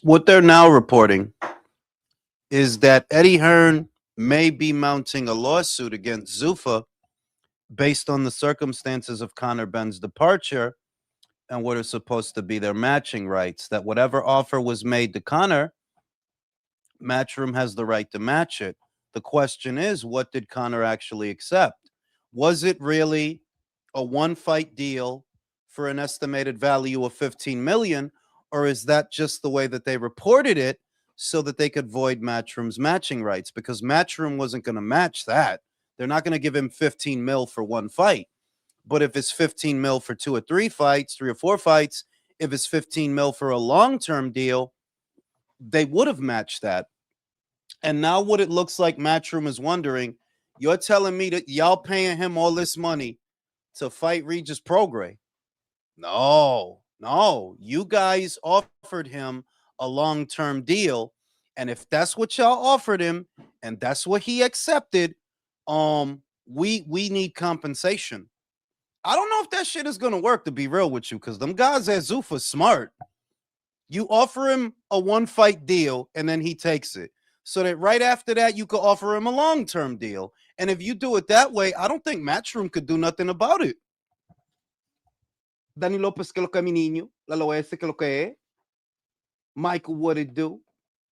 What they're now reporting is that Eddie Hearn may be mounting a lawsuit against Zuffa based on the circumstances of Conor Benn's departure and what are supposed to be their matching rights. That whatever offer was made to Conor, Matchroom has the right to match it. The question is, what did Conor actually accept? Was it really a one-fight deal for an estimated value of 15 million, or is that just the way that they reported it so that they could void Matchroom's matching rights? Because Matchroom wasn't going to match that. They're not going to give him 15 mil for one fight. But if it's 15 mil for 2 or 3 fights, 3 or 4 fights, if it's 15 mil for a long-term deal, they would have matched that. And now what it looks like Matchroom is wondering, you're telling me that y'all paying him all this money to fight Regis Prograis? No, no. You guys offered him a long-term deal. And if that's what y'all offered him and that's what he accepted, we need compensation. I don't know if that shit is gonna work, to be real with you, because them guys at Zuffa smart. You offer him a one-fight deal and then he takes it, so that right after that you could offer him a long-term deal. And if you do it that way, I don't think Matchroom could do nothing about it. Danny Lopez, que lo que mi niño, la Loese, que lo que es. Michael, what it do?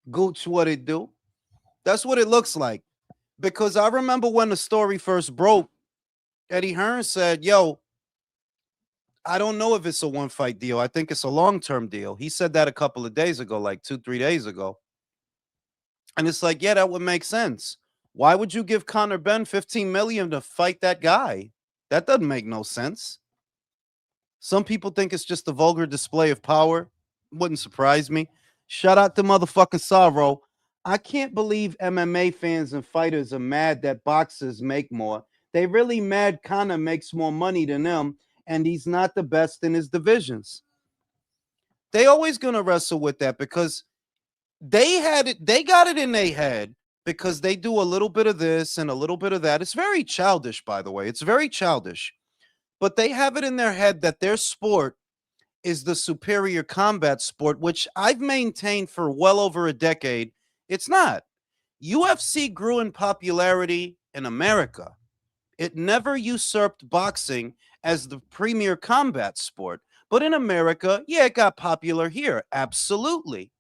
Gooch, what it do? That's what it looks like. Because I remember when the story first broke, Eddie Hearn said, yo, I don't know if it's a one-fight deal. I think it's a long-term deal. He said that a couple of days ago, like 2-3 days ago. And it's like, yeah, that would make sense. Why would you give Conor Benn 15 million to fight that guy? That doesn't make no sense. Some people think it's just a vulgar display of power. Wouldn't surprise me. Shout out to motherfucking Sorrow. I can't believe MMA fans and fighters are mad that boxers make more. They really mad Conor makes more money than them, and he's not the best in his divisions. They always gonna wrestle with that because they got it in their head, because they do a little bit of this and a little bit of that. It's very childish, by the way. It's very childish. But they have it in their head that their sport is the superior combat sport, which I've maintained for well over a decade. It's not. UFC grew in popularity in America. It never usurped boxing as the premier combat sport. But in America, yeah, it got popular here. Absolutely.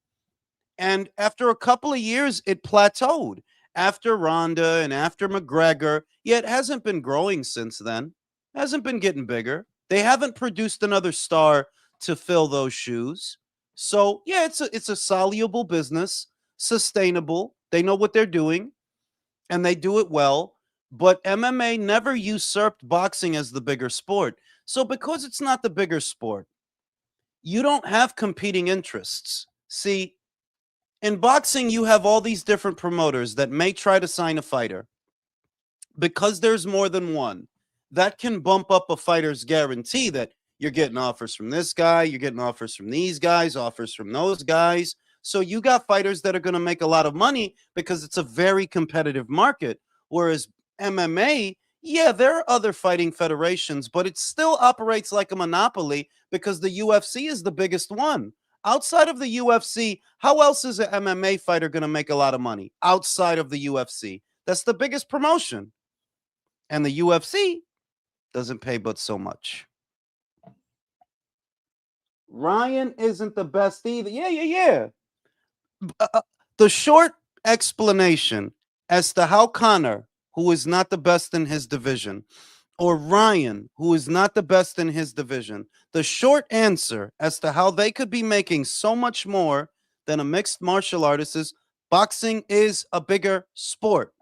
And after a couple of years, it plateaued. After Ronda and after McGregor, yeah, it hasn't been growing since then. Hasn't been getting bigger. They haven't produced another star to fill those shoes. So yeah, it's a soluble business, sustainable. They know what they're doing, and they do it well. But MMA never usurped boxing as the bigger sport. So because it's not the bigger sport, you don't have competing interests. See, in boxing, you have all these different promoters that may try to sign a fighter. Because there's more than one, that can bump up a fighter's guarantee that you're getting offers from this guy, you're getting offers from these guys, offers from those guys. So you got fighters that are going to make a lot of money because it's a very competitive market. Whereas MMA, yeah, there are other fighting federations, but it still operates like a monopoly because the UFC is the biggest one. Outside of the UFC, how else is an MMA fighter going to make a lot of money outside of the UFC? That's the biggest promotion. And the UFC doesn't pay but so much. Ryan isn't the best either. Yeah. The short explanation as to how Conor, who is not the best in his division, or Ryan, who is not the best in his division, the short answer as to how they could be making so much more than a mixed martial artist is boxing is a bigger sport.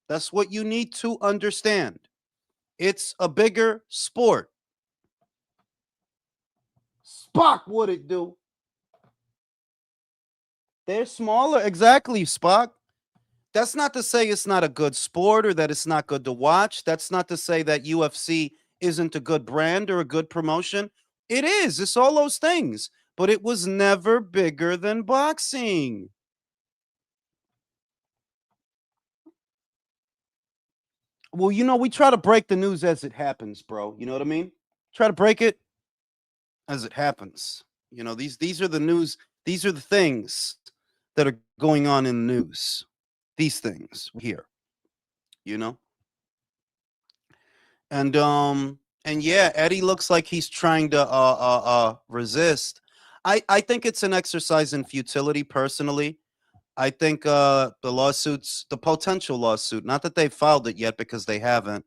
That's what you need to understand. It's a bigger sport. Spock, what it do? They're smaller. Exactly, Spock. That's not to say it's not a good sport or that it's not good to watch. That's not to say that UFC isn't a good brand or a good promotion. It is. It's all those things. But it was never bigger than boxing. Well, we try to break the news as it happens, bro. You know what I mean? Try to break it as it happens. These are the news. These are the things. that are going on in the news. These things here, you know? And yeah, Eddie looks like he's trying to resist. I think it's an exercise in futility personally. I think the potential lawsuit, not that they've filed it yet because they haven't,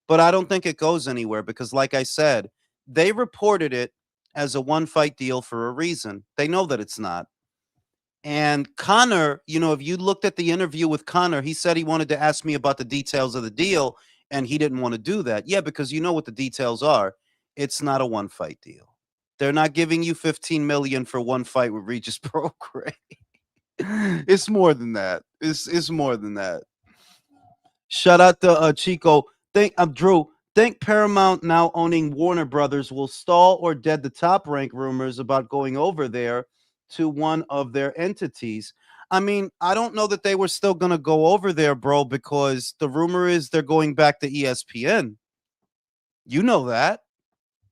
but I don't think it goes anywhere because, like I said, they reported it as a one fight deal for a reason. They know that it's not. And Connor, if you looked at the interview with Connor, he said he wanted to ask me about the details of the deal, and he didn't want to do that. Yeah, because you know what the details are. It's not a one fight deal. They're not giving you 15 million for one fight with Regis Prograis. It's more than that. It's more than that. Shout out to Chico. Drew. Think Paramount now owning Warner Brothers will stall or dead the top rank rumors about going over there to one of their entities. I mean, I don't know that they were still gonna go over there, bro, because the rumor is they're going back to ESPN. You know that.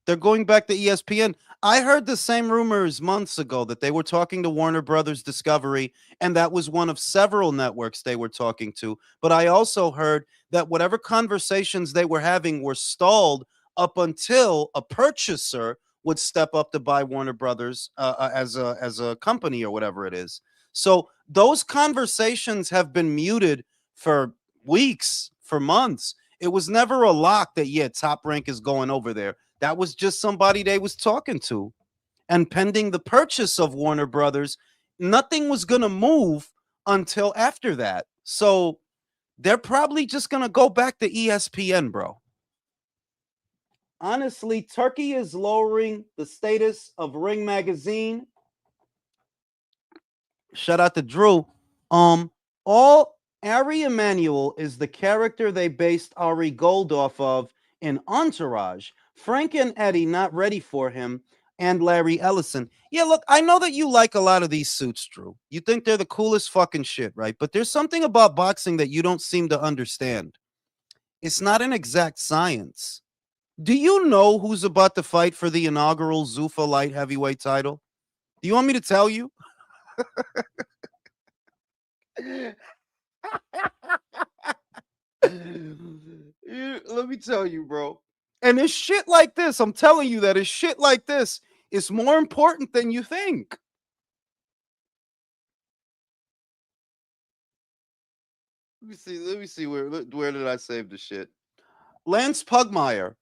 They're going back to ESPN. I heard the same rumors months ago that they were talking to Warner Brothers Discovery, and that was one of several networks they were talking to. But I also heard that whatever conversations they were having were stalled up until a purchaser would step up to buy Warner Brothers as a company or whatever it is. So those conversations have been muted for weeks, for months. It was never a lock that Top Rank is going over there. That was just somebody they was talking to. And pending the purchase of Warner Brothers, nothing was going to move until after that. So they're probably just going to go back to ESPN, bro. Honestly, Turkey is lowering the status of Ring Magazine. Shout out to Drew. All Ari Emanuel is the character they based Ari Gold off of in Entourage. Frank and Eddie not ready for him, and Larry Ellison. Yeah, look, I know that you like a lot of these suits, Drew. You think they're the coolest fucking shit, right? But there's something about boxing that you don't seem to understand. It's not an exact science. Do you know who's about to fight for the inaugural Zuffa light heavyweight title? Do you want me to tell you? Let me tell you, bro. And it's shit like this. I'm telling you that it's shit like this. It's more important than you think. Let me see. Let me see where did I save the shit? Lance Pugmire.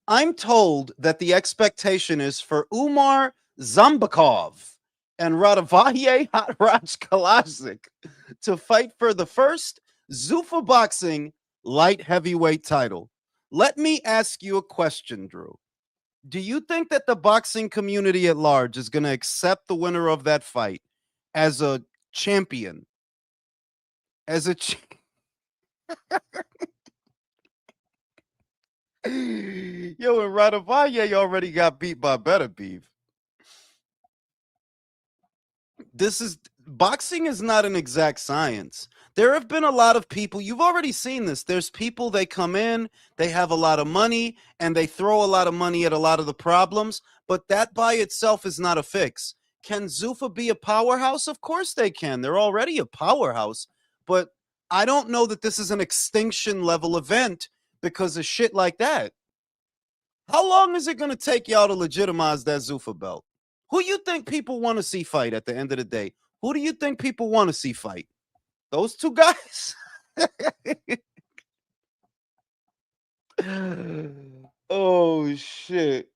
I'm told that the expectation is for Umar Zambakov and Radavalle Hotraj Kalajic to fight for the first Zuffa Boxing light heavyweight title. Let me ask you a question, Drew. Do you think that the boxing community at large is going to accept the winner of that fight as a champion? As a Yo, and Radavalle already got beat by Better Beef. This is boxing is not an exact science. There have been a lot of people, you've already seen this. There's people, they come in, they have a lot of money, and they throw a lot of money at a lot of the problems, but that by itself is not a fix. Can Zuffa be a powerhouse? Of course they can. They're already a powerhouse, but I don't know that this is an extinction level event because of shit like that. How long is it going to take y'all to legitimize that Zuffa belt? Who you think people want to see fight at the end of the day? Who do you think people want to see fight? Those two guys? Oh shit.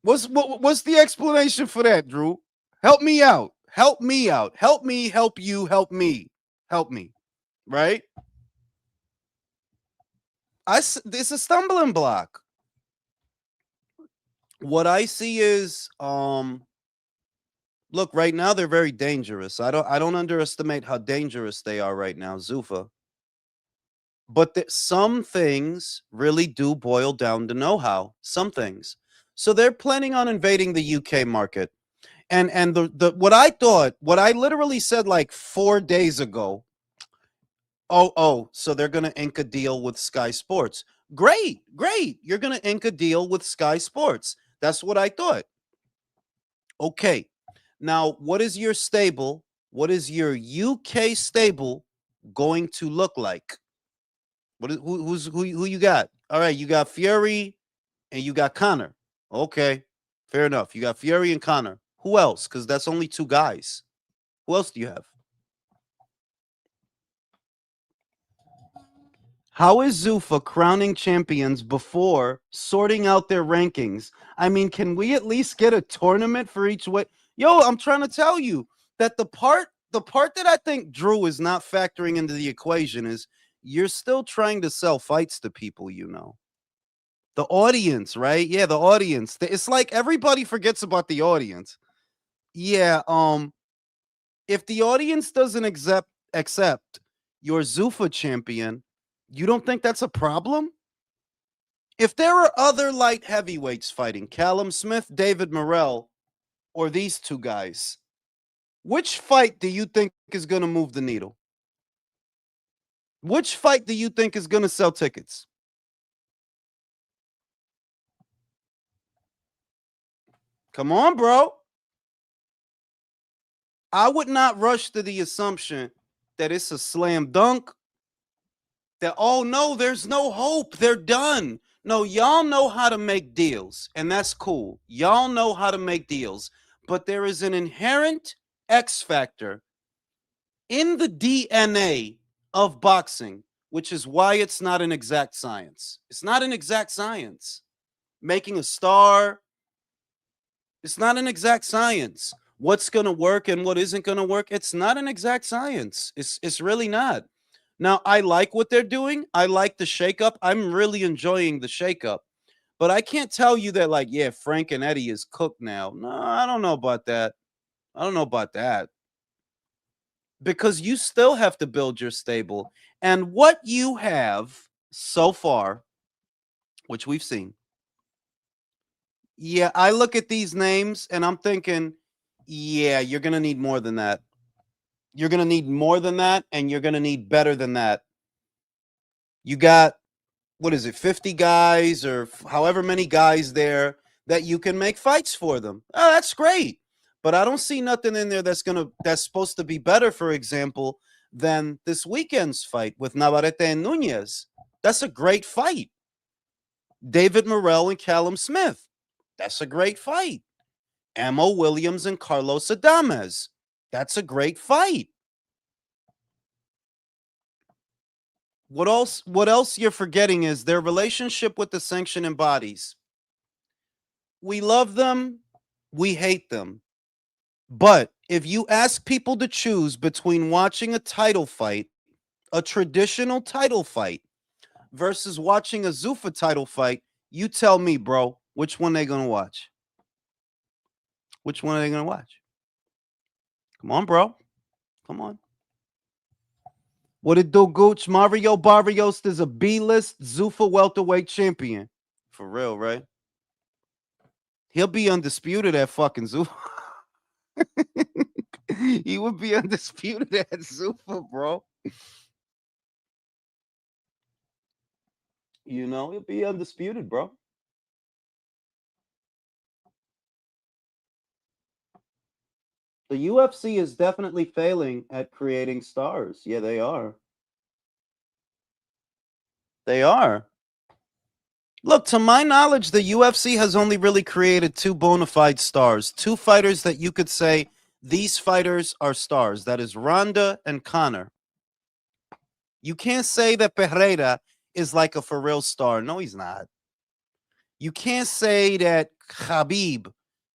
What's the explanation for that, Drew? Help me out. Help me out. Help me, help you, help me. Help me. Right? It's a stumbling block. What I see is look, right now they're very dangerous. I don't underestimate how dangerous they are right now, Zuffa. But some things really do boil down to know-how. Some things. So they're planning on invading the UK market. And the what I literally said like 4 days ago. Oh, so they're gonna ink a deal with Sky Sports. Great. You're gonna ink a deal with Sky Sports. That's what I thought. Okay. Now, what is your stable? What is your UK stable going to look like? Who you got? All right, you got Fury and you got Connor. Okay, fair enough. You got Fury and Connor. Who else? Because that's only two guys. Who else do you have? How is Zuffa crowning champions before sorting out their rankings? I mean, can we at least get a tournament for each way? Yo, I'm trying to tell you that the part that I think Drew is not factoring into the equation is you're still trying to sell fights to people, you know. The audience, right? Yeah, the audience. It's like everybody forgets about the audience. Yeah, if the audience doesn't accept your Zuffa champion, you don't think that's a problem? If there are other light heavyweights fighting, Callum Smith, David Morrell, or these two guys, which fight do you think is going to move the needle? Which fight do you think is going to sell tickets? Come on, bro. I would not rush to the assumption that it's a slam dunk, that, oh no, there's no hope. They're done. No, y'all know how to make deals, and that's cool. Y'all know how to make deals, but there is an inherent X factor in the DNA of boxing, which is why it's not an exact science. It's not an exact science. Making a star, it's not an exact science. What's going to work and what isn't going to work, it's not an exact science. It's really not. Now, I like what they're doing. I like the shakeup. I'm really enjoying the shakeup. But I can't tell you that, like, yeah, Frank and Eddie is cooked now. No, I don't know about that. I don't know about that. Because you still have to build your stable. And what you have so far, which we've seen, yeah, I look at these names and I'm thinking, yeah, you're going to need more than that. You're going to need more than that, and you're going to need better than that. You got, what is it, 50 guys or however many guys there that you can make fights for them. Oh, that's great. But I don't see nothing in there that's supposed to be better, for example, than this weekend's fight with Navarrete and Nunez. That's a great fight. David Morrell and Callum Smith. That's a great fight. Amo Williams and Carlos Adames. That's a great fight. What else you're forgetting is their relationship with the sanctioning bodies. We love them, we hate them. But if you ask people to choose between watching a title fight, a traditional title fight, versus watching a Zuffa title fight, you tell me, bro, which one they gonna watch? Which one are they gonna watch? Come on, bro. Come on. What it do, Gooch? Mario Barrios is a B-list Zuffa welterweight champion. For real, right? He'll be undisputed at fucking Zuffa. He would be undisputed at Zuffa, bro. You know, he'll be undisputed, bro. The UFC is definitely failing at creating stars. Yeah, they are. They are. Look, to my knowledge, the UFC has only really created two bona fide stars, two fighters that you could say these fighters are stars. That is Ronda and Conor. You can't say that Pereira is like a for real star. No, he's not. You can't say that Khabib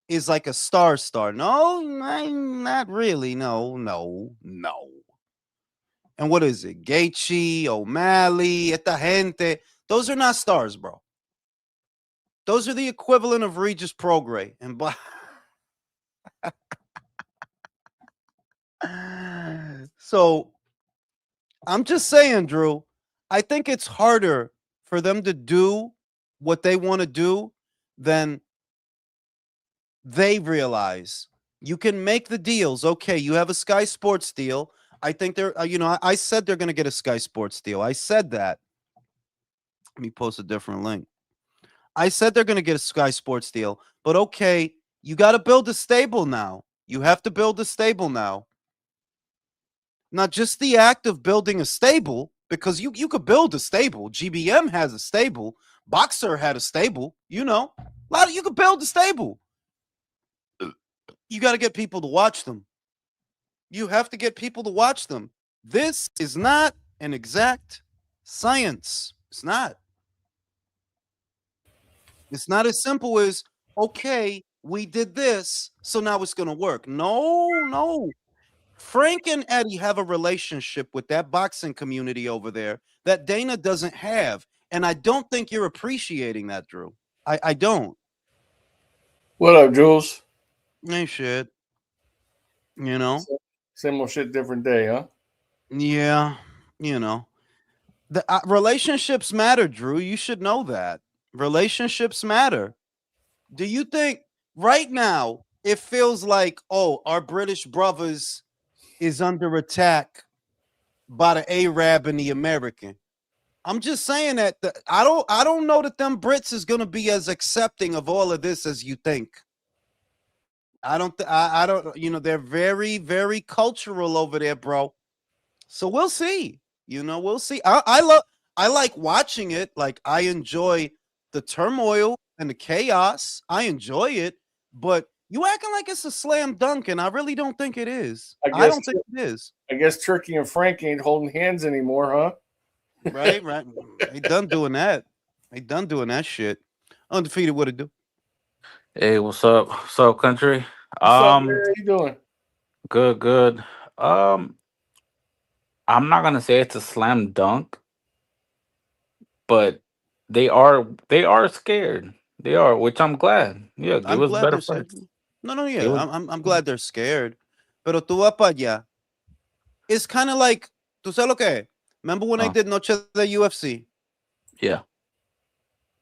is like a star. No, not really. No, no, no. And what is it? Gaethje, O'Malley, Esta Gente. Those are not stars, bro. Those are the equivalent of Regis Prograis. And so I'm just saying, Drew, I think it's harder for them to do what they want to do than they realize. You can make the deals. Okay, you have a Sky Sports deal. I think they're, I said they're going to get a Sky Sports deal. I said that. Let me post a different link. I said they're going to get a Sky Sports deal, but okay, you got to build a stable now. You have to build a stable now. Not just the act of building a stable, because you could build a stable. GBM has a stable. Boxer had a stable. You could build a stable. You got to get people to watch them. You have to get people to watch them. This is not an exact science. It's not. It's not as simple as, okay, we did this, so now it's going to work. No, no. Frank and Eddie have a relationship with that boxing community over there that Dana doesn't have. And I don't think you're appreciating that, Drew. I don't. What up, Jules? Ain't shit. You know? Same old shit, different day, huh? Yeah. You know. The relationships matter, Drew. You should know that. Relationships matter. Do you think right now it feels like, oh, our British brothers is under attack by the Arab and the American? I'm just saying that I don't know that them Brits is gonna be as accepting of all of this as you think. I don't. They're very very cultural over there, bro. So we'll see. We'll see. I like watching it. Like I enjoy the turmoil and the chaos. I enjoy it, but you acting like it's a slam dunk, and I really don't think it is. I don't think it is. I guess Turkey and Frank ain't holding hands anymore, huh? Right. They done doing that. They done doing that shit. Undefeated, what it do? Hey, what's up? What's up, country? What's up, Um, man? How you doing? good, good. Um, I'm not gonna say it's a slam dunk, but they are scared. They are, which I'm glad. Yeah, give I'm us glad better they're scared. fights. No, Give yeah. us, I'm glad they're scared. Pero tú vas para allá. It's kind of like, tú sabes lo que es? Remember when they uh, did Noche de UFC? yeah.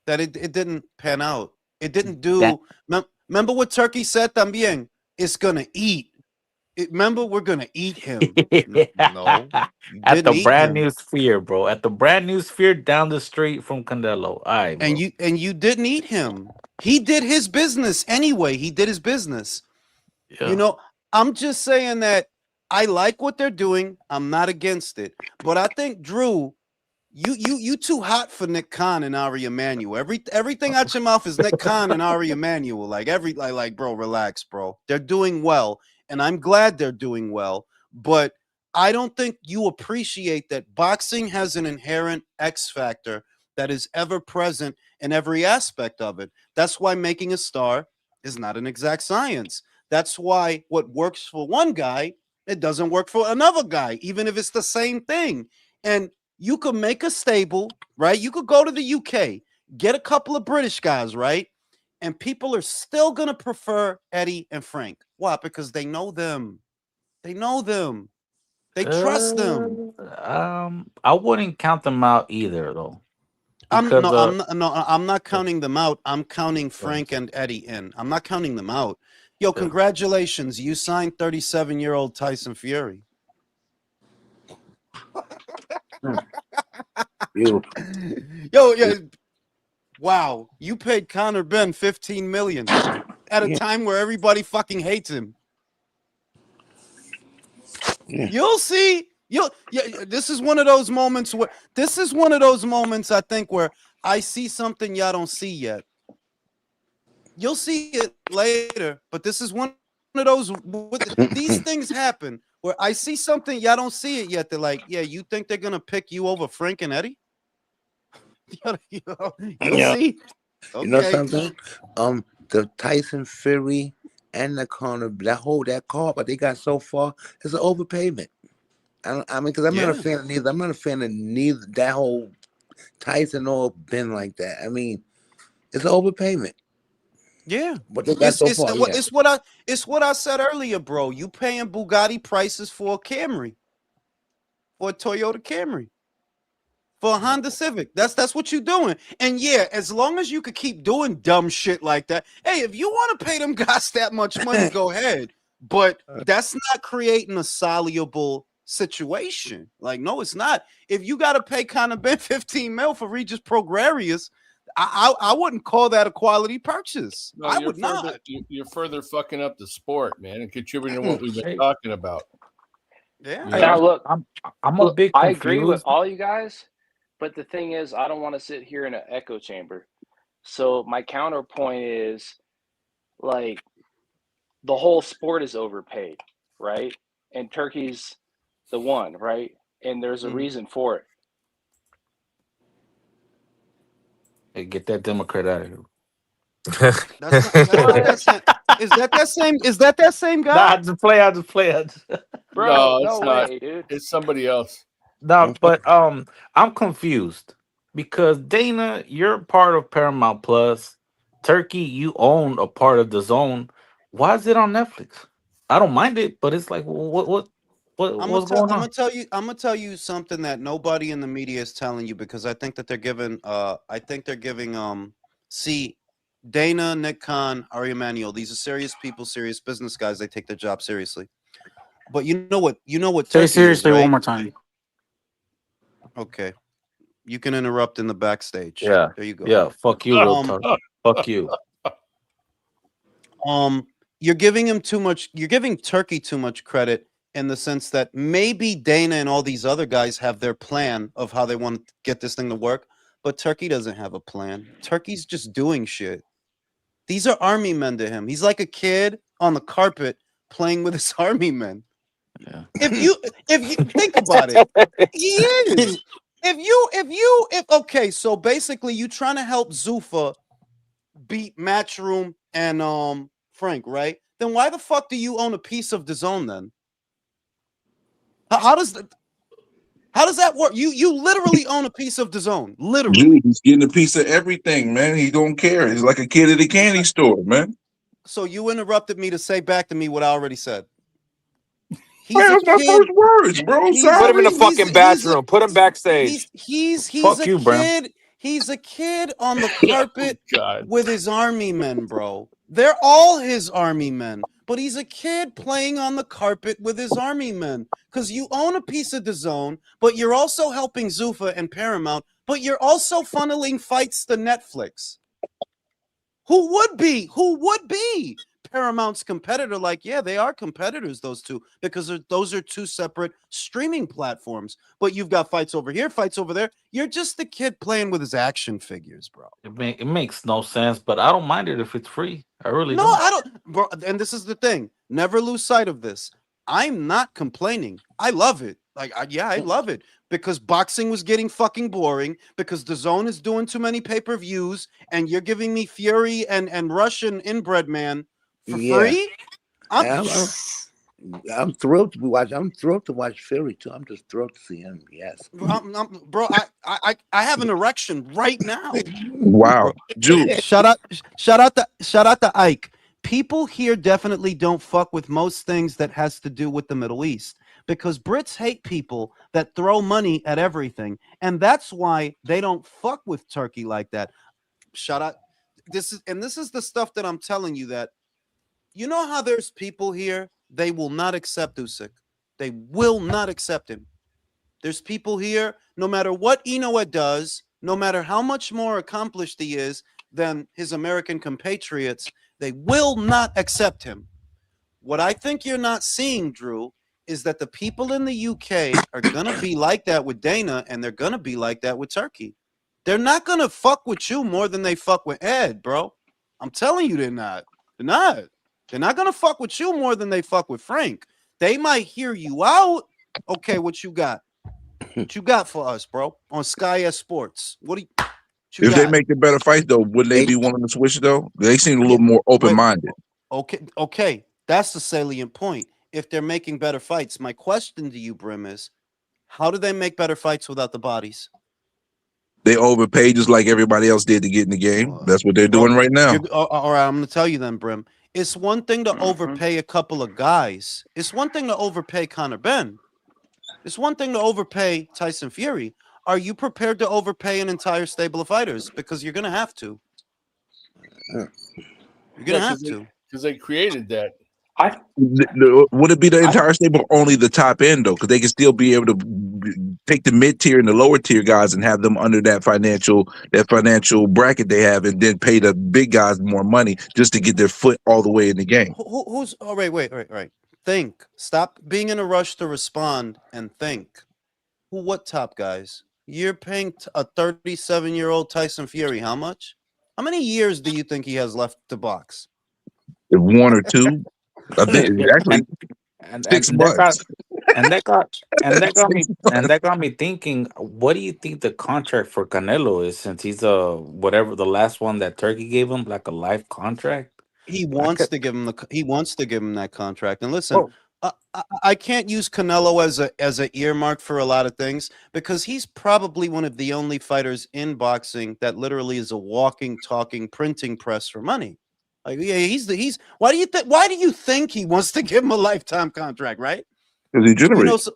That it didn't pan out. It didn't That do. Remember what Turkey said también? It's gonna eat. Remember, we're gonna eat him. No, you at didn't the eat brand him. new sphere, bro. At the brand new sphere down the street from Canelo. All right, And bro. you didn't eat him. He did his business anyway. He did his business. You Yeah. know, I'm just saying that I like what they're doing. I'm not against it. But I think Drew, you too hot for Nick Khan and Ari Emanuel. Everything out your mouth is Nick Khan and Ari Emanuel. Like bro, relax, bro. They're doing well, and I'm glad they're doing well. But I don't think you appreciate that boxing has an inherent X factor that is ever present in every aspect of it. That's why making a star is not an exact science. That's why what works for one guy, it doesn't work for another guy, even if it's the same thing. And you could make a stable, right? You could go to the UK, get a couple of British guys, right? And people are still going to prefer Eddie and Frank. Why? Because they know them. They know them. They trust them. I wouldn't count them out either, though, I'm because no, I'm not, no, I'm not yeah, counting them out. I'm counting yeah, Frank and Eddie in. I'm not counting them out. Yo, yeah. congratulations. You signed 37-year-old Tyson Fury. Mm, beautiful. Yo, yeah. Wow. You paid Conor Ben 15 million at a Yeah, time where everybody fucking hates him. yeah. You'll see. This is one of those moments I think where I see something y'all don't see yet. You'll see it later, but this is one of those these things happen where I see something y'all don't see it yet. They're like, yeah, you think they're gonna pick you over Frank and Eddie? You'll Yeah. see. You know Okay. something? The Tyson Fury and the Conor, that card, but they got so far, it's an overpayment. I mean, because I'm not a Yeah. fan of neither. I'm not a fan of neither that whole Tyson or Ben like that. I mean, it's an overpayment. Yeah. What they got It's so it's far, what yeah. it's what I said earlier, bro. You paying Bugatti prices for a Camry, for a Toyota Camry, for a Honda Civic. That's what you're doing. And yeah, as long as you could keep doing dumb shit like that, hey, if you want to pay them guys that much money, go ahead. But that's not creating a soluble situation. Like, no, it's not. If you got to pay Conor Ben 15 mil for Regis Prograrius, I wouldn't call that a quality purchase. No, I you're would further, not. You're further fucking up the sport, man, and contributing to what we've been Hey, talking about. Yeah. You Now know? look, I'm a bit I agree with confused. all you guys, but the thing is, I don't want to sit here in an echo chamber. So my counterpoint is like the whole sport is overpaid, right? And Turkey's the one, right? And there's a reason for it. Hey, get that Democrat out of here. That's not that same. Is that that same? Is that that same guy? Nah, I just play. I just play. Bro, No, no it's not. way, dude. It's somebody else. No, but I'm confused because Dana, you're part of Paramount Plus. Turkey, you own a part of the Zone. Why is it on Netflix? I don't mind it, but it's like, what's going on? I'm gonna tell you something that nobody in the media is telling you, because I think that they're giving see, Dana, Nick Khan, Ari Emanuel, these are serious people, serious business guys. They take their job seriously. But you know what Say Turkey seriously is, right? one more time. Okay. You can interrupt in the backstage. Yeah, There you go. yeah. Fuck you, real talk. Fuck you. You're giving him too much. You're giving Turkey too much credit in the sense that maybe Dana and all these other guys have their plan of how they want to get this thing to work, but Turkey doesn't have a plan. Turkey's just doing shit. These are army men to him. He's like a kid on the carpet playing with his army men. Yeah. If you think about it, he is. Okay, so basically you trying to help Zuffa beat Matchroom and Frank, right? Then why the fuck do you own a piece of DAZN then? How does that work? You literally own a piece of DAZN. Literally. Dude, he's getting a piece of everything, man. He don't care. He's like a kid at a candy store, man. So you interrupted me to say back to me what I already said. He's Man, a that's my kid. first words, bro. He's- Sorry. Put him in the He's- fucking he's bathroom. Put him backstage. He's Fuck a you, Bram. kid. He's a kid on the carpet God. with his army men, bro. They're all his army men. But he's a kid playing on the carpet with his army men. Because you own a piece of DAZN, but you're also helping Zuffa and Paramount, but you're also funneling fights to Netflix. Who would be Paramount's competitor? Like, yeah, they are competitors, those two, because those are two separate streaming platforms. But you've got fights over here, fights over there. You're just the kid playing with his action figures, bro. It makes no sense, but I don't mind it if it's free. I really No, don't. I don't, bro. And this is the thing. Never lose sight of this. I'm not complaining. I love it. I love it because boxing was getting fucking boring because DAZN is doing too many pay-per-views and you're giving me Fury and Russian inbred man for free. I'm thrilled to watch. I'm thrilled to watch Fury too. I'm just thrilled to see him. Yes, Bro. I have an erection right now. Wow. Juice. Shout out to Ike. People here definitely don't fuck with most things that has to do with the Middle East because Brits hate people that throw money at everything, and that's why they don't fuck with Turkey like that. Shout out. This is the stuff that I'm telling you, that you know how there's people here, they will not accept Usyk. They will not accept him. There's people here, no matter what Inoue does, no matter how much more accomplished he is than his American compatriots, they will not accept him. What I think you're not seeing, Drew, is that the people in the UK are going to be like that with Dana, and they're going to be like that with Turkey. They're not going to fuck with you more than they fuck with Ed, bro. I'm telling you they're not. They're not. They're not going to fuck with you more than they fuck with Frank. They might hear you out. Okay, what you got? What you got for us, bro? On Sky S Sports. What do you If got? they make a better fight, though, would they be willing to switch, though? They seem a little more open-minded. Okay. That's the salient point. If they're making better fights, my question to you, Brim, is how do they make better fights without the bodies? They overpay just like everybody else did to get in the game. That's what they're doing right now. All right, I'm going to tell you then, Brim. It's one thing to overpay a couple of guys. It's one thing to overpay Conor Ben. It's one thing to overpay Tyson Fury. Are you prepared to overpay an entire stable of fighters? Because you're going to have to. You're going to have to. Because they created that. Would it be the entire stable, only the top end, though? Because they can still be able to take the mid tier and the lower tier guys and have them under that financial bracket they have, and then pay the big guys more money just to get their foot all the way in the game. Who's? Oh, wait. Think. Stop being in a rush to respond and think. What top guys? You're paying a 37-year-old Tyson Fury how much? How many years do you think he has left to box? If one or two, I think actually and 6 and that got months. and that got and that got 6 me and months. that got me thinking. What do you think the contract for Canelo is? Since he's whatever the last one that Turkey gave him, like a life contract. He I wants could. to give him that contract. And listen, Well, I can't use Canelo as a earmark for a lot of things because he's probably one of the only fighters in boxing that literally is a walking, talking, printing press for money. Like, yeah, he's. Why do you think he wants to give him a lifetime contract, right? Because he You know, generates. so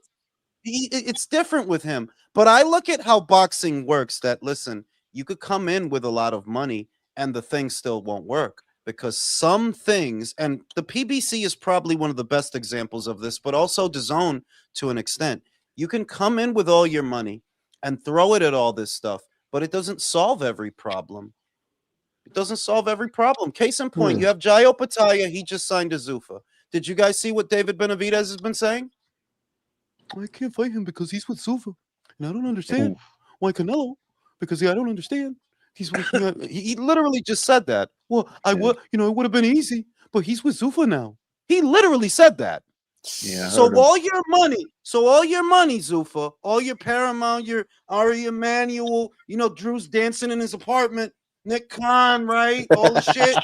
it's different with him. But I look at how boxing works. That listen, you could come in with a lot of money and the thing still won't work because some things, and the PBC is probably one of the best examples of this, but also DAZN to an extent. You can come in with all your money and throw it at all this stuff, but it doesn't solve every problem. It doesn't solve every problem. Case in point, you have Jayo Pataya. He just signed to Zuffa. Did you guys see what David Benavidez has been saying? I can't fight him because he's with Zuffa, and I don't understand why Canelo. Because I don't understand. He's he literally just said that. Well, I would, it would have been easy, but he's with Zuffa now. He literally said that. Yeah, I So heard him. all your money, Zuffa, all your Paramount, your Ari Emanuel, Drew's dancing in his apartment, Nick Khan, right? All the shit.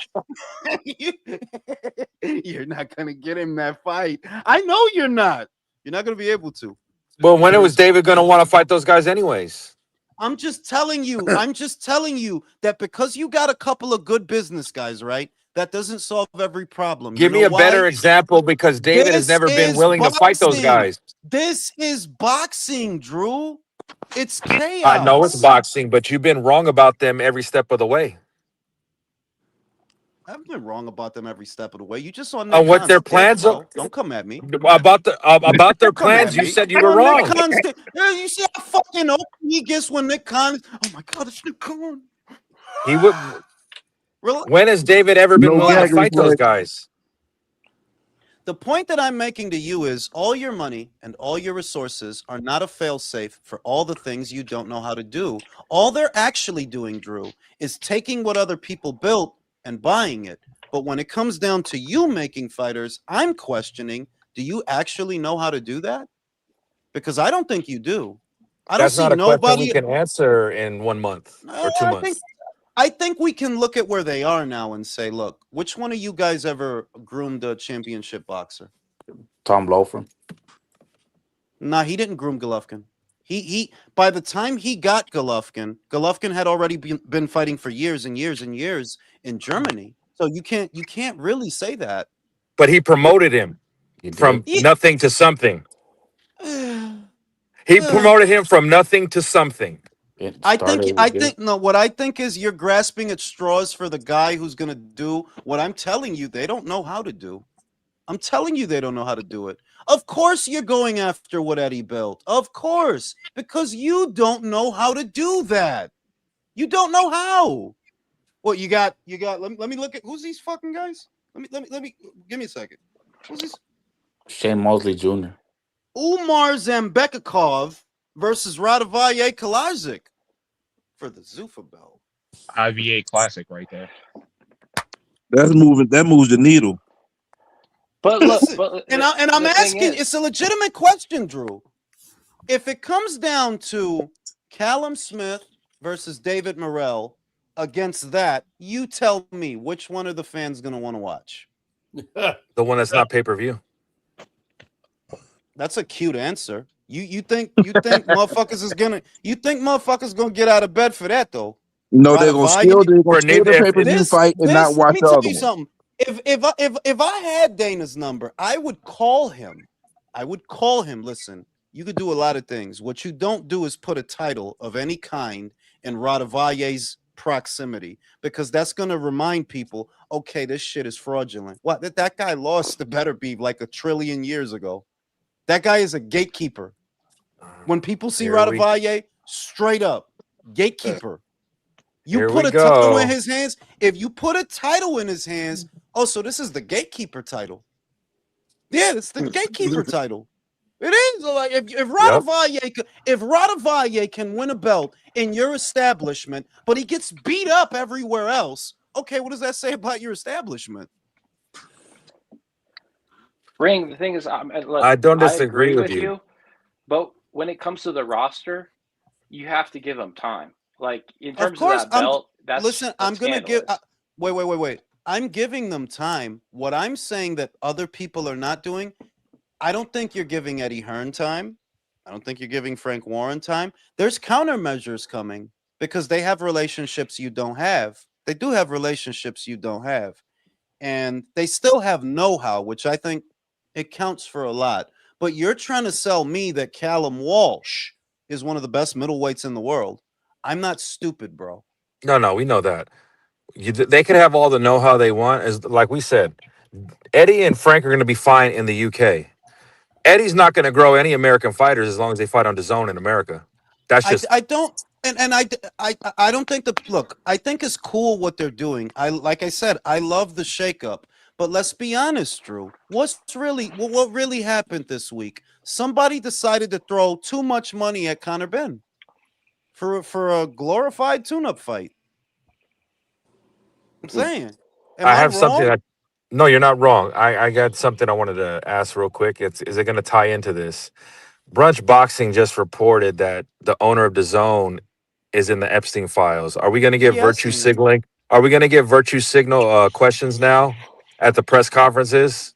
You're not gonna get him that fight. I know you're not. You're not gonna be able to. Well, when was David going to want to fight those guys anyways? I'm just telling you that because you got a couple of good business guys, right? That doesn't solve every problem. Give You me know a better why? example because David has This never been is willing to fight those boxing. guys. This is boxing, Drew. It's I know it's chaos. boxing, but you've been wrong about them every step of the way. I haven't been wrong about them every step of the way. You just saw Nick On what Khan's their dick, plans are bro. Don't come at me. about their Don't come at plans. You me. said you were Nick wrong. Khan's dick. You see how fucking open he gets when Nick Khan. Oh my God, it's Nick Khan. He would. When has David ever been No willing to gag fight those reflex. guys? The point that I'm making to you is all your money and all your resources are not a fail-safe for all the things you don't know how to do. All they're actually doing, Drew, is taking what other people built and buying it. But when it comes down to you making fighters, I'm questioning, do you actually know how to do that? Because I don't think you do. I don't That's see not a question we nobody. can answer in 1 month or 2 months. I think we can look at where they are now and say, look, which one of you guys ever groomed a championship boxer? Tom Loeffler. Nah, he didn't groom Golovkin. He by the time he got Golovkin had already been fighting for years and years and years in Germany. So you can't really say that. But he promoted him from nothing to something. He promoted him from nothing to something. I think no, what I think is you're grasping at straws for the guy who's going to do what I'm telling you they don't know how to do. I'm telling you they don't know how to do it. Of course you're going after what Eddie built. Of course, because you don't know how to do that. You don't know how. What you got let me look at who's these fucking guys? Let me give me a second. Who's this? Shane Mosley Jr. Umar Zambekakov versus Radovanje Kalajic for the Zuffa belt. IVA Classic right there. That moves the needle. But look, and I'm asking, it's a legitimate question, Drew. If it comes down to Callum Smith versus David Morrell against that, you tell me which one are the fans going to want to watch? The one that's not pay-per-view. That's a cute answer. You think motherfuckers gonna get out of bed for that though? No, they're gonna steal the pay-per-view fight and not watch the other one. Let me tell you something. If I had Dana's number, I would call him. Listen, you could do a lot of things. What you don't do is put a title of any kind in Radovanje's proximity, because that's gonna remind people, okay, this shit is fraudulent. What that guy lost to better be like 1 trillion years ago. That guy is a gatekeeper. When people see Here we- Radavalle, straight up gatekeeper. You Here put we a title go. in his hands. If you put a title in his hands, oh, so this is the gatekeeper title. Yeah, it's the gatekeeper title. It is like if Radavalle can win a belt in your establishment, but he gets beat up everywhere else. Okay, what does that say about your establishment? Ring, the thing is, look, I don't I disagree agree with with you, but when it comes to the roster, you have to give them time. Like in Of terms of course, that belt, listen. that's I'm gonna give. scandalous. Wait. I'm giving them time. What I'm saying that other people are not doing. I don't think you're giving Eddie Hearn time. I don't think you're giving Frank Warren time. There's countermeasures coming because they have relationships you don't have. They do have relationships you don't have. And they still have know-how, which I think it counts for a lot. But you're trying to sell me that Callum Walsh is one of the best middleweights in the world. I'm not stupid, bro. No, we know that. They can have all the know-how they want. As like we said, Eddie and Frank are going to be fine in the UK. Eddie's not going to grow any American fighters as long as they fight on DAZN in America. That's just I don't I don't think I think it's cool what they're doing. Like I said, I love the shakeup. But let's be honest, Drew. What really happened this week? Somebody decided to throw too much money at Conor Benn for a glorified tune-up fight. I'm saying. Am I I have something. wrong? No, you're not wrong. I got something I wanted to ask real quick. Is it going to tie into this? Brunch Boxing just reported that the owner of DAZN is in the Epstein files. Are we going to get Yeah, I virtue seen that. signaling? Are we going to get virtue signal questions now at the press conferences?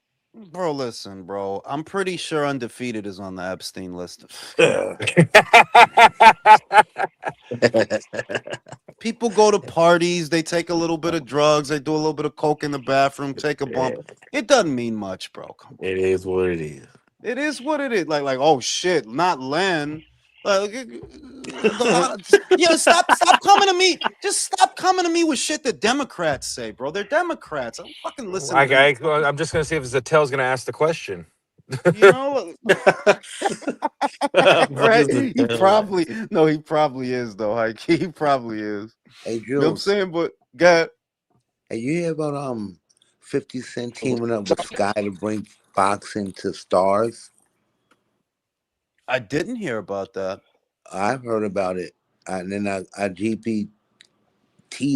Bro, listen, bro. I'm pretty sure Undefeated is on the Epstein list. People go to parties, they take a little bit of drugs, they do a little bit of coke in the bathroom, take a bump. It doesn't mean much, bro. Come on. It is what it is. It is what it is. Like, oh shit, not Len. Like, stop coming to me. Just stop coming to me with shit that Democrats say, bro. They're Democrats. I don't fucking listen to them. I'm just going to see if Zatel's going to ask the question. You know, right? He probably is though. Like he probably is. Hey, You know what I'm Jules. saying? But God, Hey, you hear about 50 Cent teaming up with Sky to bring boxing to stars? I didn't hear about that. I've heard about it. And then I GPT,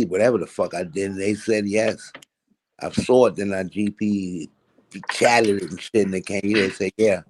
whatever the fuck I did, and they said yes. I saw it, then I GP chatted it and shit, and they came here and said, yeah.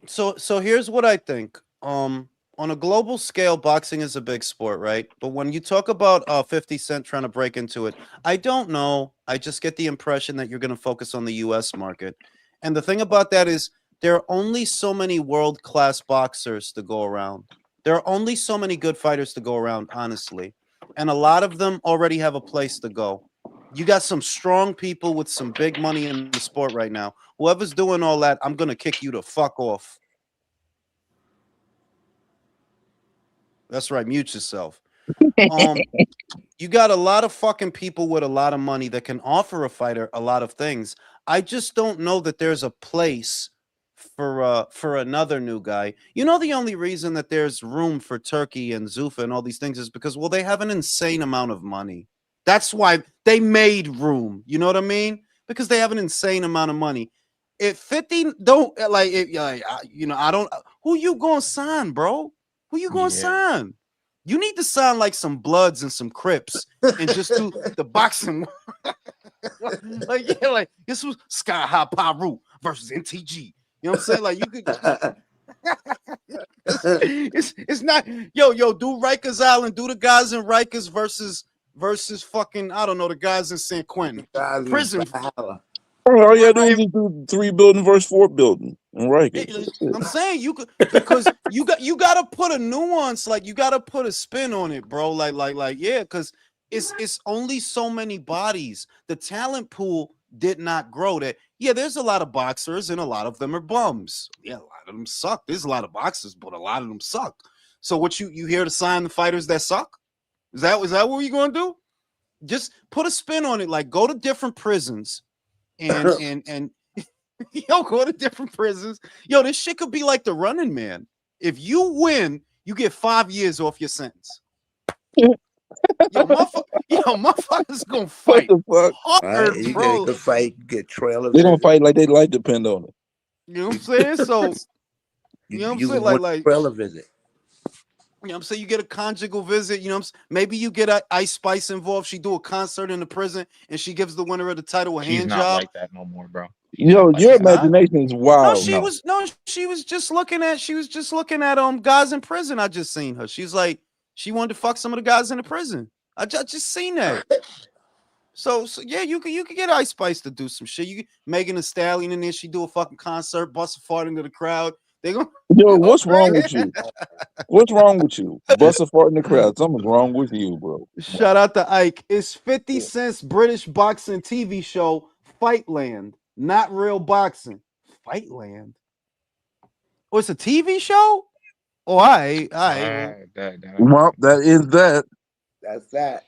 So here's what I think. On a global scale, boxing is a big sport, right? But when you talk about 50 Cent trying to break into it, I don't know. I just get the impression that you're going to focus on the US market. And the thing about that is there are only so many world-class boxers to go around. There are only so many good fighters to go around, honestly. And a lot of them already have a place to go. You got some strong people with some big money in the sport right now. Whoever's doing all that, I'm going to kick you the fuck off. That's right. Mute yourself. You got a lot of fucking people with a lot of money that can offer a fighter a lot of things. I just don't know that there's a place for another new guy. You know, the only reason that there's room for Turkey and Zuffa and all these things is because, well, they have an insane amount of money. That's why they made room. You know what I mean? Because they have an insane amount of money. If 50 don't like, you know, I don't. Who you gonna sign, bro? Who you gonna sign? You need to sign like some Bloods and some Crips and just do the boxing. like this was Sky High Paru versus NTG. You know what I'm saying? Like you could. it's not yo do Rikers Island, do the guys in Rikers versus fucking I don't know the guys in San Quentin prison. All you gotta do is just do 3 building versus 4 building. Right. I'm saying you could because you got to put a nuance, like you got to put a spin on it, bro. Like yeah, because it's only so many bodies. The talent pool did not grow. That yeah, there's a lot of boxers and a lot of them are bums. Yeah, a lot of them suck. There's a lot of boxers, but a lot of them suck. So what you here to sign the fighters that suck? Is that what you're gonna do? Just put a spin on it. Like go to different prisons and yo, go to different prisons. Yo, this shit could be like the Running Man. If you win, you get 5 years off your sentence. Motherfuckers gonna What fight the fuck? hard, You get a bro. good fight, you get trailer They gonna visit. fight like they life depend on it. You know what I'm saying? So you know what I'm You saying? can win Like a trailer visit. you know what I'm saying? You get a conjugal visit, you know what I'm saying? Maybe you get a Ice Spice involved. She do a concert in the prison and she gives the winner of the title a She's hand not job. like that no more, bro. She's not like Your that. not? imagination is No, wild. No. she was just looking at guys in prison. I just seen her. She's like, she wanted to fuck some of the guys in the prison. I just seen that. So yeah, you could get Ice Spice to do some shit. You get Megan Thee Stallion in there, she do a fucking concert, bust a fart into the crowd. They gonna Yo, go what's wrong crazy. with you? What's wrong with you? Bust a fart in the crowd. Something's wrong with you, bro. Shout out to Ike. It's 50 Cent's British boxing TV show, Fightland. Not real boxing. Fightland. Oh, it's a TV show? Oh, I. Well, that is that. That's that.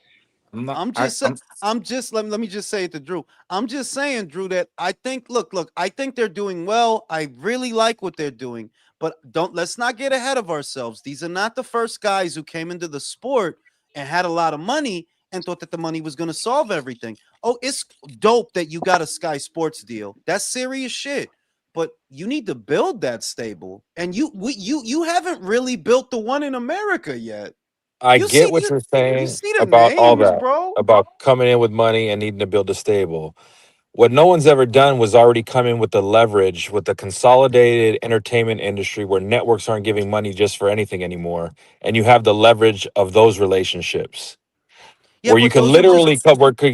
Let me just say it to Drew. I'm just saying, Drew, that I think look, I think they're doing well. I really like what they're doing, but let's not get ahead of ourselves. These are not the first guys who came into the sport and had a lot of money and thought that the money was going to solve everything. Oh, it's dope that you got a Sky Sports deal. That's serious shit. But you need to build that stable. And you haven't really built the one in America yet. I You get see, what you, you're you saying see the about all names, that, bro. about coming in with money and needing to build a stable. What no one's ever done was already come in with the leverage with the consolidated entertainment industry where networks aren't giving money just for anything anymore. And you have the leverage of those relationships Yeah, where you but can those are just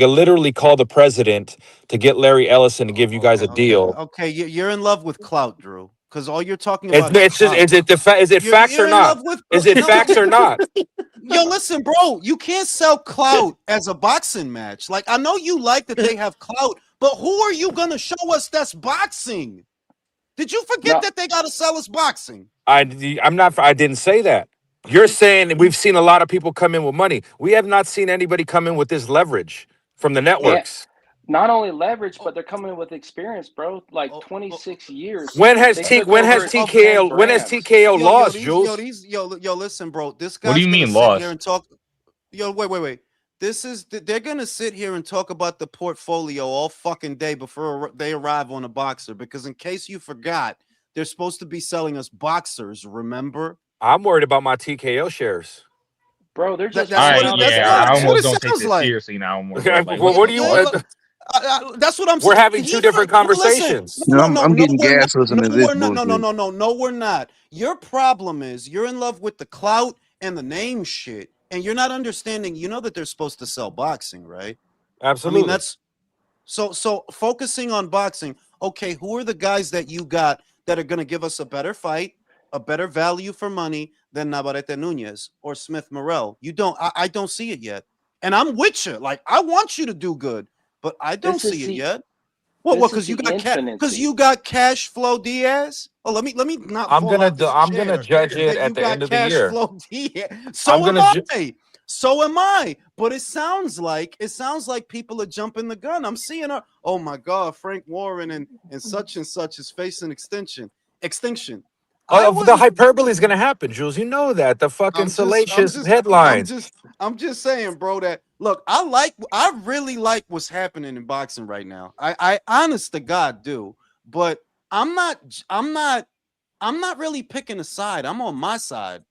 literally call the president to get Larry Ellison to give you guys a deal. okay. You're in love with clout, Drew, because all you're talking It's, about is it's just, clout. is it facts or You're in not? love with Is it no. facts or not? Yo, listen, bro. You can't sell clout as a boxing match. Like I know you like that they have clout, but who are you gonna show us that's boxing? Did you forget No. that they gotta sell us boxing? I didn't say that. You're saying we've seen a lot of people come in with money. We have not seen anybody come in with this leverage from the And networks. not only leverage, but they're coming with experience, bro. Like Oh, 26 years. When has They took when has over 10 brands. TKO lost, Jules? Listen, bro. This What do guy's you gonna mean sit here lost? and talk. Yo, wait. They're gonna sit here and talk about the portfolio all fucking day before they arrive on a boxer. Because in case you forgot, they're supposed to be selling us boxers. Remember? I'm worried about my TKO shares. Bro, they're just That's All what right, putting it. out the That's yeah, I what almost it brands. don't take sounds this like. seriously now more, bro. Like, Well, what what the do you? fuck? That's what I'm We're saying. having two different conversations. No, I'm getting we're not. gas listening to No, this we're not. bullshit. No, we're not. Your problem is you're in love with the clout and the name shit, and you're not understanding. You know that they're supposed to sell boxing, right? Absolutely. That's so focusing on boxing. Okay, who are the guys that you got that are going to give us a better fight, a better value for money than Navarrete Nunez or Smith Morrell? You don't. I don't see it yet, and I'm with you. Like I want you to do good, but I don't This is see it the yet. What? this is Because you the got infinity. cash flow Diaz. Oh, let me not I'm fall gonna out this I'm gonna chair. judge it That at you the end got of the cash year. flow Diaz. I'm So am gonna. I. So am I. But it sounds like people are jumping the gun. I'm seeing her. Oh my God, Frank Warren and such is facing extinction. I The wouldn't. hyperbole is gonna happen, Jules. You know that the fucking salacious headlines. I'm just saying, bro, that look, I really like what's happening in boxing right now. I honest to God do, but I'm not really picking a side. I'm on my side.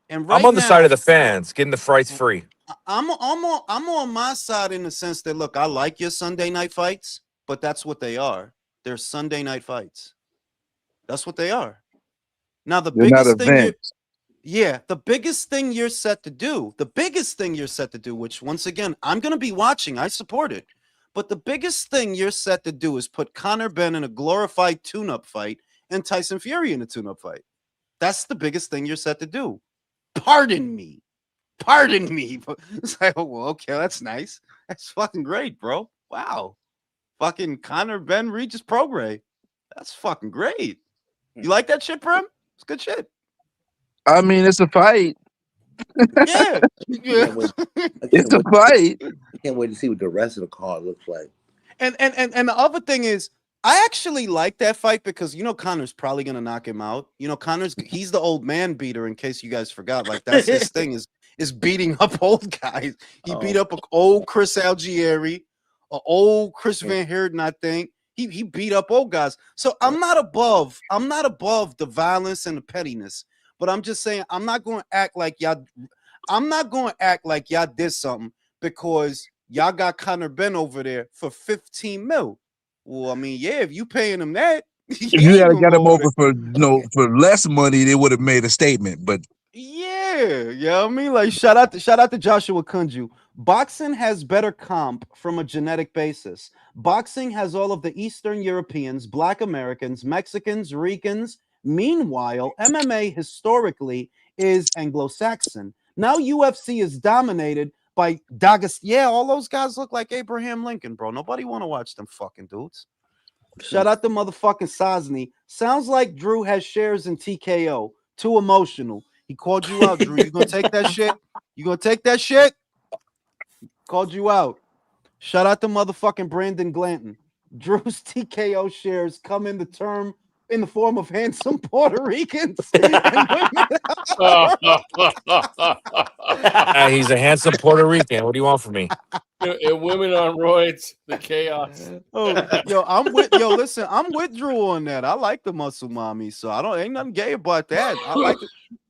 And I'm right on the side now, of the fans, getting the frights free. I'm on my side in the sense that look, I like your Sunday night fights, but that's what they are. They're Sunday night fights. That's what they are. Now the They're not biggest thing events. the biggest thing you're set to do, which once again, I'm going to be watching. I support it. But the biggest thing you're set to do is put Conor Benn in a glorified tune-up fight and Tyson Fury in a tune-up fight. That's the biggest thing you're set to do. Pardon me. It's like, oh, well, okay, that's nice. That's fucking great, bro. Wow. Fucking Conor Benn Regis Prograis. That's fucking great. You like that shit, Prim? It's good shit. I mean, it's a fight. Yeah. It's a fight. I can't wait to see what the rest of the card looks like. And the other thing is, I actually like that fight because Connor's probably gonna knock him out. He's the old man beater. In case you guys forgot, like that's his thing is beating up old guys. He beat up an old Chris Algieri, an old Chris Van Heerden. I think he beat up old guys. So I'm not above the violence and the pettiness, but I'm just saying I'm not going to act like y'all. I'm not going to act like y'all did something because y'all got Connor Ben over there for 15 mil. Well, I mean, yeah, if you paying him that, If you had got him over for for less money, they would have made a statement. But I mean, like shout out to Joshua Kunju. Boxing has better comp from a genetic basis. Boxing has all of the Eastern Europeans, Black Americans, Mexicans, Ricans. Meanwhile, MMA historically is Anglo-Saxon. Now UFC is dominated by Dagas. Yeah, all those guys look like Abraham Lincoln, bro. Nobody want to watch them fucking dudes. Shout out to motherfucking Sosny. Sounds like Drew has shares in TKO. Too emotional. He called you out, Drew. You gonna take that shit? You gonna take that shit? Called you out. Shout out to motherfucking Brandon Glanton. Drew's TKO shares come in the form of handsome Puerto Ricans and women. He's a handsome Puerto Rican. What do you want from me? And women on roids, the chaos. Listen, I'm with Drew on that. I like the muscle mommy, so ain't nothing gay about that.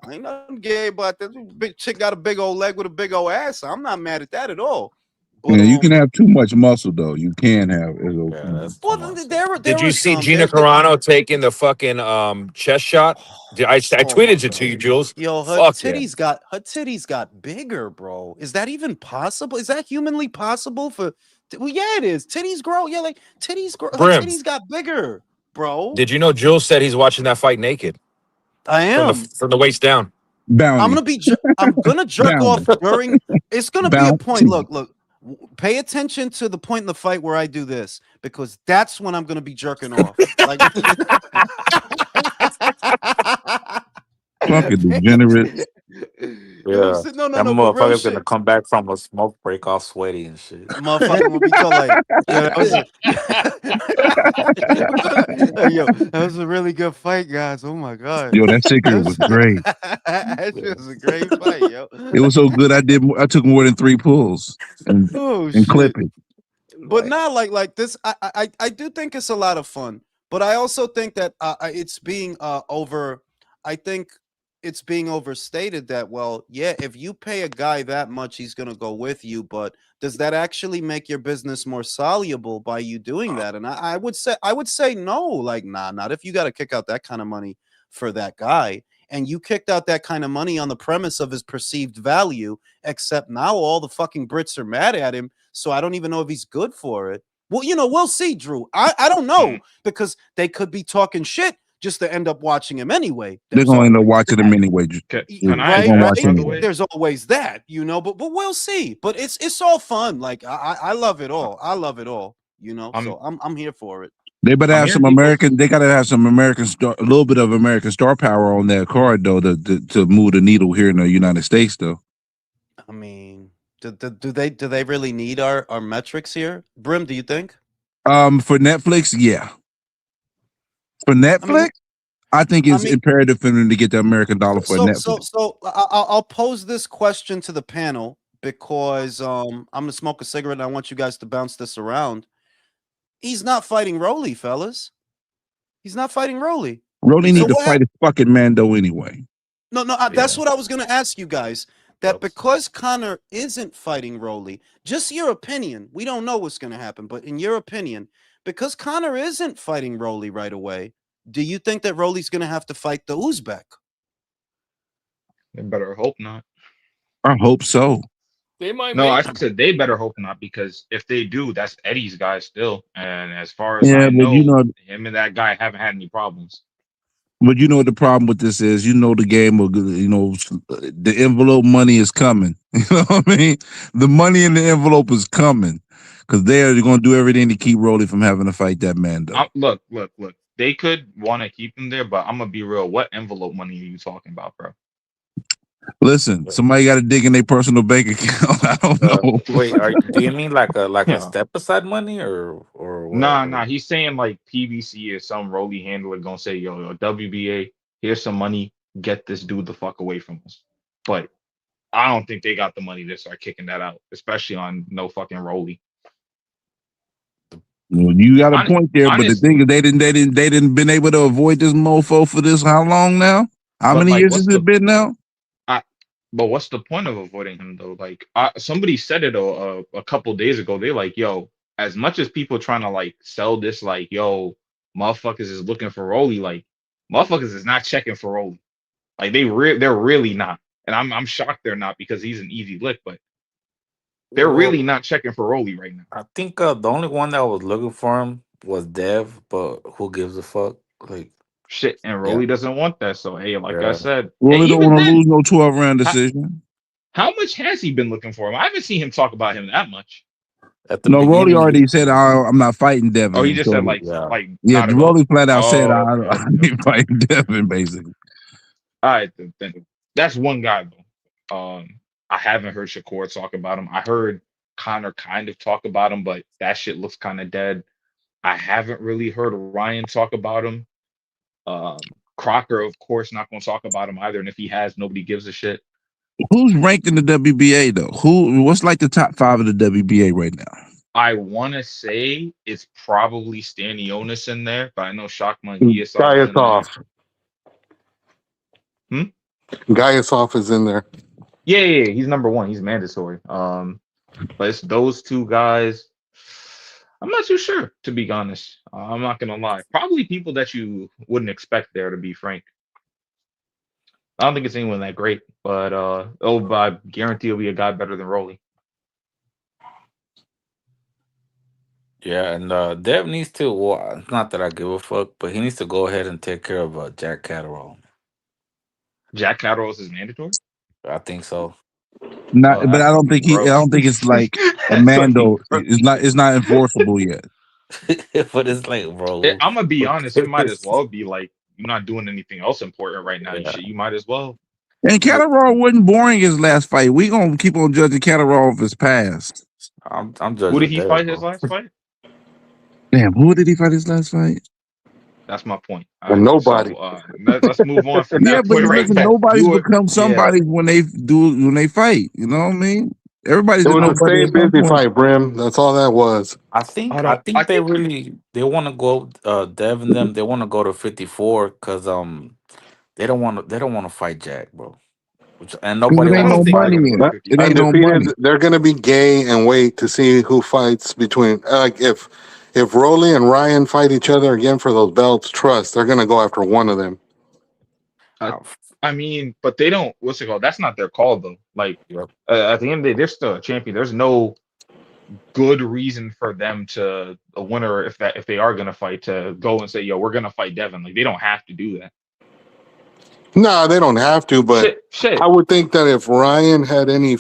Ain't nothing gay about that. Big chick got a big old leg with a big old ass. I'm not mad at that at all. But, you can have too much muscle though. You can have. Did you see Gina Carano taking the fucking chest shot? I tweeted it to you, Jules. Yo, her titties got bigger, bro. Is that even possible? Is that humanly possible for? Well, yeah, it is. Titties grow. Yeah, like titties grow. Her titties got bigger, bro. Did you know Jules said he's watching that fight naked? I am from the waist down. I'm gonna jerk off during. It's gonna be a point. Look. Pay attention to the point in the fight where I do this because that's when I'm going to be jerking off. Like, fucking degenerate. Yeah, that motherfucker's gonna come back from a smoke break all sweaty and shit. Motherfucker will be like, that was a really good fight, guys. Oh my god. Yo, that chicken was great. That was a great fight, yo. It was so good. I took more than 3 pulls and clip it. But not like this. I do think it's a lot of fun, but I also think that it's being over. I think it's being overstated that, well, yeah, if you pay a guy that much, he's going to go with you. But does that actually make your business more soluble by you doing that? And I would say no, like, not if you got to kick out that kind of money for that guy. And you kicked out that kind of money on the premise of his perceived value, except now all the fucking Brits are mad at him. So I don't even know if he's good for it. Well, we'll see, Drew. I don't know because they could be talking shit just to end up watching him anyway. They're going to end up watching him anyway. Right? There's always that, but we'll see. But it's all fun. Like I love it all. I love it all. So I'm here for it. They better have some American. They got to have some American star, a little bit of American star power on their card though to move the needle here in the United States though. I mean, do they really need our metrics here, Brim? Do you think? For Netflix, yeah. For Netflix, I think it's imperative for them to get the American dollar for Netflix. So I'll pose this question to the panel because I'm gonna smoke a cigarette and I want you guys to bounce this around. He's not fighting Rolly, fellas. He's not fighting Rolly. Rolly needs to fight his fucking Mando anyway. No, that's what I was gonna ask you guys. That because Connor isn't fighting Rolly, just your opinion. We don't know what's gonna happen, but in your opinion, because Connor isn't fighting Rolly right away, do you think that Rolly's gonna have to fight the Uzbek? They better hope not. I hope so. They might. No, I said they better hope not because if they do, that's Eddie's guy still. And as far as I know, him and that guy haven't had any problems. But the problem with this is, the game of, the envelope money is coming. You know what I mean? The money in the envelope is coming because they're going to do everything to keep Rolly from having to fight that Mando. Look. They could want to keep him there, but I'm going to be real. What envelope money are you talking about, bro? Listen, somebody got to dig in their personal bank account. I don't know. Wait, do you mean like a step aside money or what? Nah. He's saying like PBC or some Rolly handler gonna say, yo, WBA, here's some money. Get this dude the fuck away from us. But I don't think they got the money to start kicking that out, especially on no fucking Rolly. Well, you got a point there, but the thing is, they didn't been able to avoid this mofo for this. How long now? How many years has it been now? But what's the point of avoiding him though? Like somebody said it a couple days ago. They like, yo, as much as people trying to like sell this, like, yo, motherfuckers is looking for Rolly, like, motherfuckers is not checking for Rolly. Like they're really not. And I'm shocked they're not because he's an easy lick, but they're really not checking for Rolly right now. I think the only one that was looking for him was Dev, but who gives a fuck? Like shit, and Rolly doesn't want that. So hey, like I said, Rolly don't want to lose no 12-round decision. How much has he been looking for him? I haven't seen him talk about him that much. No, Rolly already said I'm not fighting Devin. Oh, he just said like yeah. Rolly flat out said I ain't fighting Devin, basically. All right, then that's one guy though. I haven't heard Shakur talk about him. I heard Connor kind of talk about him, but that shit looks kind of dead. I haven't really heard Ryan talk about him. Crocker, of course, not going to talk about him either. And if he has, nobody gives a shit. Who's ranked in the WBA though? What's like the top 5 of the WBA right now? I want to say it's probably Stanionis in there, but I know Shakman Gayasov. Gayasov is in there. Yeah, he's number 1. He's mandatory. But it's those two guys. I'm not too sure, to be honest. I'm not gonna lie. Probably people that you wouldn't expect there, to be frank. I don't think it's anyone that great, but I guarantee it'll be a guy better than Rolly. Yeah, and Dev needs to. Well, it's not that I give a fuck, but he needs to go ahead and take care of Jack Catterall. Jack Catterall is mandatory. I think so. Not, but I don't think I don't think it's like a Mando. It's not enforceable yet. But it's like, bro, I'm gonna be honest. It might as well be like you're not doing anything else important right now. Yeah. You might as well. And Catterall wasn't boring his last fight. We gonna keep on judging Catterall of his past. I'm judging. Who did he fight his last fight? Damn, who did he fight his last fight? That's my point. Nobody. So, let's move on from that. Yeah, but listen, nobody's become somebody when they fight. You know what I mean? Everybody's it was a stay busy fight, Brim. That's all that was. I think they want to go Dev and them. They want to go to 54 because they don't want to fight Jack, bro. And nobody wants to fight him. It ain't no money. They're gonna be gay and wait to see who fights between if Rolly and Ryan fight each other again for those belts, trust they're gonna go after one of them. I mean, but they don't. What's it called? That's not their call though. Like at the end of the day, they're still a champion. There's no good reason for them to a winner if they are gonna fight to go and say, "Yo, we're gonna fight Devin." Like they don't have to do that. No, they don't have to. But I would think that if Ryan had any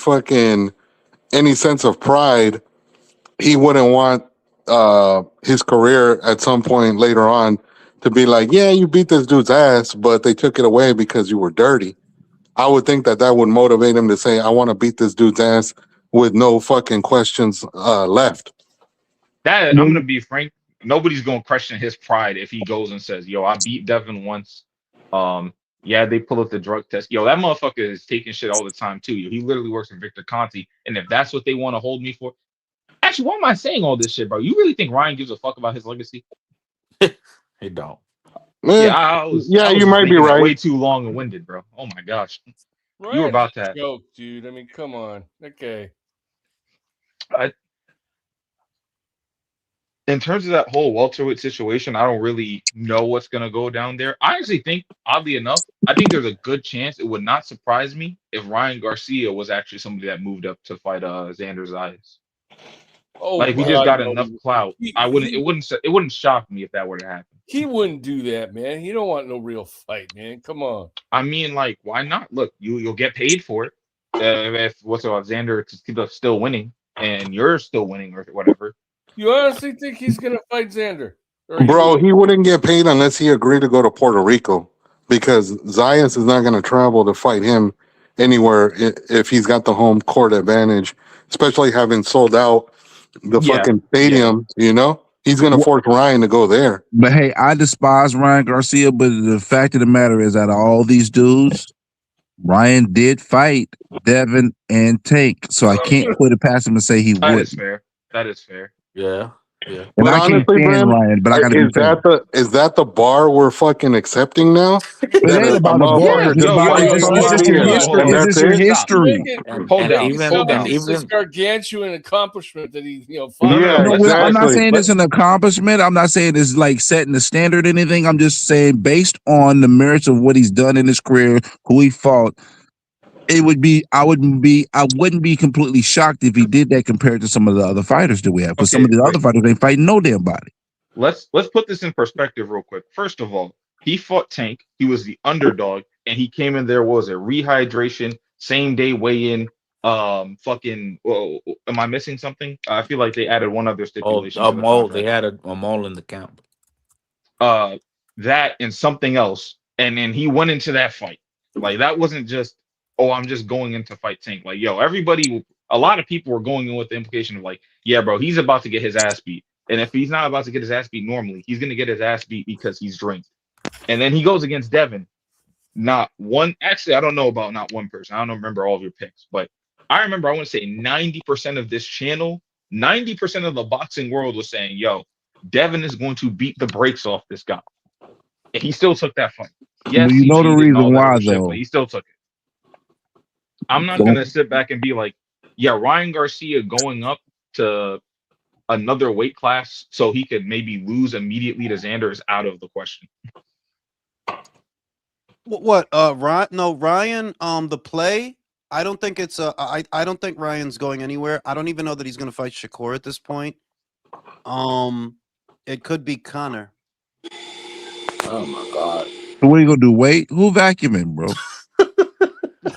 sense of pride, he wouldn't want his career at some point later on to be like, yeah, you beat this dude's ass, but they took it away because you were dirty. I would think that would motivate him to say, I want to beat this dude's ass with no fucking questions left. I'm going to be frank. Nobody's going to question his pride if he goes and says, yo, I beat Devin once. Yeah, they pull up the drug test. Yo, that motherfucker is taking shit all the time, too. He literally works for Victor Conti. And if that's what they want to hold me for, actually, why am I saying all this shit, bro? You really think Ryan gives a fuck about his legacy? He don't. You might be right. Way too long and winded, bro. Oh my gosh, Ryan's you were about that joke, dude. I mean, come on. Okay. In terms of that whole welterweight situation, I don't really know what's gonna go down there. I actually think, oddly enough, I think there's a good chance. It would not surprise me if Ryan Garcia was actually somebody that moved up to fight Xander Zayas. Oh, like he just got enough clout. It wouldn't shock me if that were to happen. He wouldn't do that, man. He don't want no real fight, man. Come on. I mean, like, why not? Look, you'll get paid for it. If Xander is still winning and you're still winning or whatever. You honestly think he's gonna fight Xander? Bro, he wouldn't get paid unless he agreed to go to Puerto Rico because Zayas is not gonna travel to fight him anywhere if he's got the home court advantage, especially having sold out the fucking stadium. You know, he's gonna force Ryan to go there. But hey, I despise Ryan Garcia, but the fact of the matter is, out of all these dudes, Ryan did fight Devin and Tank, so I can't put it past him and say he That would. is fair. That is fair. Yeah. And But I can't honestly, stand Brim, Ryan, but I gotta be fair. is that the bar we're fucking accepting now? It That ain't a about the bar. motherfucker It's just about fights it's just your somebody history. and It's that's just your it? history. Hold Make down. it sound like Hold this down. gargantuan accomplishment that he, No, I'm not exactly. saying it's an accomplishment. I'm not saying it's like setting the standard or anything. I'm just saying based on the merits of what he's done in his career, who he fought, it would be I wouldn't be completely shocked if he did that compared to some of the other fighters that we have. Because some of the other fighters ain't fighting no damn body. Let's put this in perspective real quick. First of all, he fought Tank. He was the underdog, and he came in there. What was it? Rehydration, same day weigh in. Fucking. Whoa, am I missing something? I feel like they added one other stipulation to the Mole. They contract. had a mole in the camp. That and something else, and then he went into that fight. Like that wasn't just, oh, I'm just going in to fight Tank. Like, yo, everybody, a lot of people were going in with the implication of like, yeah, bro, he's about to get his ass beat. And if he's not about to get his ass beat normally, he's gonna get his ass beat because he's drinking. And then he goes against Devin. Not one, actually, I don't know about not one person. I don't remember all of your picks, but I remember I want to say 90% of this channel, 90% of the boxing world was saying, yo, Devin is going to beat the brakes off this guy. And he still took that fight. Yes, But you he know the cheated and all reason that why other shit, though. but he still took it. I'm not gonna sit back and be like, yeah, Ryan Garcia going up to another weight class so he could maybe lose immediately to Xander is out of the question. What? Ryan? No, Ryan. The play. I don't think it's I don't think Ryan's going anywhere. I don't even know that he's going to fight Shakur at this point. It could be Connor. Oh my god! So what are you gonna do? Wait? Who vacuuming, bro?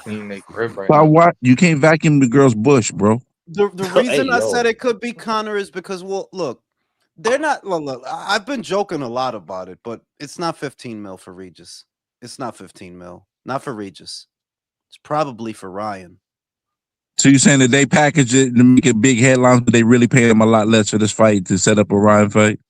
Can you make rib right Why? now? What? You can't vacuum the girl's bush, bro. The reason I said it could be Connor is because, well, look, they're not. Look, I've been joking a lot about it, but it's not 15 mil for Regis. It's not 15 mil. Not for Regis. It's probably for Ryan. So you're saying that they package it to make it big headlines, but they really pay him a lot less for this fight to set up a Ryan fight?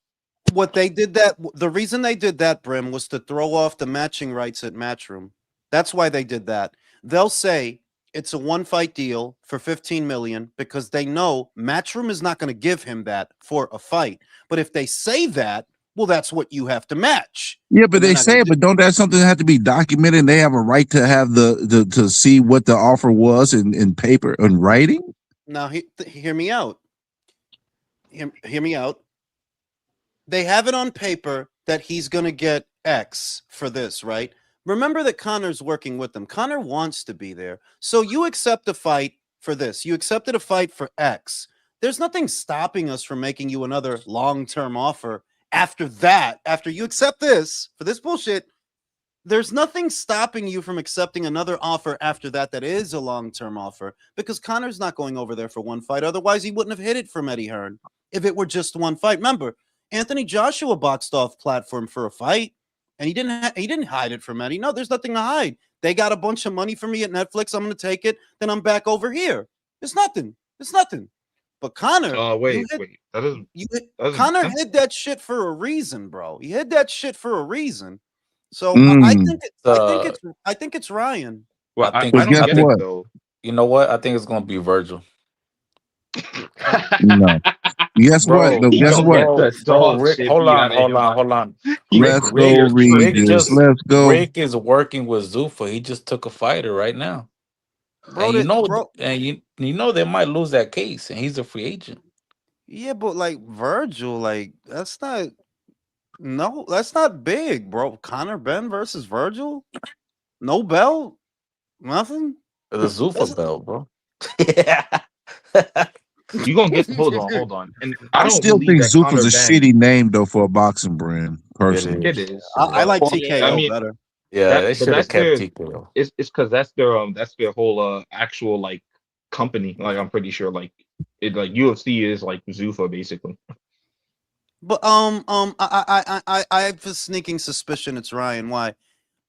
What they did the reason they did that, Brim, was to throw off the matching rights at Matchroom. That's why they did that. They'll say it's a one fight deal for 15 million because they know Matchroom is not going to give him that for a fight. But if they say that, well, that's what you have to match. Yeah, but they say it, but don't that something have to be documented and they have a right to have the to see what the offer was in paper and writing? Now hear me out. Hear me out. They have it on paper that he's going to get X for this, right? Remember that Connor's working with them. Connor wants to be there. So you accept a fight for this. You accepted a fight for X. There's nothing stopping us from making you another long-term offer after that. After you accept this for this bullshit, there's nothing stopping you from accepting another offer after that is a long-term offer because Connor's not going over there for one fight. Otherwise, he wouldn't have hid it from Eddie Hearn if it were just one fight. Remember, Anthony Joshua boxed off Platform for a fight, and he didn't hide it from Eddie. No, there's nothing to hide. They got a bunch of money for me at Netflix. I'm going to take it. Then I'm back over here. It's nothing. It's nothing. But Connor, Wait. Connor hid that shit for a reason, bro. He hid that shit for a reason. So I think it's Ryan. Well, I think I don't guess get what? it though. You know what? I think it's gonna be Virgil. No. Guess what? No, He guess gonna what? get the dog Rick, shit hold beat on, out of him. hold on. Let's Rick, go, Rick Regis. just Let's go. Rick is working with Zuffa. He just took a fighter right now, Bro, and bro. you know they might lose that case, and he's a free agent. Yeah, but like Virgil, like that's not big, bro. Connor Ben versus Virgil, no belt, nothing. The Zuffa belt, bro. Yeah. You gonna get hold on. And I don't still believe think that Zuffa's Conor a Ben. shitty name though for a boxing brand. Personally, It is. I like Well, TKO I mean, better. Yeah, they but should have that's kept their. TKO. It's because that's their whole actual like company. Like I'm pretty sure like it like UFC is like Zuffa basically. But I have a sneaking suspicion it's Ryan. Why?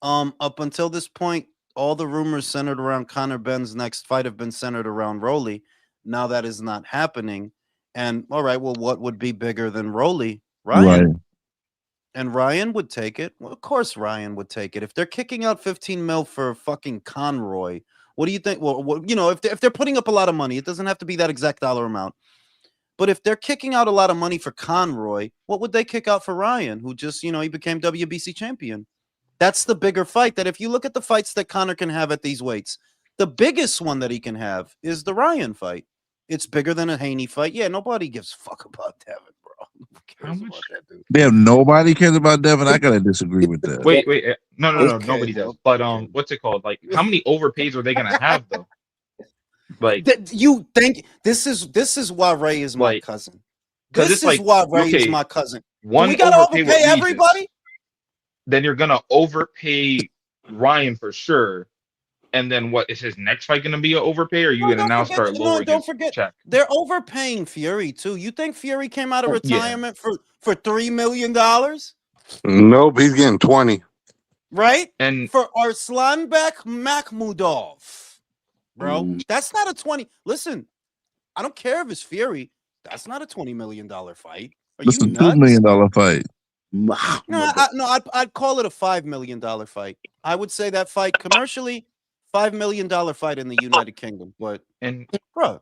Up until this point, all the rumors centered around Conor Benn's next fight have been centered around Rolly. Now that is not happening. And all right, well, what would be bigger than Rolly? Ryan. Right. And Ryan would take it. Well, of course Ryan would take it. If they're kicking out 15 mil for fucking Conroy, what do you think? Well, if they're putting up a lot of money, it doesn't have to be that exact dollar amount. But if they're kicking out a lot of money for Conroy, what would they kick out for Ryan, who just, he became WBC champion? That's the bigger fight. That if you look at the fights that Conor can have at these weights, the biggest one that he can have is the Ryan fight. It's bigger than a Haney fight. Yeah, nobody gives a fuck about Devin, bro. Who cares about that dude? Damn, nobody cares about Devin. I gotta disagree with that. Wait, no, Okay, nobody well, does. But what's it called? Like, how many overpays are they gonna have though? Like, you think this is why Ray is my cousin? Because This it's is like, why Ray is okay, my cousin. Do one we gotta overpay overpay with Regis, everybody? then you're gonna overpay Ryan for sure. And then what is his next fight gonna be an overpay? Or are you gonna now start lowering Don't his forget, check? they're overpaying Fury too. You think Fury came out of Yeah. retirement for $3 million? Nope, he's getting 20. Right? And for Arslanbek Makhmudov, bro, that's not a 20. Listen, I don't care if it's Fury. That's not a $20 million fight. Are That's you a nuts? $2 million fight. No, I'd call it a $5 million fight. I would say that fight commercially, $5 million fight in the United Kingdom. But bro,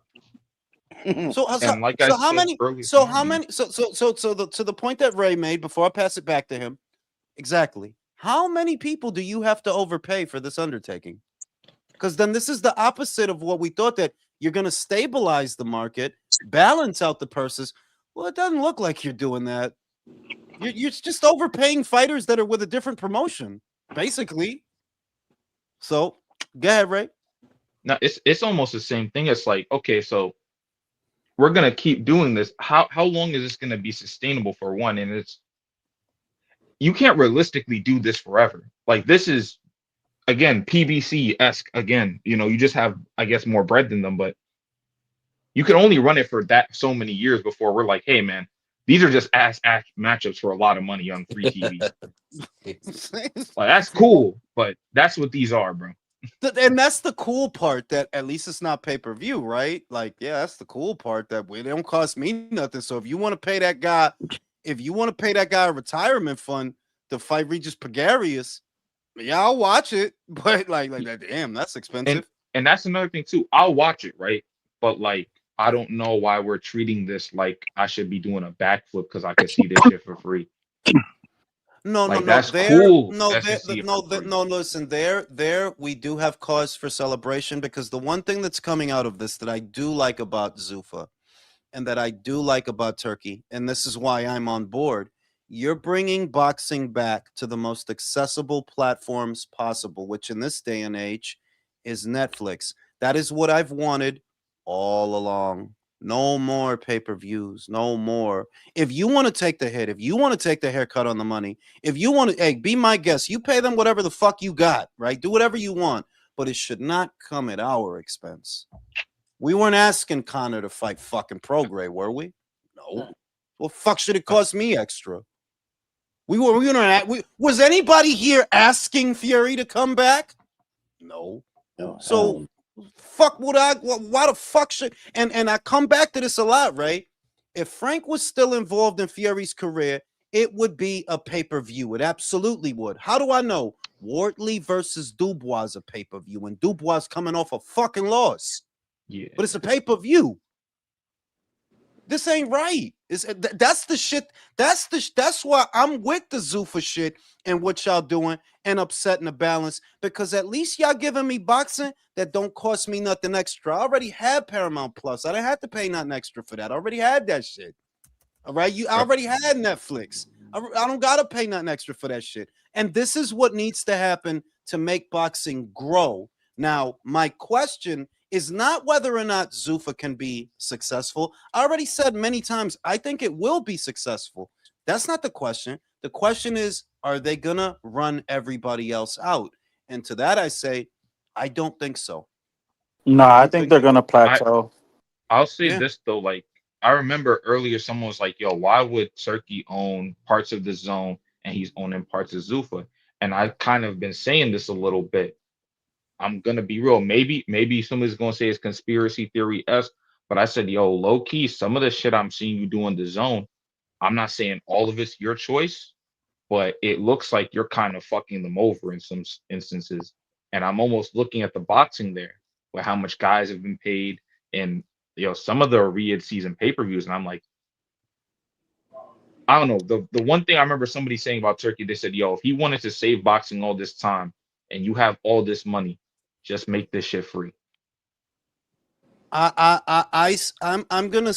so like how many? So how earlier, many? So to the point that Ray made before I pass it back to him, exactly. How many people do you have to overpay for this undertaking? Because then this is the opposite of what we thought, that you're going to stabilize the market, balance out the purses. Well, it doesn't look like you're doing that. You're just overpaying fighters that are with a different promotion, basically. So, go ahead, Ray. No, it's almost the same thing. It's like, okay, so we're gonna keep doing this. How long is this gonna be sustainable for one? And you can't realistically do this forever. Like, this is, again, PBC-esque again. You just have, I guess, more bread than them, but you can only run it for that so many years before we're like, hey man, these are just ass matchups for a lot of money on free TV. Like, that's cool, but that's what these are, bro. And that's the cool part, that at least it's not pay-per-view, right? Like, yeah, that's the cool part, that they don't cost me nothing. So if you want to pay that guy, a retirement fund to fight Regis Pagarius, yeah, I'll watch it. But like that, damn, that's expensive. And that's another thing too. I'll watch it, right? But like, I don't know why we're treating this like I should be doing a backflip because I can see this shit for free. No, that's cool. Listen, there we do have cause for celebration, because the one thing that's coming out of this that I do like about Zuffa and that I do like about Turkey, and this is why I'm on board, you're bringing boxing back to the most accessible platforms possible, which in this day and age is Netflix. That is what I've wanted all along. No more pay-per-views, no more. If you want to take the hit, if you want to take the haircut on the money, if you want to, hey, be my guest. You pay them whatever the fuck you got, right? Do whatever you want, but it should not come at our expense. We weren't asking Conor to fight fucking Prograis, were we? No. Well, fuck should it cost me extra? Was anybody here asking Fury to come back? No. So fuck would I? Why the fuck should? And I come back to this a lot, right? If Frank was still involved in Fury's career, it would be a pay-per-view. It absolutely would. How do I know? Wortley versus Dubois is a pay-per-view, and Dubois coming off a fucking loss. Yeah, but it's a pay-per-view. This ain't right. That's the shit. That's why I'm with the Zuffa shit and what y'all doing and upsetting the balance, because at least y'all giving me boxing that don't cost me nothing extra. I already had Paramount Plus. I didn't have to pay nothing extra for that. I already had that shit. All right, I already had Netflix. I don't gotta pay nothing extra for that shit. And this is what needs to happen to make boxing grow. Now, my question is not whether or not Zuffa can be successful. I already said many times, I think it will be successful. That's not the question. The question is, are they going to run everybody else out? And to that, I say, I don't think so. No, I think they're going to plateau. I'll say this, though. Like, I remember earlier someone was like, yo, why would Turkey own parts of the zone and he's owning parts of Zuffa? And I've kind of been saying this a little bit. I'm gonna be real. Maybe somebody's gonna say it's conspiracy theory-esque, but I said, yo, low key, some of the shit I'm seeing you do in the zone, I'm not saying all of it's your choice, but it looks like you're kind of fucking them over in some instances. And I'm almost looking at the boxing there, where how much guys have been paid, and some of the Riyadh season pay-per-views, and I'm like, I don't know. The one thing I remember somebody saying about Turkey, they said, yo, if he wanted to save boxing all this time and you have all this money, just make this shit free. I'm gonna.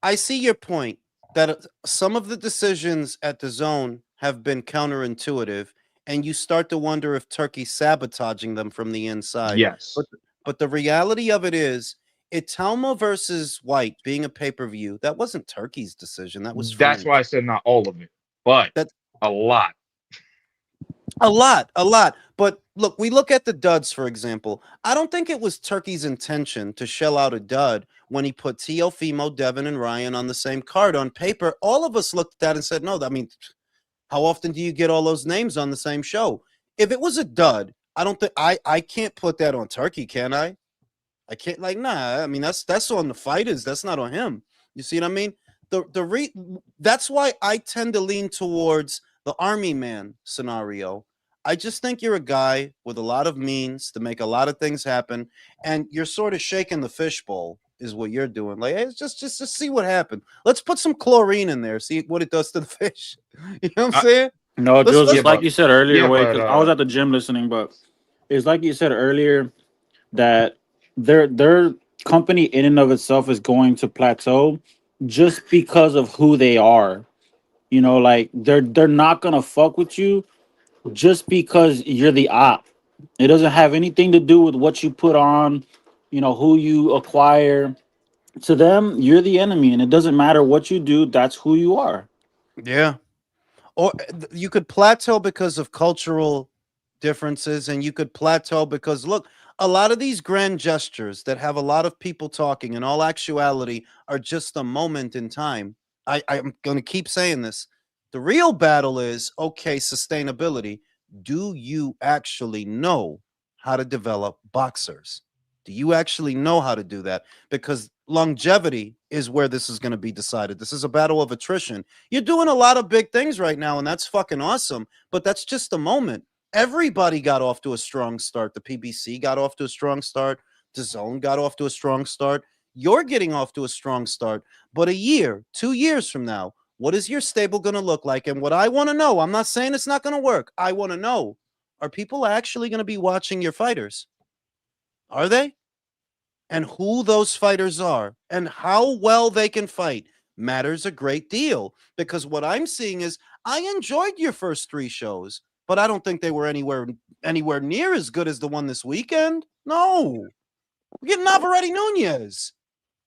I see your point that some of the decisions at the zone have been counterintuitive, and you start to wonder if Turkey's sabotaging them from the inside. Yes. But the reality of it is, Italma versus White being a pay-per-view, that wasn't Turkey's decision. That was That's French. why I said not all of it, but a lot. A lot. But look, we look at the duds, for example. I don't think it was Turkey's intention to shell out a dud when he put Teofimo, Devin, and Ryan on the same card. On paper, all of us looked at that and said, no, I mean, how often do you get all those names on the same show? If it was a dud, I don't think I can't put that on Turkey, can I? I can't, like, nah. I mean, that's on the fighters. That's not on him. You see what I mean? That's why I tend to lean towards the army man scenario. I just think you're a guy with a lot of means to make a lot of things happen, and you're sort of shaking the fishbowl is what you're doing. Like, hey, just see what happened. Let's put some chlorine in there, see what it does to the fish. You know what I'm saying? No, Jules, let's- it's like you said earlier, Wade, but, because I was at the gym listening, but it's like you said earlier that their company in and of itself is going to plateau just because of who they are. You know, like they're not gonna fuck with you just because you're the op. It doesn't have anything to do with what you put on, who you acquire. To them, you're the enemy, and it doesn't matter what you do. That's who you are. Yeah. Or you could plateau because of cultural differences, and you could plateau because, look, a lot of these grand gestures that have a lot of people talking in all actuality are just a moment in time. I'm going to keep saying this. The real battle is, okay, sustainability. Do you actually know how to develop boxers? Do you actually know how to do that? Because longevity is where this is going to be decided. This is a battle of attrition. You're doing a lot of big things right now, and that's fucking awesome. But that's just a moment. Everybody got off to a strong start. The PBC got off to a strong start. The Zone got off to a strong start. You're getting off to a strong start. But a year, 2 years from now, what is your stable going to look like? And what I want to know, I'm not saying it's not going to work. I want to know, are people actually going to be watching your fighters? Are they? And who those fighters are and how well they can fight matters a great deal, because what I'm seeing is I enjoyed your first 3 shows, but I don't think they were anywhere near as good as the one this weekend. No, we're getting Navarrete Nunez.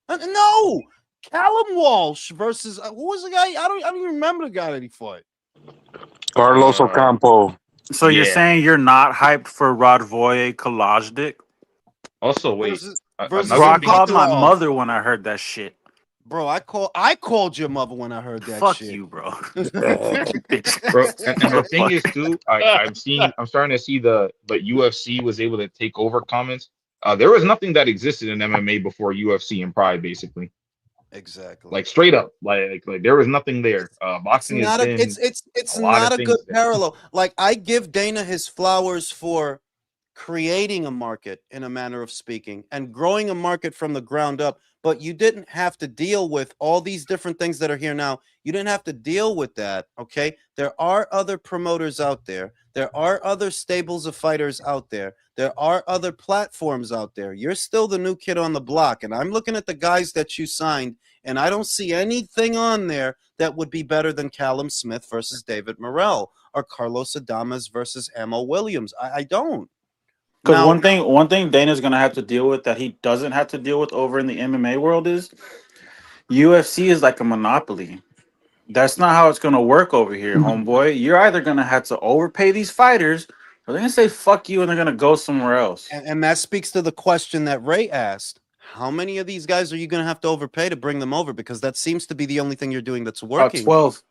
No, Callum Walsh versus who was the guy? I don't even remember the guy that he fought. Carlos Ocampo. So you're saying you're not hyped for Radvoje Kalajdzic? Also, wait. Versus Bro, I called my Petrov. mother when I heard that shit. Bro, I called your mother when I heard that Fuck shit. you, bro. Bro, and the thing is too, I'm starting to see the UFC was able to take over comments. There was nothing that existed in MMA before UFC and Pride, basically. Exactly. Like straight up, like there was nothing there. Boxing it's not has been it's a lot not of a good things there. parallel. Like, I give Dana his flowers for creating a market, in a manner of speaking, and growing a market from the ground up. But you didn't have to deal with all these different things that are here now. You didn't have to deal with that. Okay. There are other promoters out there. There are other stables of fighters out there. There are other platforms out there. You're still the new kid on the block. And I'm looking at the guys that you signed, and I don't see anything on there that would be better than Callum Smith versus David Morrell, or Carlos Adames versus Amo Williams. I don't. Because Now, one thing Dana's gonna have to deal with that he doesn't have to deal with over in the MMA world is UFC is like a monopoly. That's not how it's gonna work over here, homeboy. You're either gonna have to overpay these fighters, or they're gonna say fuck you and they're gonna go somewhere else. and that speaks to the question that Ray asked. How many of these guys are you going to have to overpay to bring them over? Because that seems to be the only thing you're doing that's working. 12.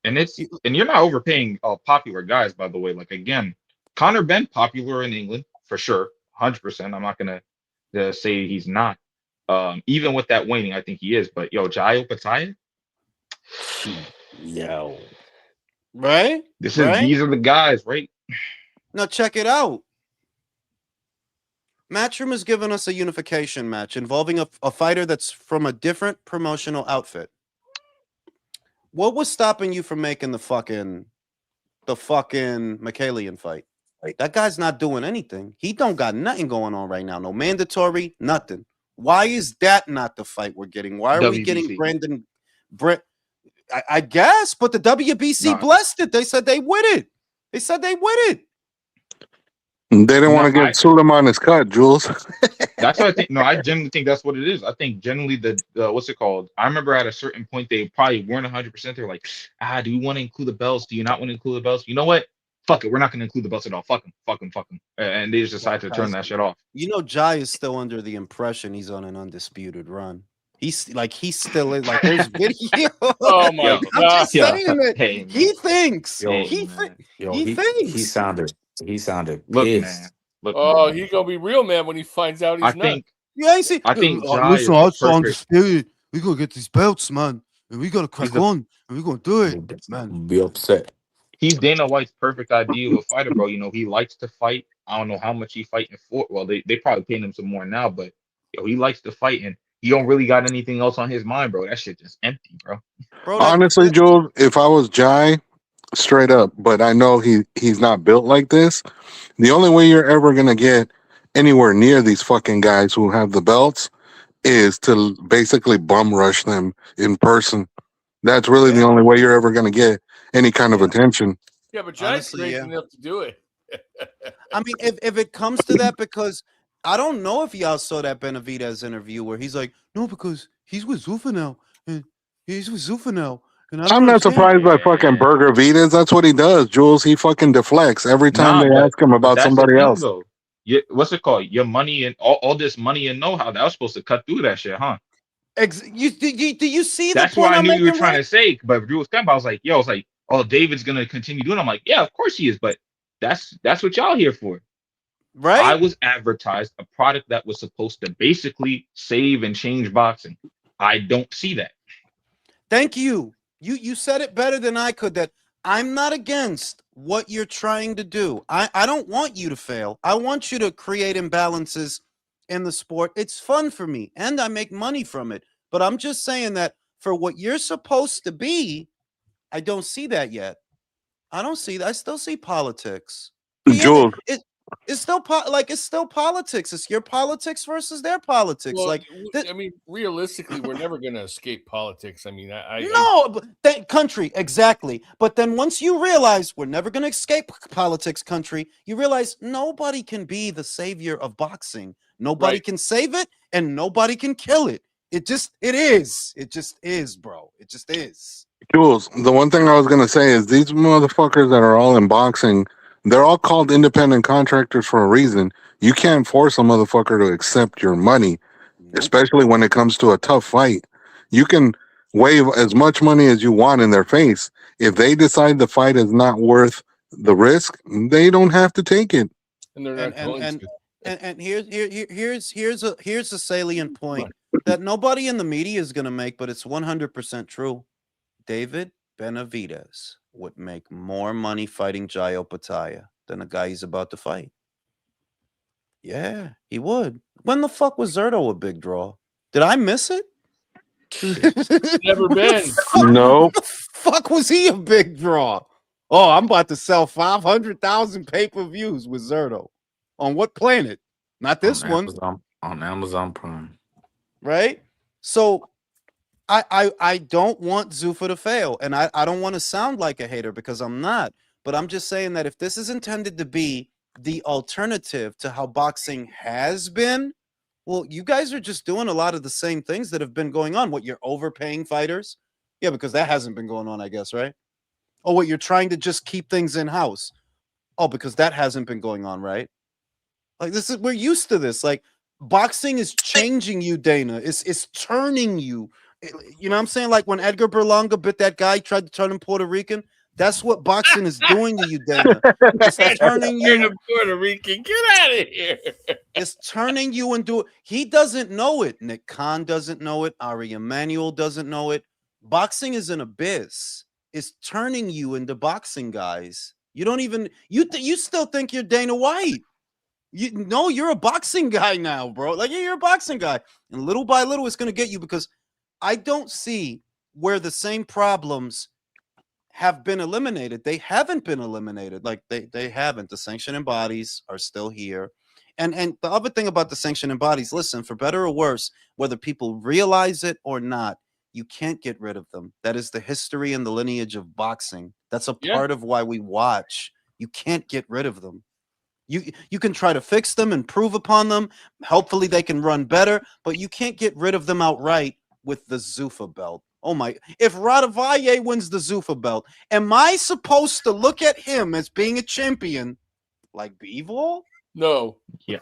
And you're not overpaying popular guys, by the way. Like, again, Conor Benn, popular in England, for sure, 100%. I'm not gonna say he's not. Even with that waning, I think he is. But yo, Jai Opetaia, Yo. Right? these are the guys, right? Now check it out. Matchroom has given us a unification match involving a fighter that's from a different promotional outfit. What was stopping you from making the fucking Michaelian fight? That guy's not doing anything. He don't got nothing going on right now. No mandatory, nothing. Why is that not the fight we're getting? Why are we getting WBC. I guess, but the WBC blessed it. They said they win it. They said they win it. They didn't want to get Suleiman his cut, Jules. That's what I think. No, I genuinely think that's what it is. I think generally the what's it called? I remember at a certain point they probably weren't 100%. They're like, do you want to include the belts? Do you not want to include the belts? You know what? Fuck it. We're not going to include the belts at all. Fuck them. And they just decided to turn that shit off. You know, Jai is still under the impression he's on an undisputed run. He's still in, like, there's video. Oh my God. I'm just saying that Hey, he thinks. He thinks. He sounded Look, pissed. man. Look, Oh, he's gonna be real mad when he finds out he's not. I think Jai listen, is I'm perfect. undisputed. We gonna get these belts, man, and we gotta crack on, and we gonna do it, man. Be upset. He's Dana White's perfect ideal of a fighter, bro. You know, he likes to fight. I don't know how much he fighting for. Well, they probably paying him some more now, but he likes to fight, and he don't really got anything else on his mind, bro. That shit just empty, bro. Honestly, Jules, if I was Jai, straight up, but I know he's not built like this. The only way you're ever gonna get anywhere near these fucking guys who have the belts is to basically bum rush them in person. That's really the only way you're ever gonna get any kind of attention. Yeah, but Jai's crazy enough to do it. I mean, if it comes to that, because I don't know if y'all saw that Benavidez interview where he's like, no, because he's with Zuffa now, and he's with Zuffa now. And I'm not surprised by fucking Burger Vitas. That's what he does, Jules. He fucking deflects every time they ask him about somebody else. Though. What's it called? Your money and all this money and know-how that was supposed to cut through that shit, huh? Do you see that's the what I knew you were trying to say? But Drew was coming. I was like, oh, David's gonna continue doing it. I'm like, yeah, of course he is, but that's what y'all here for. Right? I was advertised a product that was supposed to basically save and change boxing. I don't see that. Thank you. You said it better than I could, that I'm not against what you're trying to do. I don't want you to fail. I want you to create imbalances in the sport. It's fun for me, and I make money from it. But I'm just saying that for what you're supposed to be, I don't see that yet. I don't see that. I still see politics. Jules. It's still it's still politics. It's your politics versus their politics. Well, I mean, realistically, we're never going to escape politics. I mean, but country, exactly. But then once you realize we're never going to escape politics, country, you realize nobody can be the savior of boxing. Nobody can save it, and nobody can kill it. It just is, bro. It just is. Jules, the one thing I was gonna say is these motherfuckers that are all in boxing, they're all called independent contractors for a reason. You can't force a motherfucker to accept your money, especially when it comes to a tough fight. You can wave as much money as you want in their face. If they decide the fight is not worth the risk, they don't have to take it. And they're not going to. And here's a salient point that nobody in the media is going to make, but it's 100% true. David Benavidez would make more money fighting Jai Opetaia than the guy he's about to fight. Yeah, he would. When the fuck was Zerto a big draw? Did I miss it? Never been. No. When the fuck was he a big draw? Oh, I'm about to sell 500,000 pay-per-views with Zerto. On what planet? Not this one. On Amazon Prime. Right? So I don't want Zuffa to fail. And I don't want to sound like a hater because I'm not. But I'm just saying that if this is intended to be the alternative to how boxing has been, well, you guys are just doing a lot of the same things that have been going on. What, you're overpaying fighters? Yeah, because that hasn't been going on, I guess, right? Oh, what, you're trying to just keep things in-house? Oh, because that hasn't been going on, right? Like, we're used to this. Like, boxing is changing you, Dana. It's turning you. You know what I'm saying? Like when Edgar Berlanga bit that guy, tried to turn him Puerto Rican. That's what boxing is doing to you, Dana. It's turning you. Puerto Rican, get out of here. It's turning you into. He doesn't know it. Nick Khan doesn't know it. Ari Emanuel doesn't know it. Boxing is an abyss. It's turning you into boxing guys. You don't even. You still think you're Dana White. You're a boxing guy now, bro. Like you're a boxing guy, and little by little, it's gonna get you because I don't see where the same problems have been eliminated. They haven't been eliminated. Like they haven't. The sanctioning bodies are still here. And the other thing about the sanctioning bodies, listen, for better or worse, whether people realize it or not, you can't get rid of them. That is the history and the lineage of boxing. That's a part of why we watch. You can't get rid of them. You can try to fix them, improve upon them. Hopefully they can run better, but you can't get rid of them outright with the Zuffa belt. Oh my, if Radavalle wins the Zuffa belt, am I supposed to look at him as being a champion like Bivol? No. Yes.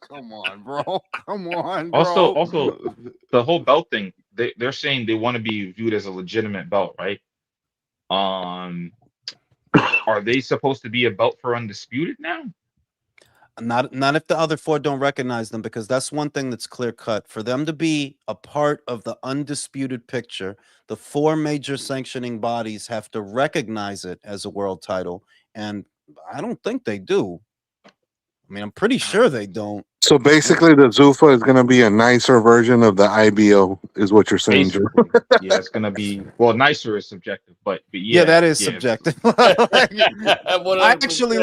Come on, bro. Come on, bro. Also, the whole belt thing, they're saying they want to be viewed as a legitimate belt, right? Are they supposed to be a belt for Undisputed now? Not if the other four don't recognize them, because that's one thing that's clear cut. For them to be a part of the undisputed picture, the four major sanctioning bodies have to recognize it as a world title, and I don't think they do. I mean, I'm pretty sure they don't. So basically, the Zuffa is going to be a nicer version of the IBO, is what you're saying, Joe. Yeah, it's going to be, well, nicer is subjective, but yeah, that is subjective. I actually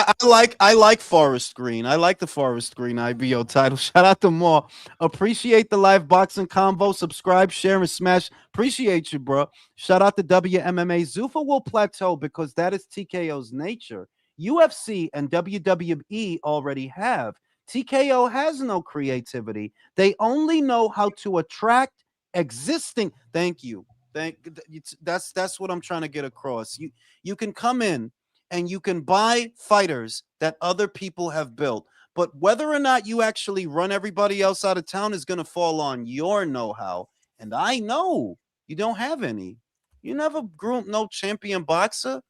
I like Forest Green. I like the Forest Green IBO title. Shout out to Moore. Appreciate the live boxing convo. Subscribe, share, and smash. Appreciate you, bro. Shout out to WMMA. Zuffa will plateau because that is TKO's nature. UFC and WWE already have. TKO has no creativity. They only know how to attract existing. Thank you. That's what I'm trying to get across. You can come in and you can buy fighters that other people have built, but whether or not you actually run everybody else out of town is going to fall on your know-how. And I know you don't have any. You never groomed no champion boxer.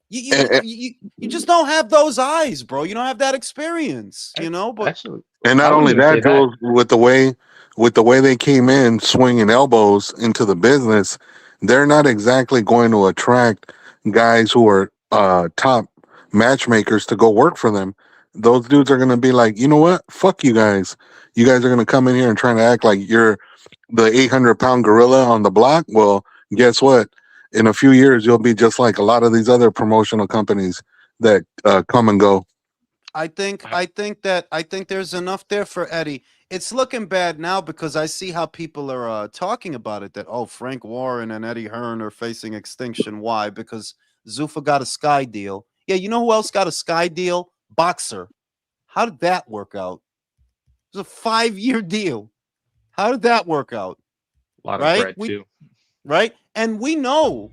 You just don't have those eyes, bro. You don't have that experience, you know. But actually, and not only that, Jules, with the way they came in swinging elbows into the business, they're not exactly going to attract guys who are top matchmakers to go work for them. Those dudes are going to be like, you know what? Fuck you guys. You guys are going to come in here and try to act like you're the 800-pound gorilla on the block. Well, guess what? In a few years, you'll be just like a lot of these other promotional companies that come and go. I think there's enough there for Eddie. It's looking bad now because I see how people are talking about it. That Frank Warren and Eddie Hearn are facing extinction. Why? Because Zuffa got a Sky deal. Yeah, you know who else got a Sky deal? Boxer. How did that work out? It was a 5-year deal. How did that work out? A lot of bread too. Right? And we know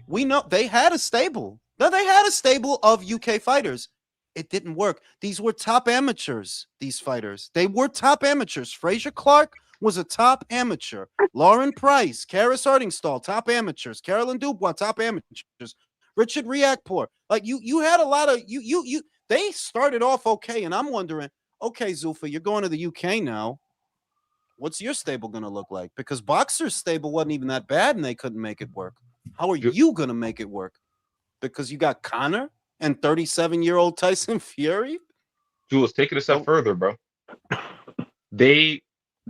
they had a stable. No, they had a stable of UK fighters. It didn't work. These were top amateurs, these fighters. They were top amateurs. Fraser Clark was a top amateur. Lauren Price, Karis Ardingstall, top amateurs. Carolyn Dubois, top amateurs. Richard Riakpour. Like you had a lot of they started off okay, and I'm wondering, okay, Zuffa, you're going to the UK now. What's your stable going to look like? Because Boxer's stable wasn't even that bad, and they couldn't make it work. How are you going to make it work? Because you got Conor and 37-year-old Tyson Fury? Jules, take it a step further, bro. They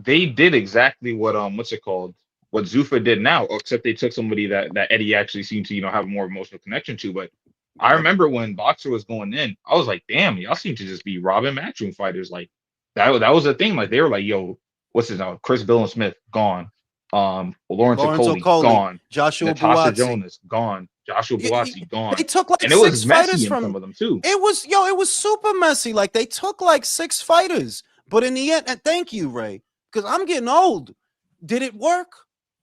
did exactly what what's it called? What Zuffa did now, except they took somebody that Eddie actually seemed to have a more emotional connection to. But I remember when Boxer was going in, I was like, damn, y'all seem to just be robbing matchroom fighters. Like that was the thing. Like they were like, yo, what's his name? Chris Smith gone. Lawrence Okoli gone. Joshua Natasha Buatsi. Jonas gone. Joshua Buatsi gone. They took like and it 6 was messy fighters in from some of them too. It was super messy. Like they took like 6 fighters, but in the end, and thank you, Ray, because I'm getting old. Did it work?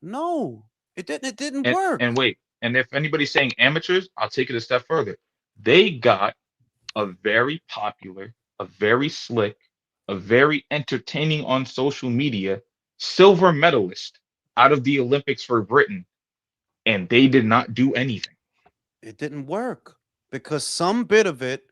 No, it didn't. It didn't work. And wait, and if anybody's saying amateurs, I'll take it a step further. They got a very popular, a very slick, a very entertaining on social media silver medalist out of the Olympics for Britain and they did not do anything. It didn't work because some bit of it,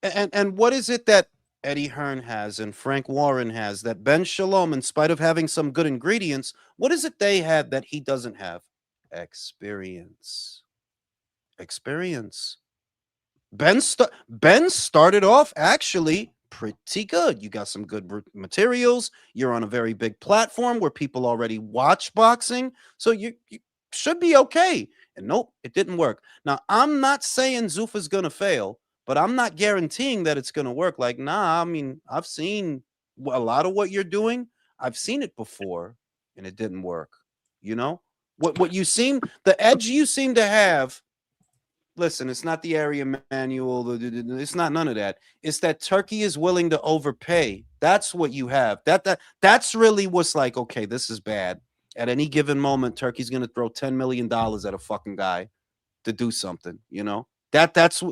and what is it that Eddie Hearn has and Frank Warren has that Ben Shalom, in spite of having some good ingredients, what is it they had that he doesn't have? Experience. Experience. Ben started off actually pretty good. You got some good materials. You're on a very big platform where people already watch boxing, so you should be okay. And nope, it didn't work. Now, I'm not saying Zuffa's gonna fail, but I'm not guaranteeing that it's gonna work. Like, nah, I mean, I've seen a lot of what you're doing. I've seen it before, and it didn't work. You know what you seem, the edge you seem to have. Listen, it's not the area manual. It's not none of that. It's that Turkey is willing to overpay. That's what you have. That's really what's like, okay, this is bad. At any given moment, Turkey's going to throw $10 million at a fucking guy to do something, you know? That's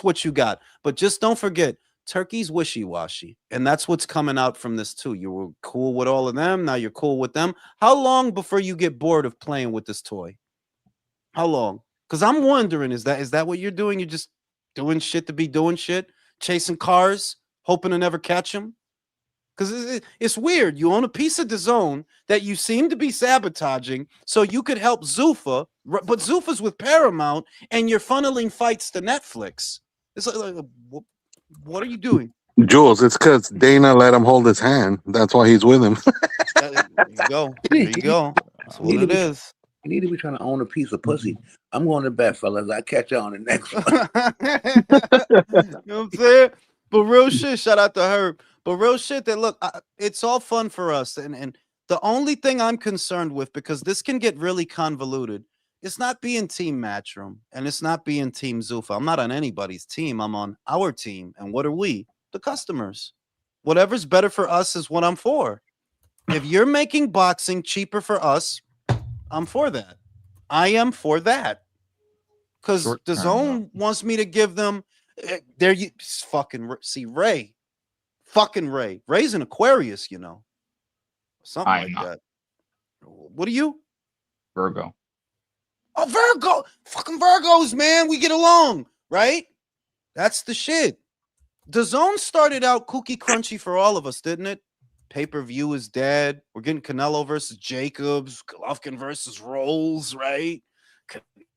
what you got. But just don't forget, Turkey's wishy-washy. And that's what's coming out from this too. You were cool with all of them. Now you're cool with them. How long before you get bored of playing with this toy? How long? Because I'm wondering, is that what you're doing? You're just doing shit to be doing shit, chasing cars, hoping to never catch them? Because it's weird. You own a piece of DAZN that you seem to be sabotaging so you could help Zuffa, but Zuffa's with Paramount, and you're funneling fights to Netflix. It's like what are you doing? Jules, it's because Dana let him hold his hand. That's why he's with him. There you go. There you go. That's what it is. You need to be trying to own a piece of pussy. I'm going to bed, fellas. I'll catch you on the next one. You know what I'm saying? But real shit, shout out to Herb. But real shit, that look, it's all fun for us. And the only thing I'm concerned with, because this can get really convoluted, it's not being Team Matchroom and it's not being Team Zuffa. I'm not on anybody's team. I'm on our team. And what are we? The customers. Whatever's better for us is what I'm for. If you're making boxing cheaper for us, I'm for that. I am for that. Because DAZN wants me to give them there. You fucking see Ray. Fucking Ray. Ray's an Aquarius, you know. Something like that. What are you? Virgo. Oh, Virgo. Fucking Virgos, man. We get along, right? That's the shit. DAZN started out cookie crunchy for all of us, didn't it? Pay-per-view is dead. We're getting Canelo versus Jacobs, Golovkin versus Rolls, right?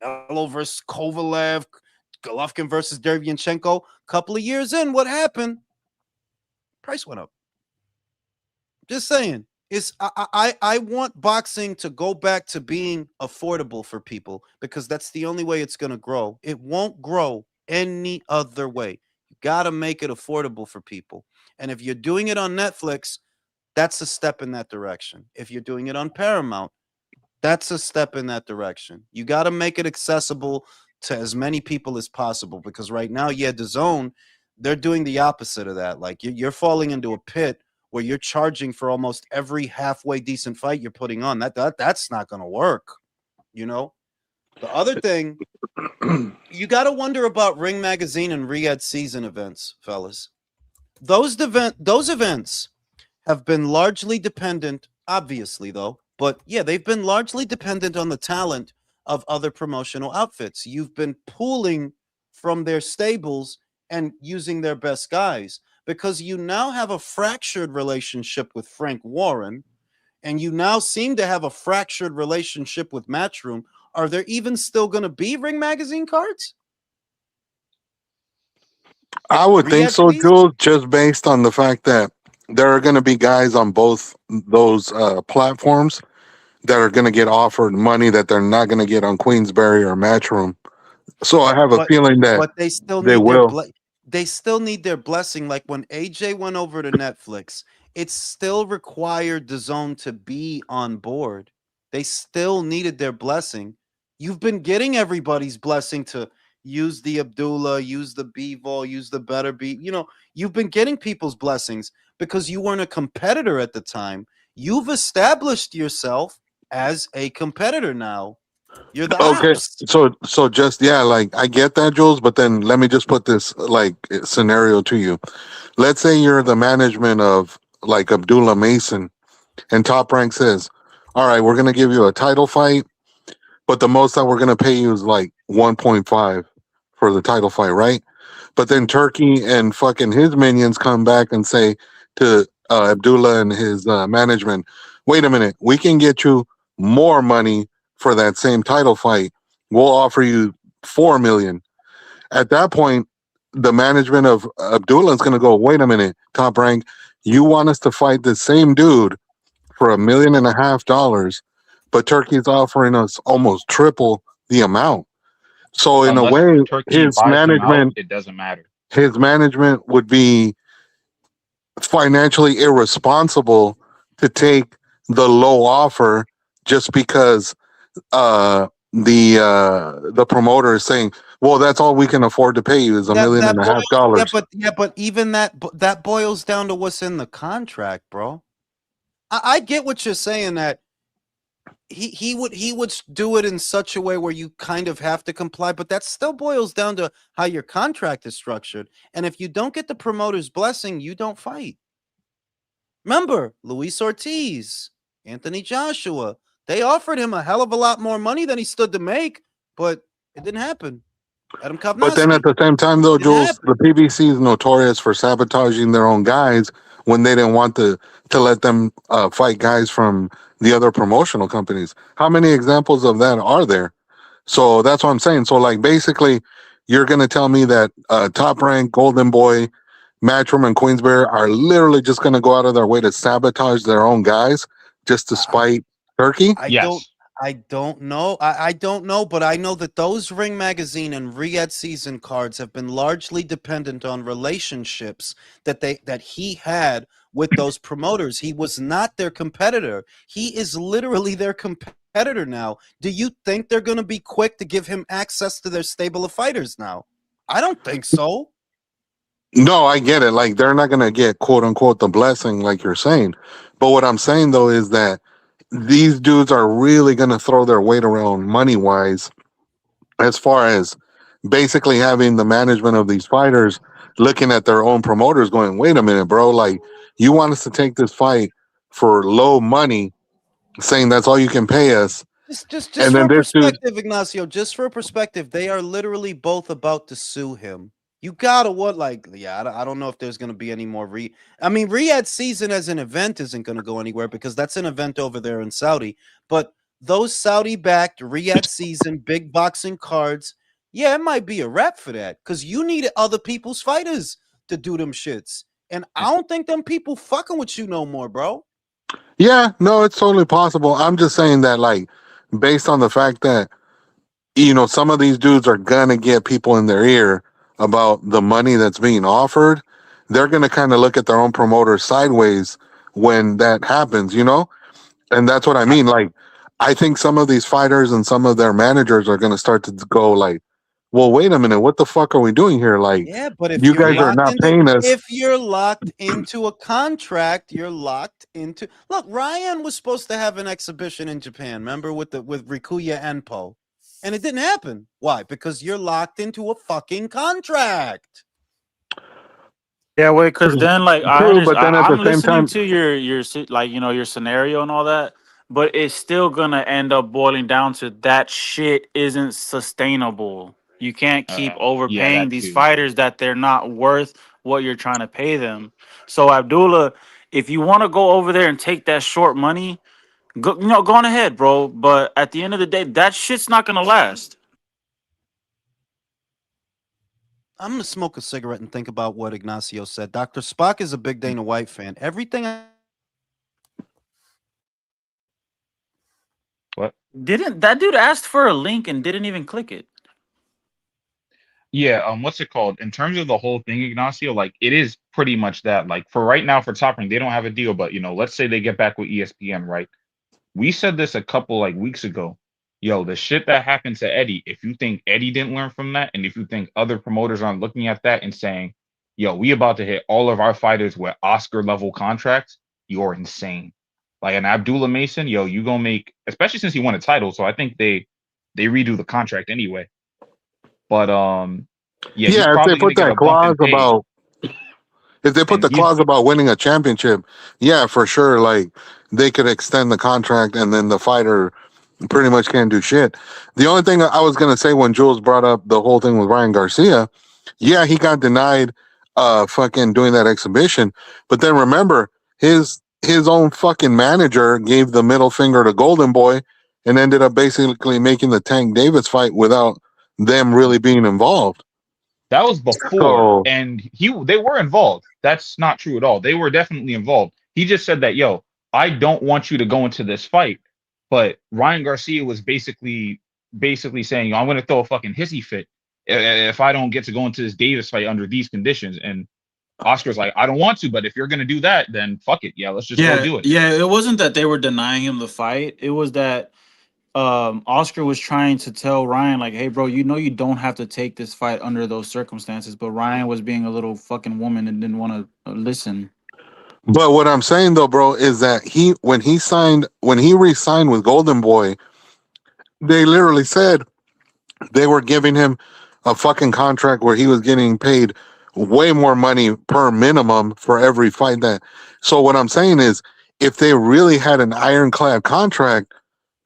Canelo versus Kovalev, Golovkin versus Derevyanchenko. Couple of years in, what happened? Price went up. Just saying. I want boxing to go back to being affordable for people because that's the only way it's going to grow. It won't grow any other way. You got to make it affordable for people. And if you're doing it on Netflix, that's a step in that direction. If you're doing it on Paramount, that's a step in that direction. You got to make it accessible to as many people as possible because right now, DAZN, they're doing the opposite of that. Like you're falling into a pit where you're charging for almost every halfway decent fight you're putting on. That's not going to work, you know? The other thing, you got to wonder about Ring Magazine and Riyadh season events, fellas. Those events have been largely dependent, obviously, though, but yeah, they've been largely dependent on the talent of other promotional outfits. You've been pooling from their stables and using their best guys because you now have a fractured relationship with Frank Warren, and you now seem to have a fractured relationship with Matchroom. Are there even still going to be Ring Magazine cards? I would think so, Jules, just based on the fact that there are going to be guys on both those platforms that are going to get offered money that they're not going to get on Queensberry or Matchroom. So I have a feeling that they still they need will. They still need their blessing. Like when AJ went over to Netflix, it still required DAZN to be on board. They still needed their blessing. You've been getting everybody's blessing to use the Abdullah, use the B-Vol, use the Better B. You know, you've been getting people's blessings because you weren't a competitor at the time. You've established yourself as a competitor now. You're the ops. So just like I get that, Jules, but then let me just put this like scenario to you. Let's say you're the management of like Abdullah Mason, and Top Rank says, "All right, we're gonna give you a title fight. but the most that we're gonna pay you is like 1.5 for the title fight, right? But then Turkey and fucking his minions come back and say to Abdullah and his management, wait a minute, we can get you more money for that same title fight. We'll offer you 4 million. At that point, the management of Abdullah is going to go, wait a minute, Top Rank, you want us to fight the same dude for $1.5 million, but Turkey's offering us almost triple the amount. So in a Unless way, Turkey buys him out, it doesn't matter. his management would be financially irresponsible to take the low offer just because the promoter is saying, well, that's all we can afford to pay you is $1.5 million. But even that boils down to what's in the contract, bro. I get what you're saying, that he would do it in such a way where you kind of have to comply, but that still boils down to how your contract is structured. And if you don't get the promoter's blessing, you don't fight. Remember, Luis Ortiz, Anthony Joshua, they offered him a hell of a lot more money than he stood to make, but it didn't happen. Adam Kovnowski. But then at the same time, though, Jules, the PBC is notorious for sabotaging their own guys when they didn't want to let them fight guys from the other promotional companies. How many examples of that are there? So that's what I'm saying. So, like, basically, you're going to tell me that Top Rank, Golden Boy, Matchroom, and Queensberry are literally just going to go out of their way to sabotage their own guys just to spite Turkey? I don't know. I don't know, but I know that those Ring Magazine and Riyadh season cards have been largely dependent on relationships that he had with those promoters. He was not their competitor. He is literally their competitor now. Do you think they're going to be quick to give him access to their stable of fighters now? I don't think so. No, I get it. Like, they're not going to get, quote unquote, the blessing like you're saying. But what I'm saying, though, is that these dudes are really going to throw their weight around money-wise as far as basically having the management of these fighters looking at their own promoters going, wait a minute, bro, like, you want us to take this fight for low money, saying that's all you can pay us. Just for perspective, Ignacio, just for perspective, they are literally both about to sue him. You gotta I don't know if there's gonna be any more Riyadh season as an event isn't gonna go anywhere because that's an event over there in Saudi. But those Saudi-backed Riyadh season big boxing cards, yeah, it might be a wrap for that because you need other people's fighters to do them shits, and I don't think them people fucking with you no more, bro. Yeah, no, it's totally possible. I'm just saying that, like, based on the fact that, some of these dudes are gonna get people in their ear about the money that's being offered, they're gonna kind of look at their own promoter sideways when that happens, And that's what I mean. Like, I think some of these fighters and some of their managers are gonna start to go like, well, wait a minute, what the fuck are we doing here? Like, yeah, but if you guys are not paying us. If you're locked into a contract, you're locked into. Look, Ryan was supposed to have an exhibition in Japan. Remember with Rikuya Enpo, and it didn't happen. Why? Because you're locked into a fucking contract. Yeah, wait, because then I'm listening to your scenario and all that, but it's still gonna end up boiling down to that shit isn't sustainable. You can't keep overpaying these fighters that they're not worth what you're trying to pay them. So Abdullah, if you want to go over there and take that short money, go on ahead, bro. But at the end of the day, that shit's not gonna last. I'm going to smoke a cigarette and think about what Ignacio said. Dr. Spock is a big Dana White fan. Everything. What? Didn't that dude asked for a link and didn't even click it? Yeah, what's it called? In terms of the whole thing, Ignacio, like, it is pretty much that. Like, for right now, for Top Rank, they don't have a deal, but, let's say they get back with ESPN, right? We said this a couple, weeks ago. Yo, the shit that happened to Eddie, if you think Eddie didn't learn from that, and if you think other promoters aren't looking at that and saying, yo, we about to hit all of our fighters with Oscar-level contracts, you're insane. Like, an Abdullah Mason, yo, you gonna make, especially since he won a title, so I think they redo the contract anyway. But, if they put that clause about... If they put the clause about winning a championship, yeah, for sure, like, they could extend the contract and then the fighter pretty much can't do shit. The only thing I was gonna say when Jules brought up the whole thing with Ryan Garcia, yeah, he got denied fucking doing that exhibition. But then remember, his own fucking manager gave the middle finger to Golden Boy and ended up basically making the Tank Davis fight without them really being involved. That was before, and they were involved. That's not true at all. They were definitely involved. He just said that, yo, I don't want you to go into this fight. But Ryan Garcia was basically saying, I'm going to throw a fucking hissy fit if I don't get to go into this Davis fight under these conditions. And Oscar's like, I don't want to, but if you're going to do that, then fuck it. Yeah, let's just go do it. Yeah, it wasn't that they were denying him the fight. It was that Oscar was trying to tell Ryan, like, hey, bro, you know you don't have to take this fight under those circumstances. But Ryan was being a little fucking woman and didn't want to listen. But what I'm saying though, bro, is that when he re-signed with Golden Boy, they literally said they were giving him a fucking contract where he was getting paid way more money per minimum for every fight that. So what I'm saying is, if they really had an ironclad contract,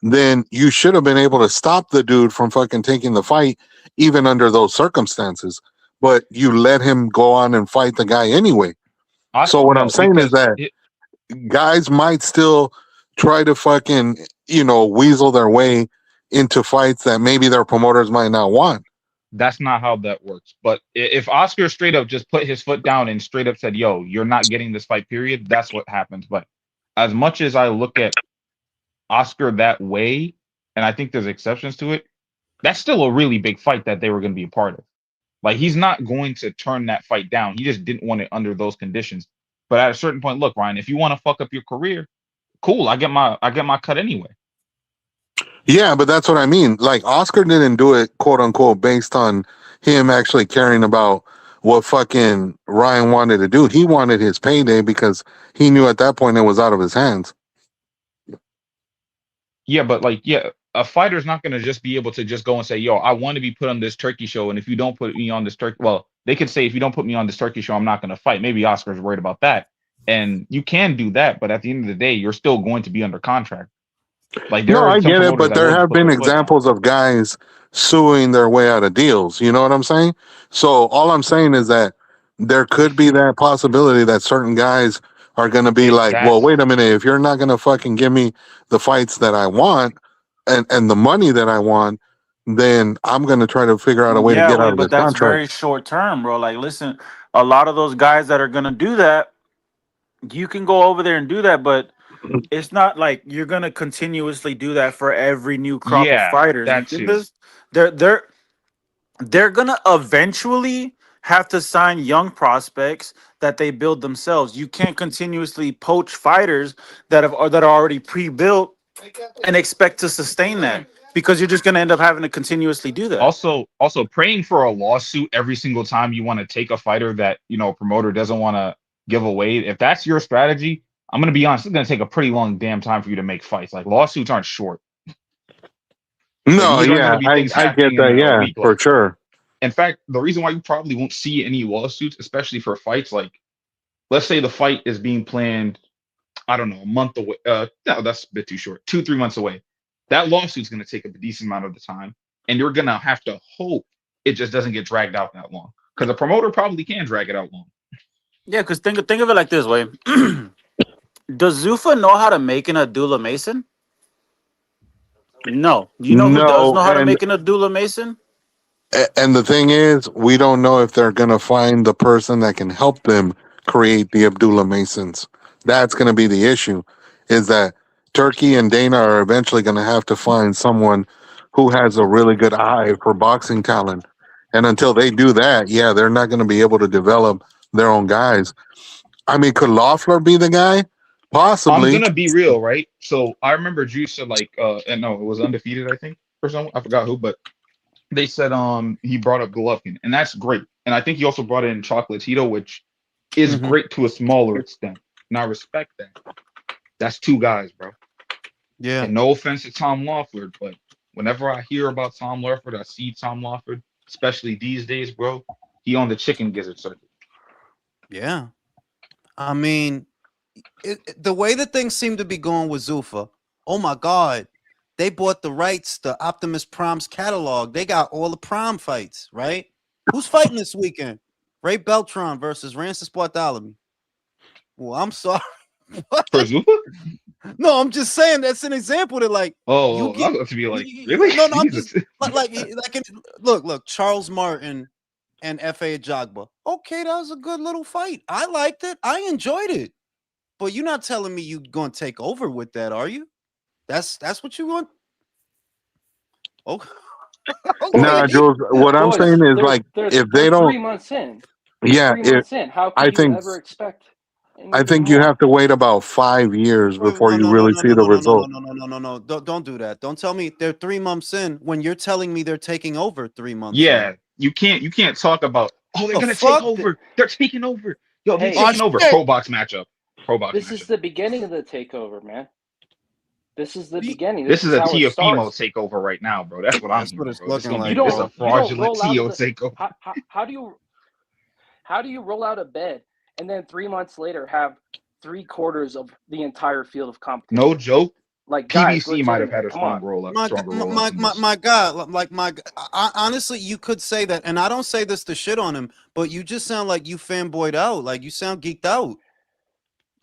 then you should have been able to stop the dude from fucking taking the fight, even under those circumstances. But you let him go on and fight the guy anyway. So what I'm saying is that guys might still try to fucking, weasel their way into fights that maybe their promoters might not want. That's not how that works. But if Oscar straight up just put his foot down and straight up said, yo, you're not getting this fight, period, that's what happens. But as much as I look at Oscar that way, and I think there's exceptions to it, that's still a really big fight that they were going to be a part of. Like, he's not going to turn that fight down. He just didn't want it under those conditions. But at a certain point, look, Ryan, if you want to fuck up your career, cool. I get my cut anyway. Yeah, but that's what I mean. Like, Oscar didn't do it, quote unquote, based on him actually caring about what fucking Ryan wanted to do. He wanted his payday because he knew at that point it was out of his hands. Yeah, but a fighter's not going to just be able to just go and say, yo, I want to be put on this turkey show. And if you don't put me on this turkey, well, they could say, if you don't put me on this turkey show, I'm not going to fight. Maybe Oscar's worried about that. And you can do that. But at the end of the day, you're still going to be under contract. Like, no, I get it, but there have been examples of guys suing their way out of deals. You know what I'm saying? So all I'm saying is that there could be that possibility that certain guys are going to be like, well, wait a minute, if you're not going to fucking give me the fights that I want and the money that I want, then I'm going to try to figure out a way to get out of this but that's contract. very short term, bro. Like, listen, a lot of those guys that are going to do that, you can go over there and do that, but it's not like you're going to continuously do that for every new crop of fighters. They're going to eventually have to sign young prospects that they build themselves. You can't continuously poach fighters that are already pre-built and expect to sustain that, because you're just going to end up having to continuously do that. Also praying for a lawsuit every single time you want to take a fighter that, a promoter doesn't want to give away. If that's your strategy, I'm going to be honest, it's going to take a pretty long damn time for you to make fights. Like, lawsuits aren't short. No, yeah, I get that. Yeah, for sure. In fact, the reason why you probably won't see any lawsuits, especially for fights, like, let's say the fight is being planned, I don't know, a month away. No, that's a bit too short. 2-3 months away. That lawsuit's going to take a decent amount of the time, and you're going to have to hope it just doesn't get dragged out that long, because a promoter probably can drag it out long. Yeah, because think of it like this way. Does Zuffa know how to make an Abdullah Mason? No. You know who does know how to make an Abdullah Mason? And the thing is, we don't know if they're going to find the person that can help them create the Abdullah Masons. That's going to be the issue, is that Turkey and Dana are eventually going to have to find someone who has a really good eye for boxing talent. And until they do that, yeah, they're not going to be able to develop their own guys. I mean, could Loeffler be the guy? Possibly. I'm going to be real, right? So I remember Juice said, like, and no, it was Undefeated, I think, or someone. I forgot who, but they said he brought up Golovkin, and that's great. And I think he also brought in Chocolatito, which is great to a smaller extent. And I respect that. That's two guys, bro. Yeah. And no offense to Tom Loeffler, but whenever I hear about Tom Loeffler, I see Tom Loeffler, especially these days, bro, he on the chicken gizzard circuit. Yeah. I mean, the way that things seem to be going with Zuffa, oh my God, They bought the rights to Optimus Prime's catalog. They got all the Prime fights, right? Who's fighting this weekend? Ray Beltran versus Rancis Bartholomew. Well, I'm sorry. For Zuffa? No, I'm just saying that's an example that like Oh, get I was about to be like, really? no, I'm Jesus. just look, Charles Martin and F.A. Jogba. Okay, that was a good little fight. I liked it. I enjoyed it. But you're not telling me you're gonna take over with that, are you? That's what you want? Oh, Nah, okay. Jules. What I'm Boys, saying is like if they're they don't, 3 months in. yeah. 3 If months in. How I could you think ever expect I anything think you more? have to wait about 5 years before No, you no, no, really no, see no, the no, no, no, no, result. no, no, no, no. Don't do that. Don't tell me they're 3 months in when you're telling me they're taking over 3 months in. Yeah, you can't talk about, oh, they're The gonna take fuck? over. They're taking over. Yo, they're Hey, Oh taking over. shit! Pro box matchup. Pro box this is matchup. the beginning of the takeover, man. This is the The- beginning. This This is is a how it Tiafimo starts. takeover right now, bro. That's what I'm That's what hearing, it's bro. This is looking gonna You be like, this don't a bro. you don't fraudulent roll out of Tio the takeover. how do you roll out of bed and then 3 months later have 3/4 of the entire field of No competition? joke. Like, guys, PBC might have legitimate. had a Come on. stronger roll up than this. My God, like honestly, you could say that, and I don't say this to shit on him, but you just sound like you fanboyed out, like you sound geeked out.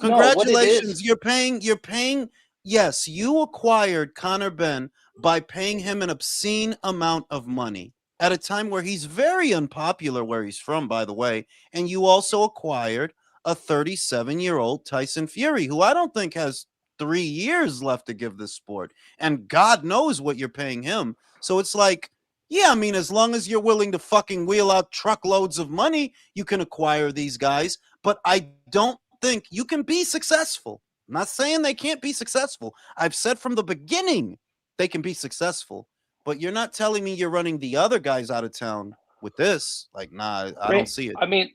No, what it is, Congratulations, you're paying. Yes, you acquired Connor Ben by paying him an obscene amount of money at a time where he's very unpopular where he's from, by the way, and you also acquired a 37-year-old Tyson Fury, who I don't think has 3 years left to give this sport, and God knows what you're paying him. So it's like, yeah, I mean, as long as you're willing to fucking wheel out truckloads of money, you can acquire these guys. But I don't think you can be successful. I'm not saying they can't be successful. I've said from the beginning they can be successful. But you're not telling me you're running the other guys out of town with this. Like, nah, I don't see it. I mean,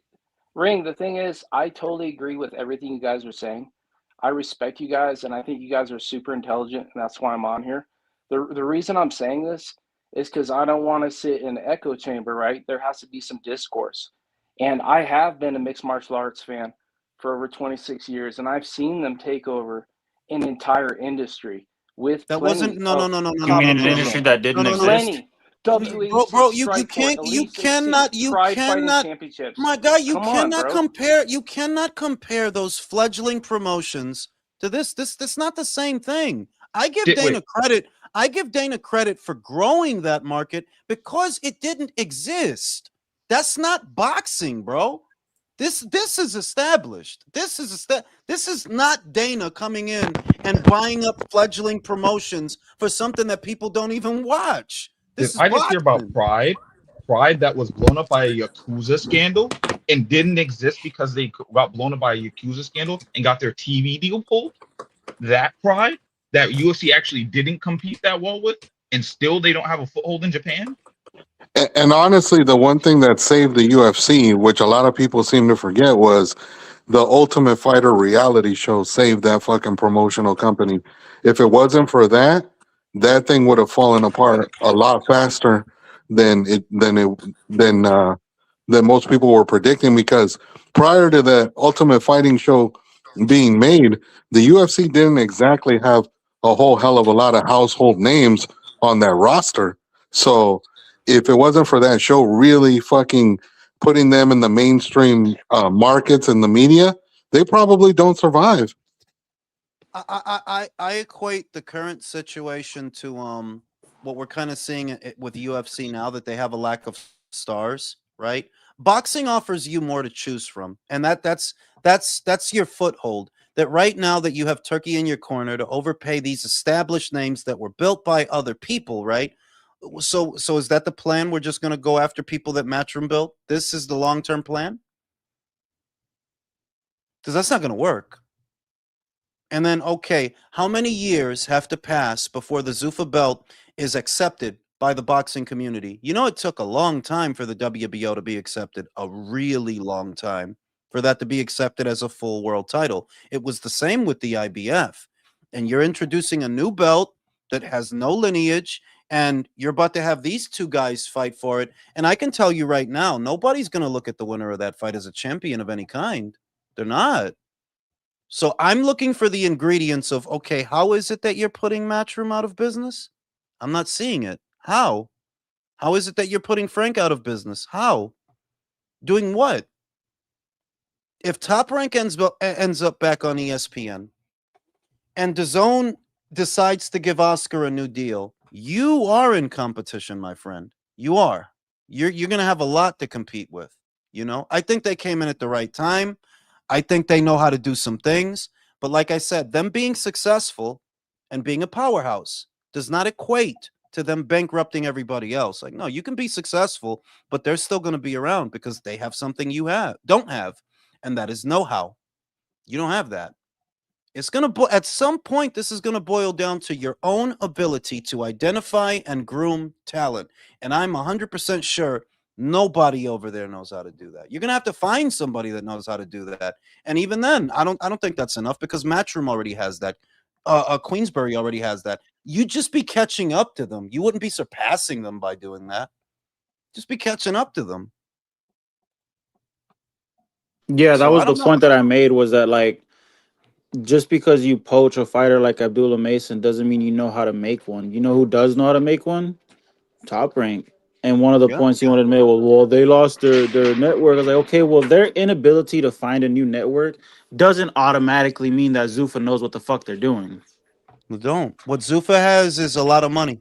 Ring, the thing is, I totally agree with everything you guys are saying. I respect you guys, and I think you guys are super intelligent, and that's why I'm on here. The reason I'm saying this is because I don't want to sit in an echo chamber, right? There has to be some discourse. And I have been a mixed martial arts fan for over 26 years, and I've seen them take over an entire industry with That wasn't plenty no no of no no no You no mean no an no no industry competition. that no didn't no no. exist? Plenty. WA6 You Strikeforce, can't Elite 16, you Pride Fighting cannot Championships. my God, Come on, bro. you cannot compare those fledgling promotions to this. That's not the same thing. I give Wait, Dana credit. I give Dana credit for growing that market because it didn't exist. That's not boxing, bro. This is established. This is not Dana coming in and buying up fledgling promotions for something that people don't even watch. did This is I just hear about boxing. Pride? Pride that was blown up by a Yakuza scandal and didn't exist because they got blown up by a Yakuza scandal and got their TV deal pulled. That Pride that UFC actually didn't compete that well with, and still they don't have a foothold in Japan. And honestly, the one thing that saved the UFC, which a lot of people seem to forget, was the Ultimate Fighter reality show saved that fucking promotional company. If it wasn't for that, that thing would have fallen apart a lot faster than than most people were predicting. Because prior to the Ultimate Fighting show being made, the UFC didn't exactly have a whole hell of a lot of household names on that roster. So if it wasn't for that show really fucking putting them in the mainstream markets and the media, they probably don't survive. I equate the current situation to what we're kind of seeing with UFC now that they have a lack of stars, right? Boxing offers you more to choose from, and that's your foothold. That right now that you have Turkey in your corner to overpay these established names that were built by other people, right? So is that the plan? We're just going to go after people that Matchroom built. This is the long-term plan, because that's not going to work. And then, okay, how many years have to pass before the Zuffa belt is accepted by the boxing community? You know, it took a long time for the WBO to be accepted, a really long time for that to be accepted as a full world title. It was the same with the IBF. And you're introducing a new belt that has no lineage, and you're about to have these two guys fight for it. And I can tell you right now, nobody's going to look at the winner of that fight as a champion of any kind. They're not. So I'm looking for the ingredients of, okay, how is it that you're putting Matchroom out of business? I'm not seeing it. How? How is it that you're putting Frank out of business? How? Doing what? If Top Rank ends up back on ESPN and DAZN decides to give Oscar a new deal, you are in competition, my friend. You are. You're going to have a lot to compete with. You know, I think they came in at the right time. I think they know how to do some things. But like I said, them being successful and being a powerhouse does not equate to them bankrupting everybody else. Like, no, you can be successful, but they're still going to be around because they have something you don't have, and that is know-how. You don't have that. It's going to at some point this is going to boil down to your own ability to identify and groom talent. And I'm 100% sure nobody over there knows how to do that. You're going to have to find somebody that knows how to do that. And even then, I don't think that's enough because Matchroom already has that. Queensbury already has that. You'd just be catching up to them. You wouldn't be surpassing them by doing that. Just be catching up to them. Yeah, that So was I the don't know. point that I made, was that like, just because you poach a fighter like Abdullah Mason doesn't mean you know how to make one. You know who does know how to make one? Top Rank. And one of the Yeah. points he wanted to make was, well, they lost their network. I was like, okay, well, their inability to find a new network doesn't automatically mean that Zuffa knows what the fuck they're doing. They don't. What Zuffa has is a lot of money.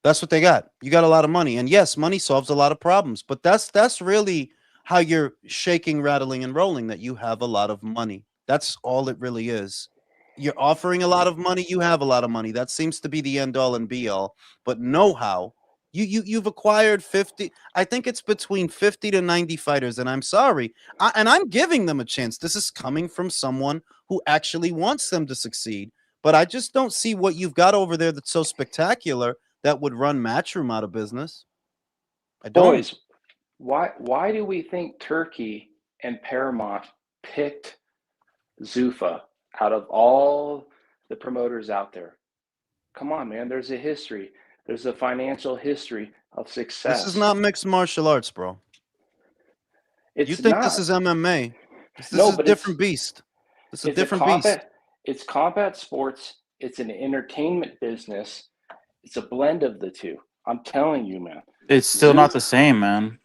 That's what they got. You got a lot of money. And yes, money solves a lot of problems. But that's really how you're shaking, rattling, and rolling, that you have a lot of money. That's all it really is. You're offering a lot of money, you have a lot of money. That seems to be the end all and be all. But know-how, you've acquired 50. I think it's between 50 to 90 fighters. And I'm sorry. And I'm giving them a chance. This is coming from someone who actually wants them to succeed. But I just don't see what you've got over there that's so spectacular that would run Matchroom out of business. I don't. Boys, why do we think Turkey and Paramount picked Zuffa out of all the promoters out there? Come on, man. There's a history. There's a financial history of success. This is not mixed martial arts, bro. It's You think not. this is MMA? This No, is a but different beast. This is a different beast. It's combat sports. It's an entertainment business. It's a blend of the two. I'm telling you, man. It's still not the same, man.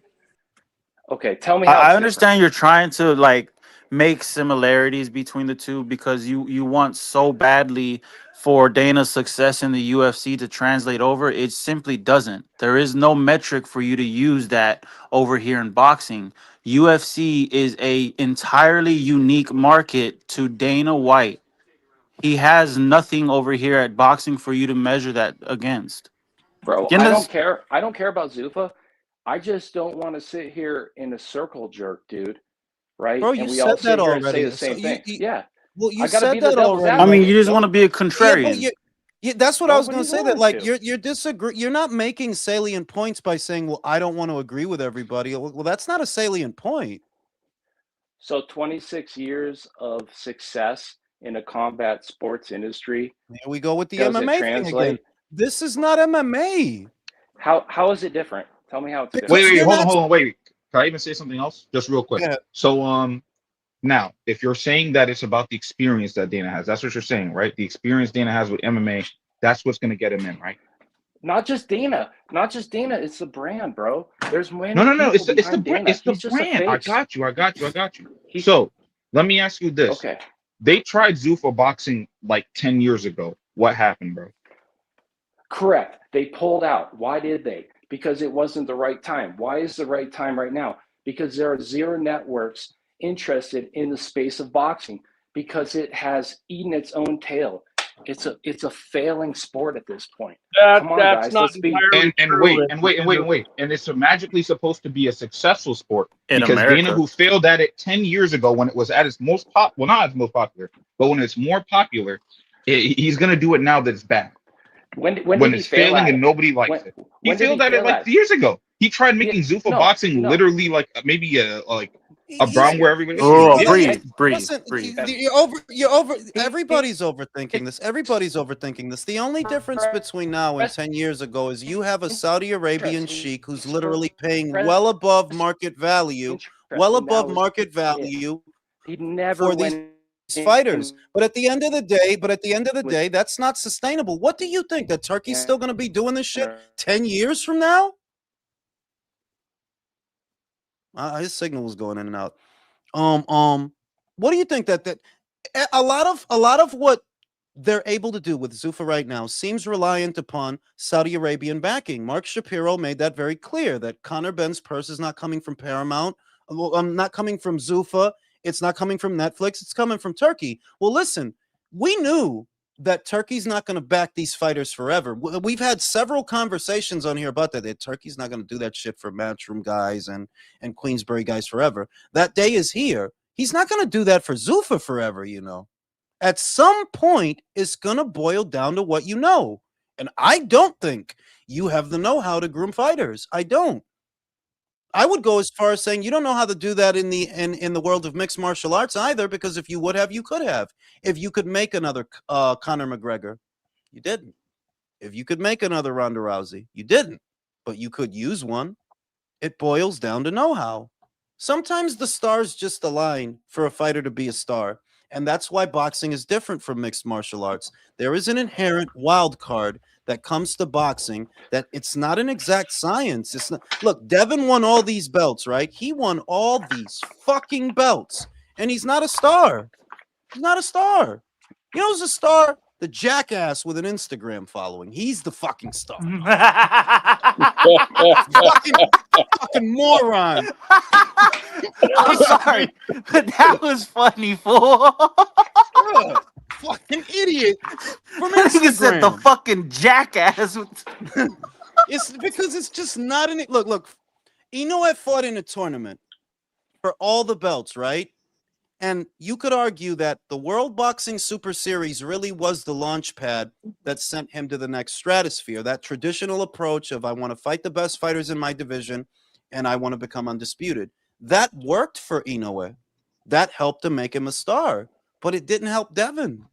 Okay, tell me how. I understand you're trying to like make similarities between the two because you want so badly for Dana's success in the UFC to translate over. It simply doesn't. There is no metric for you to use that over here in boxing. UFC is a entirely unique market to Dana White. He has nothing over here at boxing for you to measure that against. Bro, I don't care. I don't care about Zuffa. I just don't want to sit here in a circle jerk, dude. Right? Bro, and you we said all sit that here and say already. the same thing. Yeah. Well, you I gotta said be the that devil's already. I mean, advocate. you just want to be a contrarian. Yeah, yeah, that's what I was going to Nobody's say. That willing like to. you're not making salient points by saying, "Well, I don't want to agree with everybody." Well, that's not a salient point. So 26 years of success in a combat sports industry. Here we go with the Does it MMA thing again. translate? This is not MMA. How is it different? Tell me how it's different. Wait, hold on, wait. Can I even say something else? Just real quick. Yeah. So now, if you're saying that it's about the experience that Dana has, that's what you're saying, right? The experience Dana has with MMA, that's what's going to get him in, right? Not just Dana. It's the brand, bro. There's many. No. It's the brand. Dana. It's the brand. I got you. So let me ask you this. Okay. They tried Zuffa boxing like 10 years ago. What happened, bro? Correct. They pulled out. Why did they? Because it wasn't the right time. Why is the right time right now? Because there are zero networks interested in the space of boxing because it has eaten its own tail. It's a failing sport at this point. Come on, that's guys. not Let's be wait. And it's magically supposed to be a successful sport in because America. Dana, who failed at it 10 years ago when it was at its most not its most popular, but when it's more popular, he's gonna do it now that it's bad. When it's failing and nobody likes it. He failed at it like years ago. He tried making Zuffa boxing literally like maybe a brown where everybody. Breathe. You're over. Everybody's overthinking this. Everybody's overthinking this. The only difference between now and 10 years ago is you have a Saudi Arabian sheik who's literally paying well above market value. He never went fighters. But at the end of the day, that's not sustainable. What do you think? That Turkey's still going to be doing this shit 10 years from now? His signal was going in and out. What do you think that a lot of what they're able to do with Zuffa right now seems reliant upon Saudi Arabian backing? Mark Shapiro made that very clear, that Conor Benn's purse is not coming from Paramount, not coming from Zuffa, it's not coming from Netflix, it's coming from Turkey. Well, listen, we knew that Turkey's not going to back these fighters forever. We've had several conversations on here about that Turkey's not going to do that shit for Matchroom guys and Queensberry guys forever. That day is here. He's not going to do that for Zuffa forever, you know. At some point, it's going to boil down to what you know. And I don't think you have the know-how to groom fighters. I don't. I would go as far as saying you don't know how to do that in the world of mixed martial arts either, because if you would have, you could have. If you could make another Conor McGregor, you didn't. If you could make another Ronda Rousey, you didn't. But you could use one. It boils down to know-how. Sometimes the stars just align for a fighter to be a star. And that's why boxing is different from mixed martial arts. There is an inherent wild card that comes to boxing, that it's not an exact science. It's not. Look, Devin won all these belts, right? He won all these fucking belts, and he's not a star. He's not a star. You know who's a star? The jackass with an Instagram following. He's the fucking star. fucking moron. I'm sorry, but that was funny, fool. Yeah, fucking idiot from He said the Instagram. fucking jackass. It's because it's just not in it. Look, Inoue fought in a tournament for all the belts, right? And you could argue that the World Boxing Super Series really was the launch pad that sent him to the next stratosphere. That traditional approach of I want to fight the best fighters in my division and I want to become undisputed. That worked for Inoue. That helped to make him a star. But it didn't help Devin.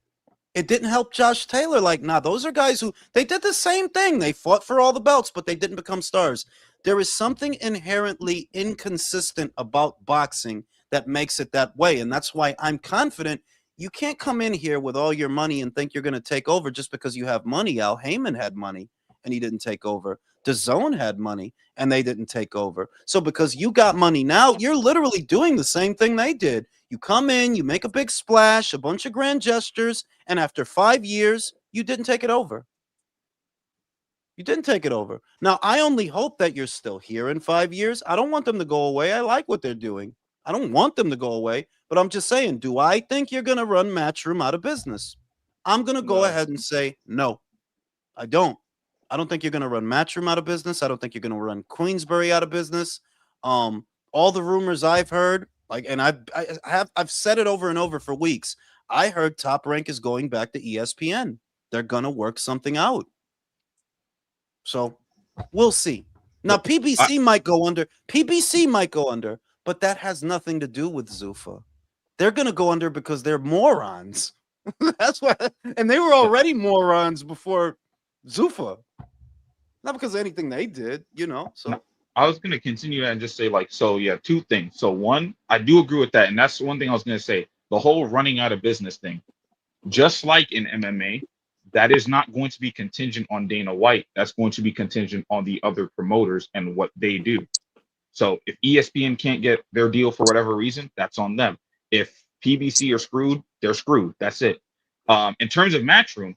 It didn't help Josh Taylor. Like, nah, those are guys who, they did the same thing. They fought for all the belts, but they didn't become stars. There is something inherently inconsistent about boxing that makes it that way. And that's why I'm confident you can't come in here with all your money and think you're going to take over just because you have money. Al Heyman had money and he didn't take over. DAZN had money and they didn't take over. So because you got money now, you're literally doing the same thing they did. You come in, you make a big splash, a bunch of grand gestures, and after 5 years, you didn't take it over. You didn't take it over. Now, I only hope that you're still here in 5 years. I don't want them to go away. I like what they're doing. I don't want them to go away, but I'm just saying, do I think you're going to run Matchroom out of business? I'm going to go ahead and say, no, I don't. I don't think you're going to run Matchroom out of business. I don't think you're going to run Queensberry out of business. All the rumors I've heard, like, and I've said it over and over for weeks. I heard Top Rank is going back to ESPN. They're going to work something out. So we'll see. Now, PBC might go under. PBC might go under, but that has nothing to do with Zuffa. They're going to go under because they're morons. That's why. And they were already morons before Zuffa. Not because of anything they did, you know. So I was going to continue and just say, like, so yeah, two things. So one, I do agree with that. And that's one thing I was going to say. The whole running out of business thing, just like in MMA, that is not going to be contingent on Dana White. That's going to be contingent on the other promoters and what they do. So if ESPN can't get their deal for whatever reason, that's on them. If PBC are screwed, they're screwed. That's it. In terms of Matchroom,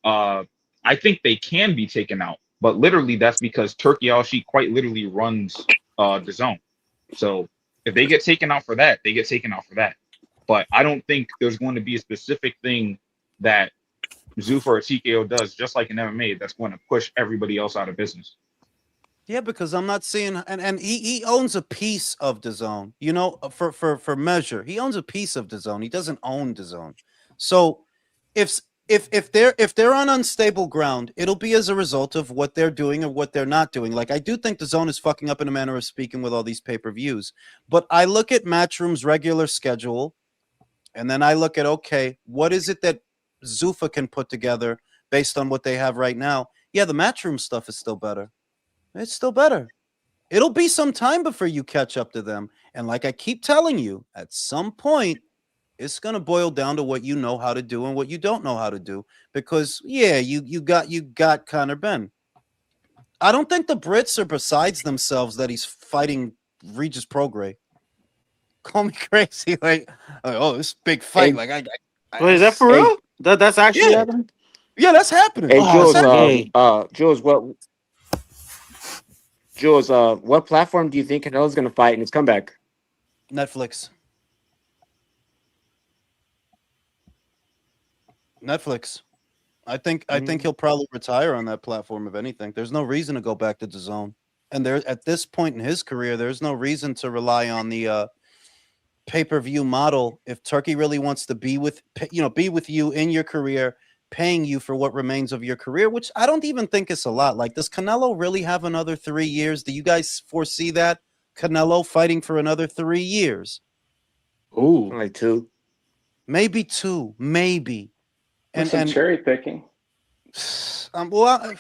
I think they can be taken out. But literally, that's because Turkey Al-Sheikh quite literally runs DAZN. So if they get taken out for that, they get taken out for that. But I don't think there's going to be a specific thing that Zuffa or TKO does, just like in MMA, that's going to push everybody else out of business. Yeah, because I'm not seeing, and he owns a piece of DAZN, you know, for measure. He owns a piece of DAZN. He doesn't own DAZN. So if they're on unstable ground, it'll be as a result of what they're doing or what they're not doing. Like, I do think DAZN is fucking up in a manner of speaking with all these pay-per-views. But I look at Matchroom's regular schedule, and then I look at, okay, what is it that Zuffa can put together based on what they have right now? Yeah, the Matchroom stuff is still better. It's still better. It'll be some time before you catch up to them. And like I keep telling you, at some point, it's gonna boil down to what you know how to do and what you don't know how to do. Because yeah, you got Conor Ben. I don't think the Brits are besides themselves that he's fighting Regis Prograis. Call me crazy, like oh, this big fight, Hey, like Wait, is that for hey, real? That's actually yeah, happening? yeah, that's happening. hey, Oh, That's Jules. happening. yay. Jules, what platform do you think Canelo's going to fight in his comeback? Netflix. Netflix. I think he'll probably retire on that platform if anything. There's no reason to go back to DAZN. And there at this point in his career, there's no reason to rely on the pay-per-view model if Turkey really wants to be with you in your career, paying you for what remains of your career, which I don't even think is a lot. Like, does Canelo really have another 3 years? Do you guys foresee that? Canelo fighting for another 3 years? Ooh. Like 2. Maybe 2, maybe. With some cherry picking. Well,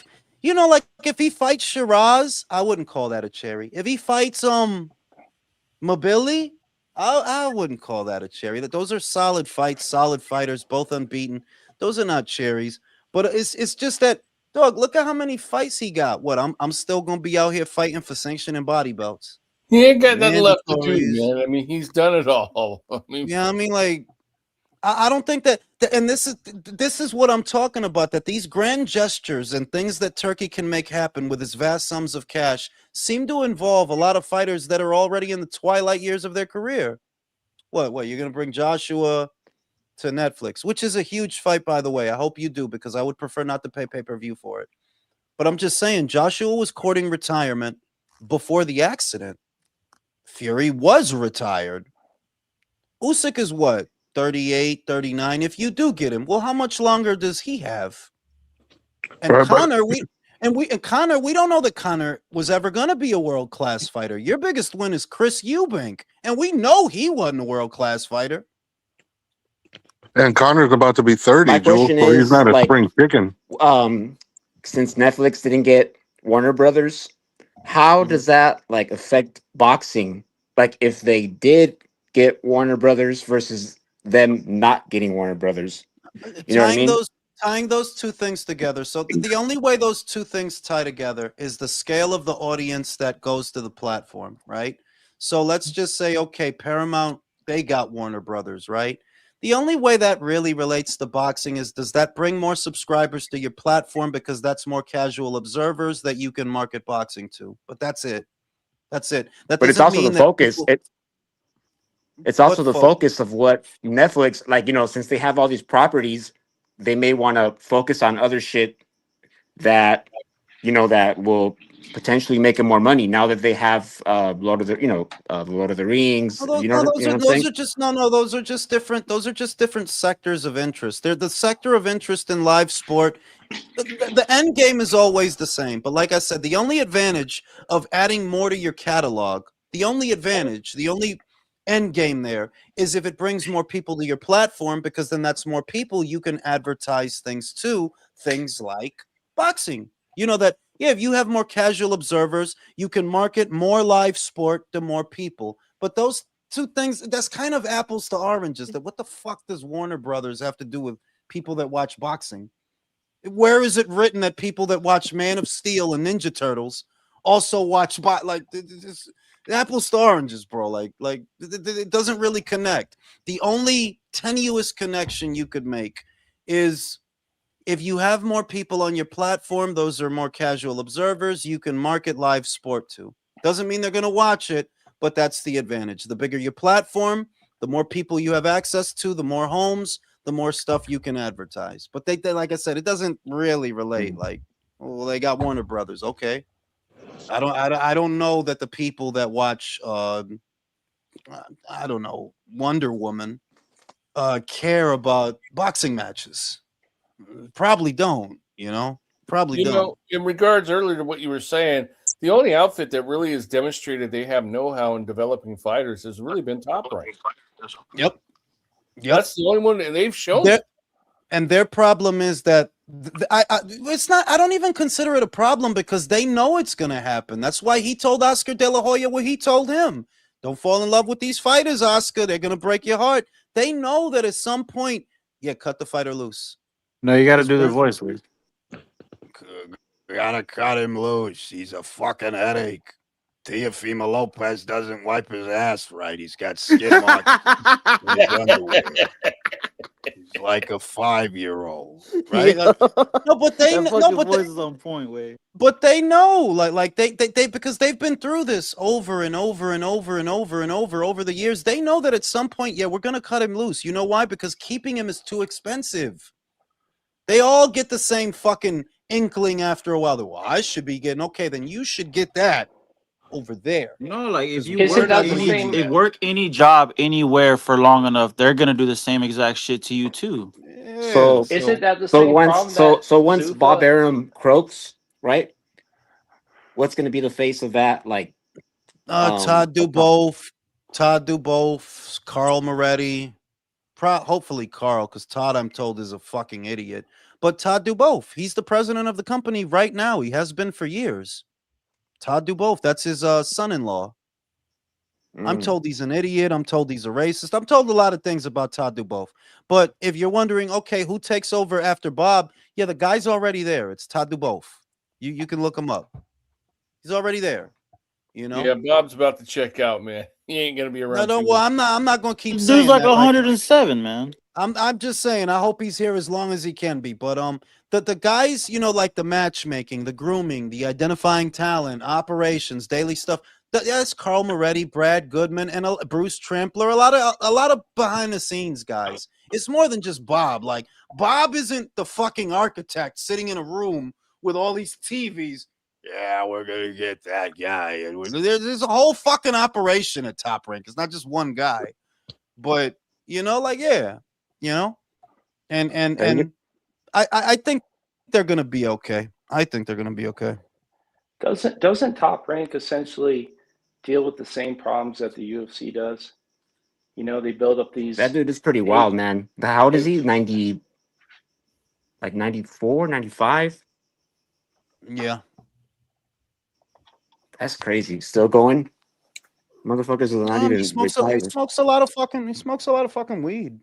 like if he fights Shiraz, I wouldn't call that a cherry. If he fights Mobili, I wouldn't call that a cherry. Those are solid fights, solid fighters, both unbeaten. Those are not cherries. But it's just that, dog, look at how many fights he got. What, I'm still gonna be out here fighting for sanctioned and body belts. He ain't got nothing left to do, Mandatories. man. I mean, he's done it all. I mean, Yeah, I mean, like, I don't think that, and this is what I'm talking about, that these grand gestures and things that Turkey can make happen with his vast sums of cash seem to involve a lot of fighters that are already in the twilight years of their career. What, you're going to bring Joshua to Netflix, which is a huge fight, by the way. I hope you do, because I would prefer not to pay pay-per-view for it. But I'm just saying, Joshua was courting retirement before the accident. Fury was retired. Usyk is what? 38, 39. If you do get him, well, how much longer does he have? And Right, but Conor, we don't know that Conor was ever going to be a world-class fighter. Your biggest win is Chris Eubank, and we know he wasn't a world-class fighter. and Connor's about to be 30, My Jules, question so he's is, not a like, spring chicken. since Netflix didn't get Warner Brothers, how does that like affect boxing? Like, if they did get Warner Brothers versus them not getting Warner Brothers, you know what I mean? Tying those two things together. So the only way those two things tie together is the scale of the audience that goes to the platform, right? So let's just say, okay, Paramount, they got Warner Brothers, right? The only way that really relates to boxing is, does that bring more subscribers to your platform, because that's more casual observers that you can market boxing to. But that's it. That's it. That But it's doesn't also the mean that focus. people, It's also what the focus? focus of what Netflix, like, since they have all these properties, they may want to focus on other shit that, that will potentially make them more money now that they have Lord of the Rings. No, You know what I'm those saying? are just those are just different. Those are just different sectors of interest. They're the sector of interest in live sport. The end game is always the same. But like I said, the only advantage of adding more to your catalog, the only end game there is if it brings more people to your platform, because then that's more people you can advertise things to, things like boxing. If you have more casual observers, you can market more live sport to more people. But those two things, that's kind of apples to oranges. That, what the fuck does Warner Brothers have to do with people that watch boxing? Where is it written that people that watch Man of Steel and Ninja Turtles also watch apples to oranges, bro? It doesn't really connect. The only tenuous connection you could make is, if you have more people on your platform, those are more casual observers, you can market live sport to. Doesn't mean they're going to watch it, but that's the advantage. The bigger your platform, the more people you have access to, the more homes, the more stuff you can advertise. But they like I said, it doesn't really relate. Like, well, they got Warner Brothers. Okay. I don't know that the people that watch I don't know, Wonder Woman care about boxing matches. Probably don't, probably don't. in regards earlier to what you were saying, the only outfit that really has demonstrated they have know-how in developing fighters has really been Top Rank. Yep. That's the only one, and they've shown it. And their problem is that it's not. I don't even consider it a problem, because they know it's going to happen. That's why he told Oscar De La Hoya what he told him. Don't fall in love with these fighters, Oscar. They're gonna break your heart. They know that at some point, cut the fighter loose. No, you got to do the voice, Luis. Gotta cut him loose. He's a fucking headache. Teofimo Lopez doesn't wipe his ass right. He's got skid marks in his underwear. He's like a 5-year-old, right? Yeah. No, but they That no, fucking but voice they, is on point, way. but they know, like they because they've been through this over and over and over and over and over the years. They know that at some point, we're gonna cut him loose. You know why? Because keeping him is too expensive. They all get the same fucking inkling after a while. Well, I should be getting then you should get that over there. No, like if you Isn't work that the any, same- they work any job anywhere for long enough, they're gonna do the same exact shit to you too. So Isn't that the so same once problem? so that so once Zuffa- Bob Arum croaks, right? What's going to be the face of that? Like Todd Duboff, Carl Moretti, hopefully Carl, because Todd, I'm told, is a fucking idiot. But Todd Duboff, he's the president of the company right now. He has been for years. Todd Duboff, that's his son-in-law. I'm told he's an idiot. I'm told he's a racist. I'm told a lot of things about Todd Duboff. But if you're wondering, okay, who takes over after Bob? Yeah, the guy's already there. It's Todd Duboff. You can look him up. He's already there. You know? Yeah, Bob's about to check out, man. He ain't gonna be around. No, well, I'm not gonna keep Dude's saying like that, 107, man. I'm just saying, I hope he's here as long as he can be. But the guys, like the matchmaking, the grooming, the identifying talent, operations, daily stuff. That's Carl Moretti, Brad Goodman, and Bruce Trampler. A lot of behind the scenes guys. It's more than just Bob. Like Bob isn't the fucking architect sitting in a room with all these TVs. Yeah, we're gonna get that guy. And there's a whole fucking operation at Top Rank. It's not just one guy. But and I think they're gonna be okay. I think they're gonna be okay. Doesn't Top Rank essentially deal with the same problems that the UFC does? They build up these. that dude is pretty wild, man. How old is he? 90, like 94, 95? Yeah. That's crazy. Still going? Motherfuckers are not even He smokes a lot of fucking weed.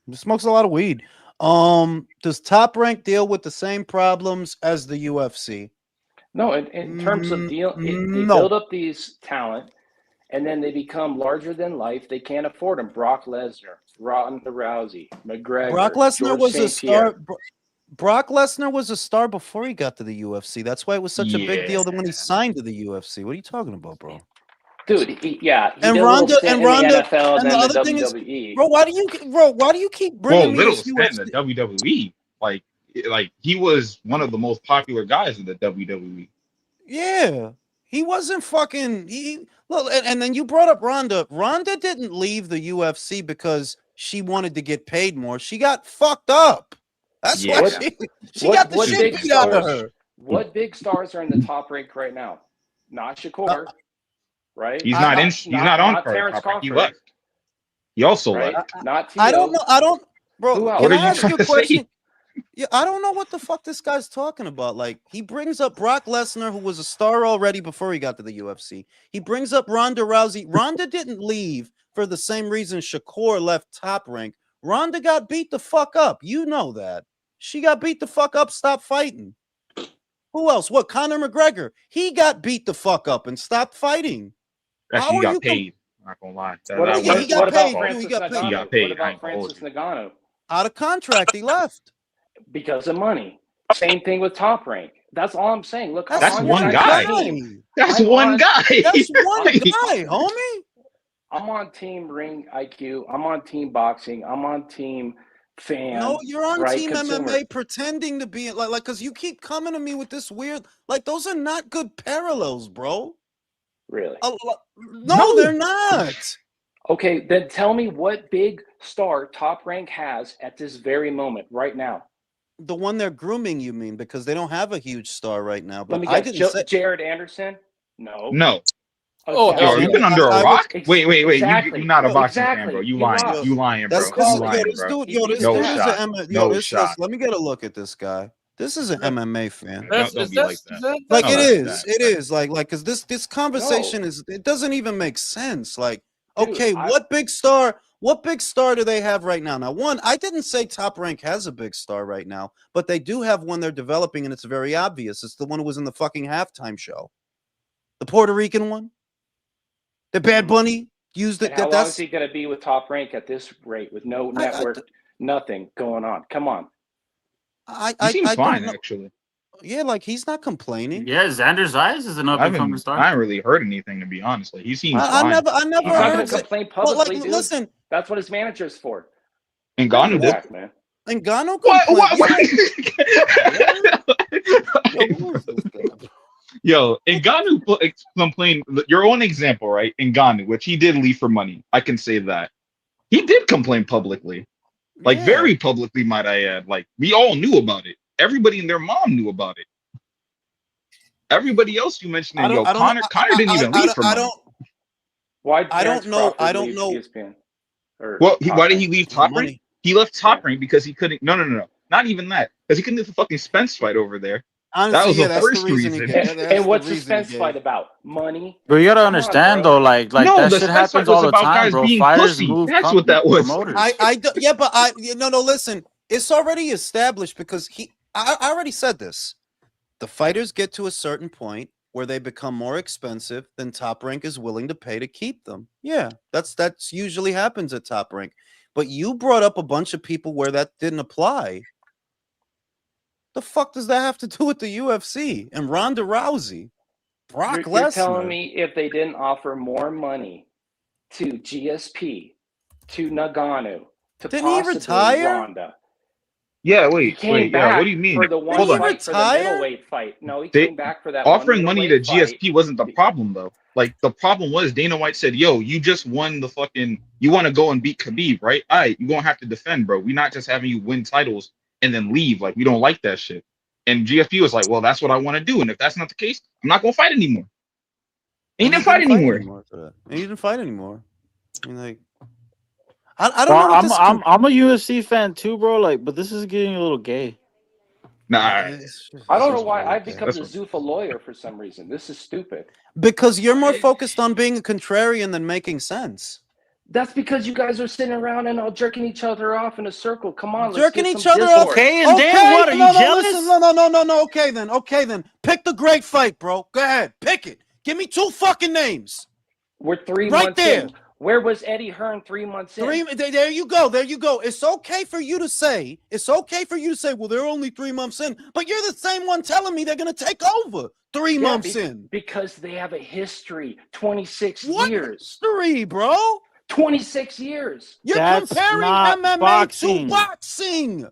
He smokes a lot of weed. Does Top Rank deal with the same problems as the UFC? No, in terms of they no. build up these talent, and then they become larger than life. They can't afford them. Brock Lesnar, Ronda Rousey, McGregor. Brock Lesnar George was a St. Pierre. star. Brock Lesnar was a star before he got to the UFC. That's why it was such a big deal that when he signed to the UFC. What are you talking about, bro? Dude, he And did a Ronda little stint and in Ronda the NFL and and the then other the thing is, WWE. bro, why do you keep bringing me little this stint in UFC? the WWE. Like he was one of the most popular guys in the WWE. Yeah, he wasn't fucking. Look, and then you brought up Ronda. Ronda didn't leave the UFC because she wanted to get paid more. She got fucked up. That's why she got the shit beat out of her. What big stars are in the Top Rank right now? Not Shakur, right? He's not on Terrence Top Rank. He Crawford. left. He also Right? left. Not I don't Tito. know. I don't, bro. Who else? Can What I are you ask you a trying to say? question? Yeah, I don't know what the fuck this guy's talking about. Like, he brings up Brock Lesnar, who was a star already before he got to the UFC. He brings up Ronda Rousey. Ronda didn't leave for the same reason Shakur left Top Rank. Ronda got beat the fuck up. You know that. She got beat the fuck up, stopped fighting. Who else? What? Conor McGregor. He got beat the fuck up and stopped fighting. Actually, he got paid. I'm not gonna lie. What about Francis Francis Ngannou? He got paid. What about Francis Ngannou? Out of contract, he left. Because of money. Same thing with Top Rank. That's all I'm saying. Look, That's I'm on one your guy. team. That's I'm one on- guy. That's one guy, homie. I'm on Team Ring IQ. I'm on Team Boxing. I'm on Team Fan. No, you're on right? Team Consumer. MMA pretending to be like because you keep coming to me with this weird, like those are not good parallels, bro. Really? No, they're not. Okay, then tell me what big star Top Rank has at this very moment, right now. The one they're grooming, you mean? Because they don't have a huge star right now. But Let me I guess. didn't say Jared Anderson? No. No. Oh, Okay. Yo, you've been under a rock? Wait. Exactly. You're not a No, boxing exactly. fan, bro. You You lying. lost. You lying, bro. This You lying, dude, bro. this No dude shot. is No this, shot. let me get a look at this guy. This is an MMA fan. Don't be like that. Like Not it like is. that. It is. Like because this conversation is it doesn't even make sense. Like, okay, what big star do they have right now? Now, one, I didn't say Top Rank has a big star right now, but they do have one they're developing, and it's very obvious. It's the one who was in the fucking halftime show. The Puerto Rican one. The Bad Bunny used it. And how long is he going to be with Top Rank at this rate with no network, nothing going on? Come on. He seems fine, actually. Yeah, like he's not complaining. Yeah, Xander Zayas is an up and coming star. I haven't really heard anything, to be honest. Like, he seems I fine. never He's not heard going to complain publicly, dude. Listen, that's what his manager's for. Ngannou did. Man. Ngannou complained. Yo, Ngannou complained. Your own example, right? Ngannou, which he did leave for money. I can say that. He did complain publicly. Like, very publicly, might I add. Like, we all knew about it. Everybody and their mom knew about it. Everybody else you mentioned, Connor didn't even leave for money. I don't know. ESPN? Well, why did he leave Top Rank? He left Top Rank because he couldn't. No. Not even that. Because he couldn't do the fucking Spence fight over there. Honestly, that was the first reason. And what's the Spence fight about? Money. But you gotta understand though, like that shit happens all the time, bro. Fighters move. That's what that was. Listen, it's already established because I already said this. The fighters get to a certain point where they become more expensive than Top Rank is willing to pay to keep them. Yeah, that's usually happens at Top Rank. But you brought up a bunch of people where that didn't apply. The fuck does that have to do with the UFC and Ronda Rousey? Brock Lesnar. You're telling me if they didn't offer more money to GSP, to Ngannou, to didn't he possibly retire? Ronda. Yeah, wait. Yeah, what do you mean? For the one fight, for the middleweight fight. No, he came back for that. Offering money to GSP wasn't the problem, though. Like, the problem was Dana White said, yo, you just won the fucking, you want to go and beat Khabib, right? All right, you're going to have to defend, bro. We're not just having you win titles and then leave. Like, we don't like that shit. And GSP was like, well, that's what I want to do. And if that's not the case, I'm not going to fight anymore. And he didn't fight anymore. He didn't fight anymore. I mean, like, I don't know. I'm a UFC fan too, bro. Like, but this is getting a little gay. Nah, I don't know why I've become the Zuffa lawyer for some reason. This is stupid. Because you're more focused on being a contrarian than making sense. That's because you guys are sitting around and all jerking each other off in a circle. Come on, jerking each other off. Okay, and then what? Are you jealous? Listen, no. Okay, then. Pick the great fight, bro. Go ahead, pick it. Give me 2 fucking names. We're 3 right months there. in. Where was Eddie Hearn 3 months in? There you go. It's okay for you to say. Well, they're only 3 months in, but you're the same one telling me they're gonna take over 3 months in because they have a history. 26 what years. History, bro. 26 years. That's comparing MMA boxing. to boxing.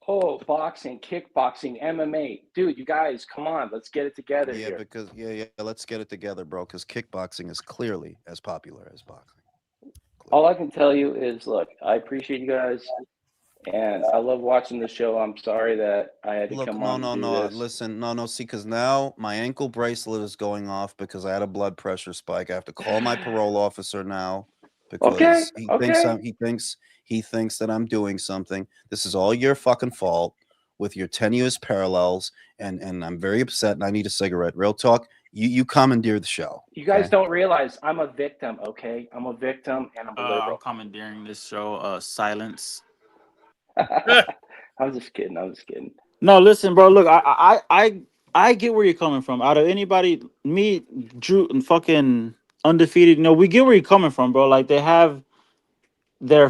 Oh, boxing, kickboxing, MMA. Dude, you guys, come on. Let's get it together here. Because let's get it together, bro, because kickboxing is clearly as popular as boxing. All I can tell you is, look, I appreciate you guys, and I love watching the show. I'm sorry that I had to come on. No. Listen, see, because now my ankle bracelet is going off because I had a blood pressure spike. I have to call my parole officer now because he thinks that I'm doing something. This is all your fucking fault with your tenuous parallels, and I'm very upset, and I need a cigarette. Real talk. You commandeer the show. You guys don't realize I'm a victim, okay? I'm a victim, and I'm a liberal. I'm commandeering this show. Silence. I'm just kidding. No, listen, bro. Look, I get where you're coming from. Out of anybody, me, Drew, and fucking Undefeated, we get where you're coming from, bro. Like, they have their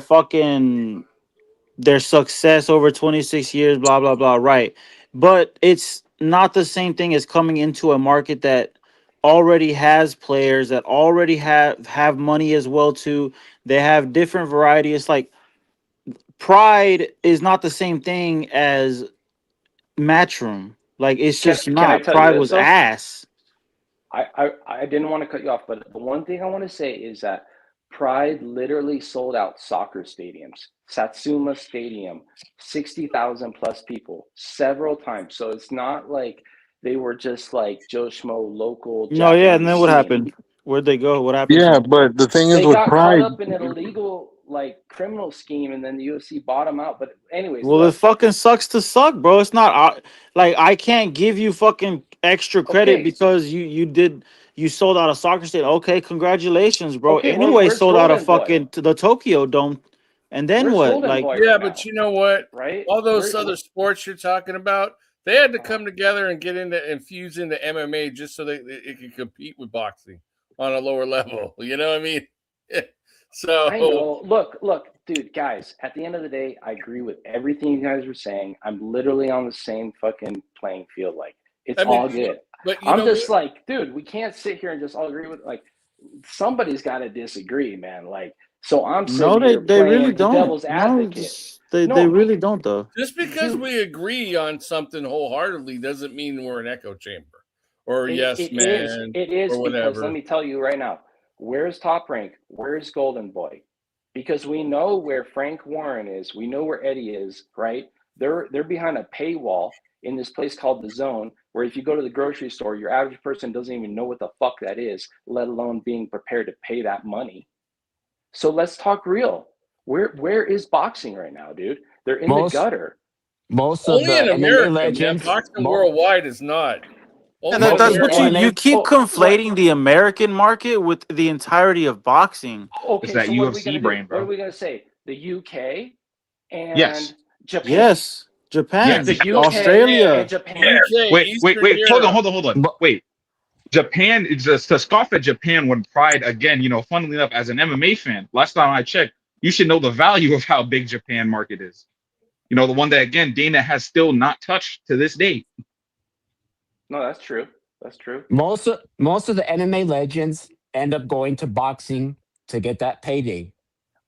success over 26 years, blah, blah, blah, right. But it's not the same thing as coming into a market that already has players, that already have money as well, too. They have different variety. It's like, Pride is not the same thing as Matchroom. Like, it's just not. Pride was ass. I didn't want to cut you off, but the one thing I want to say is that Pride literally sold out soccer stadiums. Satsuma Stadium, 60,000 plus people several times. So it's not like they were just like Joe Schmo local. No, yeah, and then what happened? Where'd they go? What happened? Yeah, but the thing is, they with got Pride, caught up in an illegal like criminal scheme, and then the UFC bought him out. But anyways, Well, it look, fucking sucks to suck, bro. It's not like I can't give you fucking extra credit okay, because you sold out a soccer stadium. Okay, congratulations, bro. okay, Anyway, where's sold out a Golden Boy? fucking to the Tokyo Dome, and then Where's what? Golden Like, Boy Yeah, right but now? you know what? Right? All those Where- other sports you're talking about, they had to come together and get into infuse into MMA just so that it could compete with boxing on a lower level. You know what I mean? So I know. Look, dude, guys, at the end of the day, I agree with everything you guys were saying. I'm literally on the same fucking playing field. Like, it's I mean, all good. but you I'm know just what? like, dude, we can't sit here and just all agree with, like, somebody's got to disagree, man. Like, so I'm no, sitting here they really playing the don't. devil's No, advocate. they No, really don't though. Just because dude, we agree on something wholeheartedly doesn't mean we're an echo chamber or yes it man is or because let whatever. me tell you right now, where's Top Rank? Where's Golden Boy? Because we know where Frank Warren is, we know where Eddie is, right? They're behind a paywall in this place called The Zone, where if you go to the grocery store, your average person doesn't even know what the fuck that is, let alone being prepared to pay that money. So let's talk real. Where is boxing right now, dude? They're in the Most gutter. most of Only the in MMA America, man. legends, Boxing worldwide is not. And Only in that's most of the what America. you MMA keep What? conflating the American market with the entirety of boxing. It's Okay, that so what are we UFC gonna do? brain, What are bro. we gonna say? The UK Yes. and Japan. Yes, Japan, Yes. The UK and Australia. Japan. UK, Eastern Europe. Hold on. Wait. Japan is just to scoff at Japan when pride again, funnily enough, as an MMA fan, last time I checked, you should know the value of how big Japan market is. The one that again Dana has still not touched to this day. No, that's true. That's true. most of the MMA legends end up going to boxing to get that payday.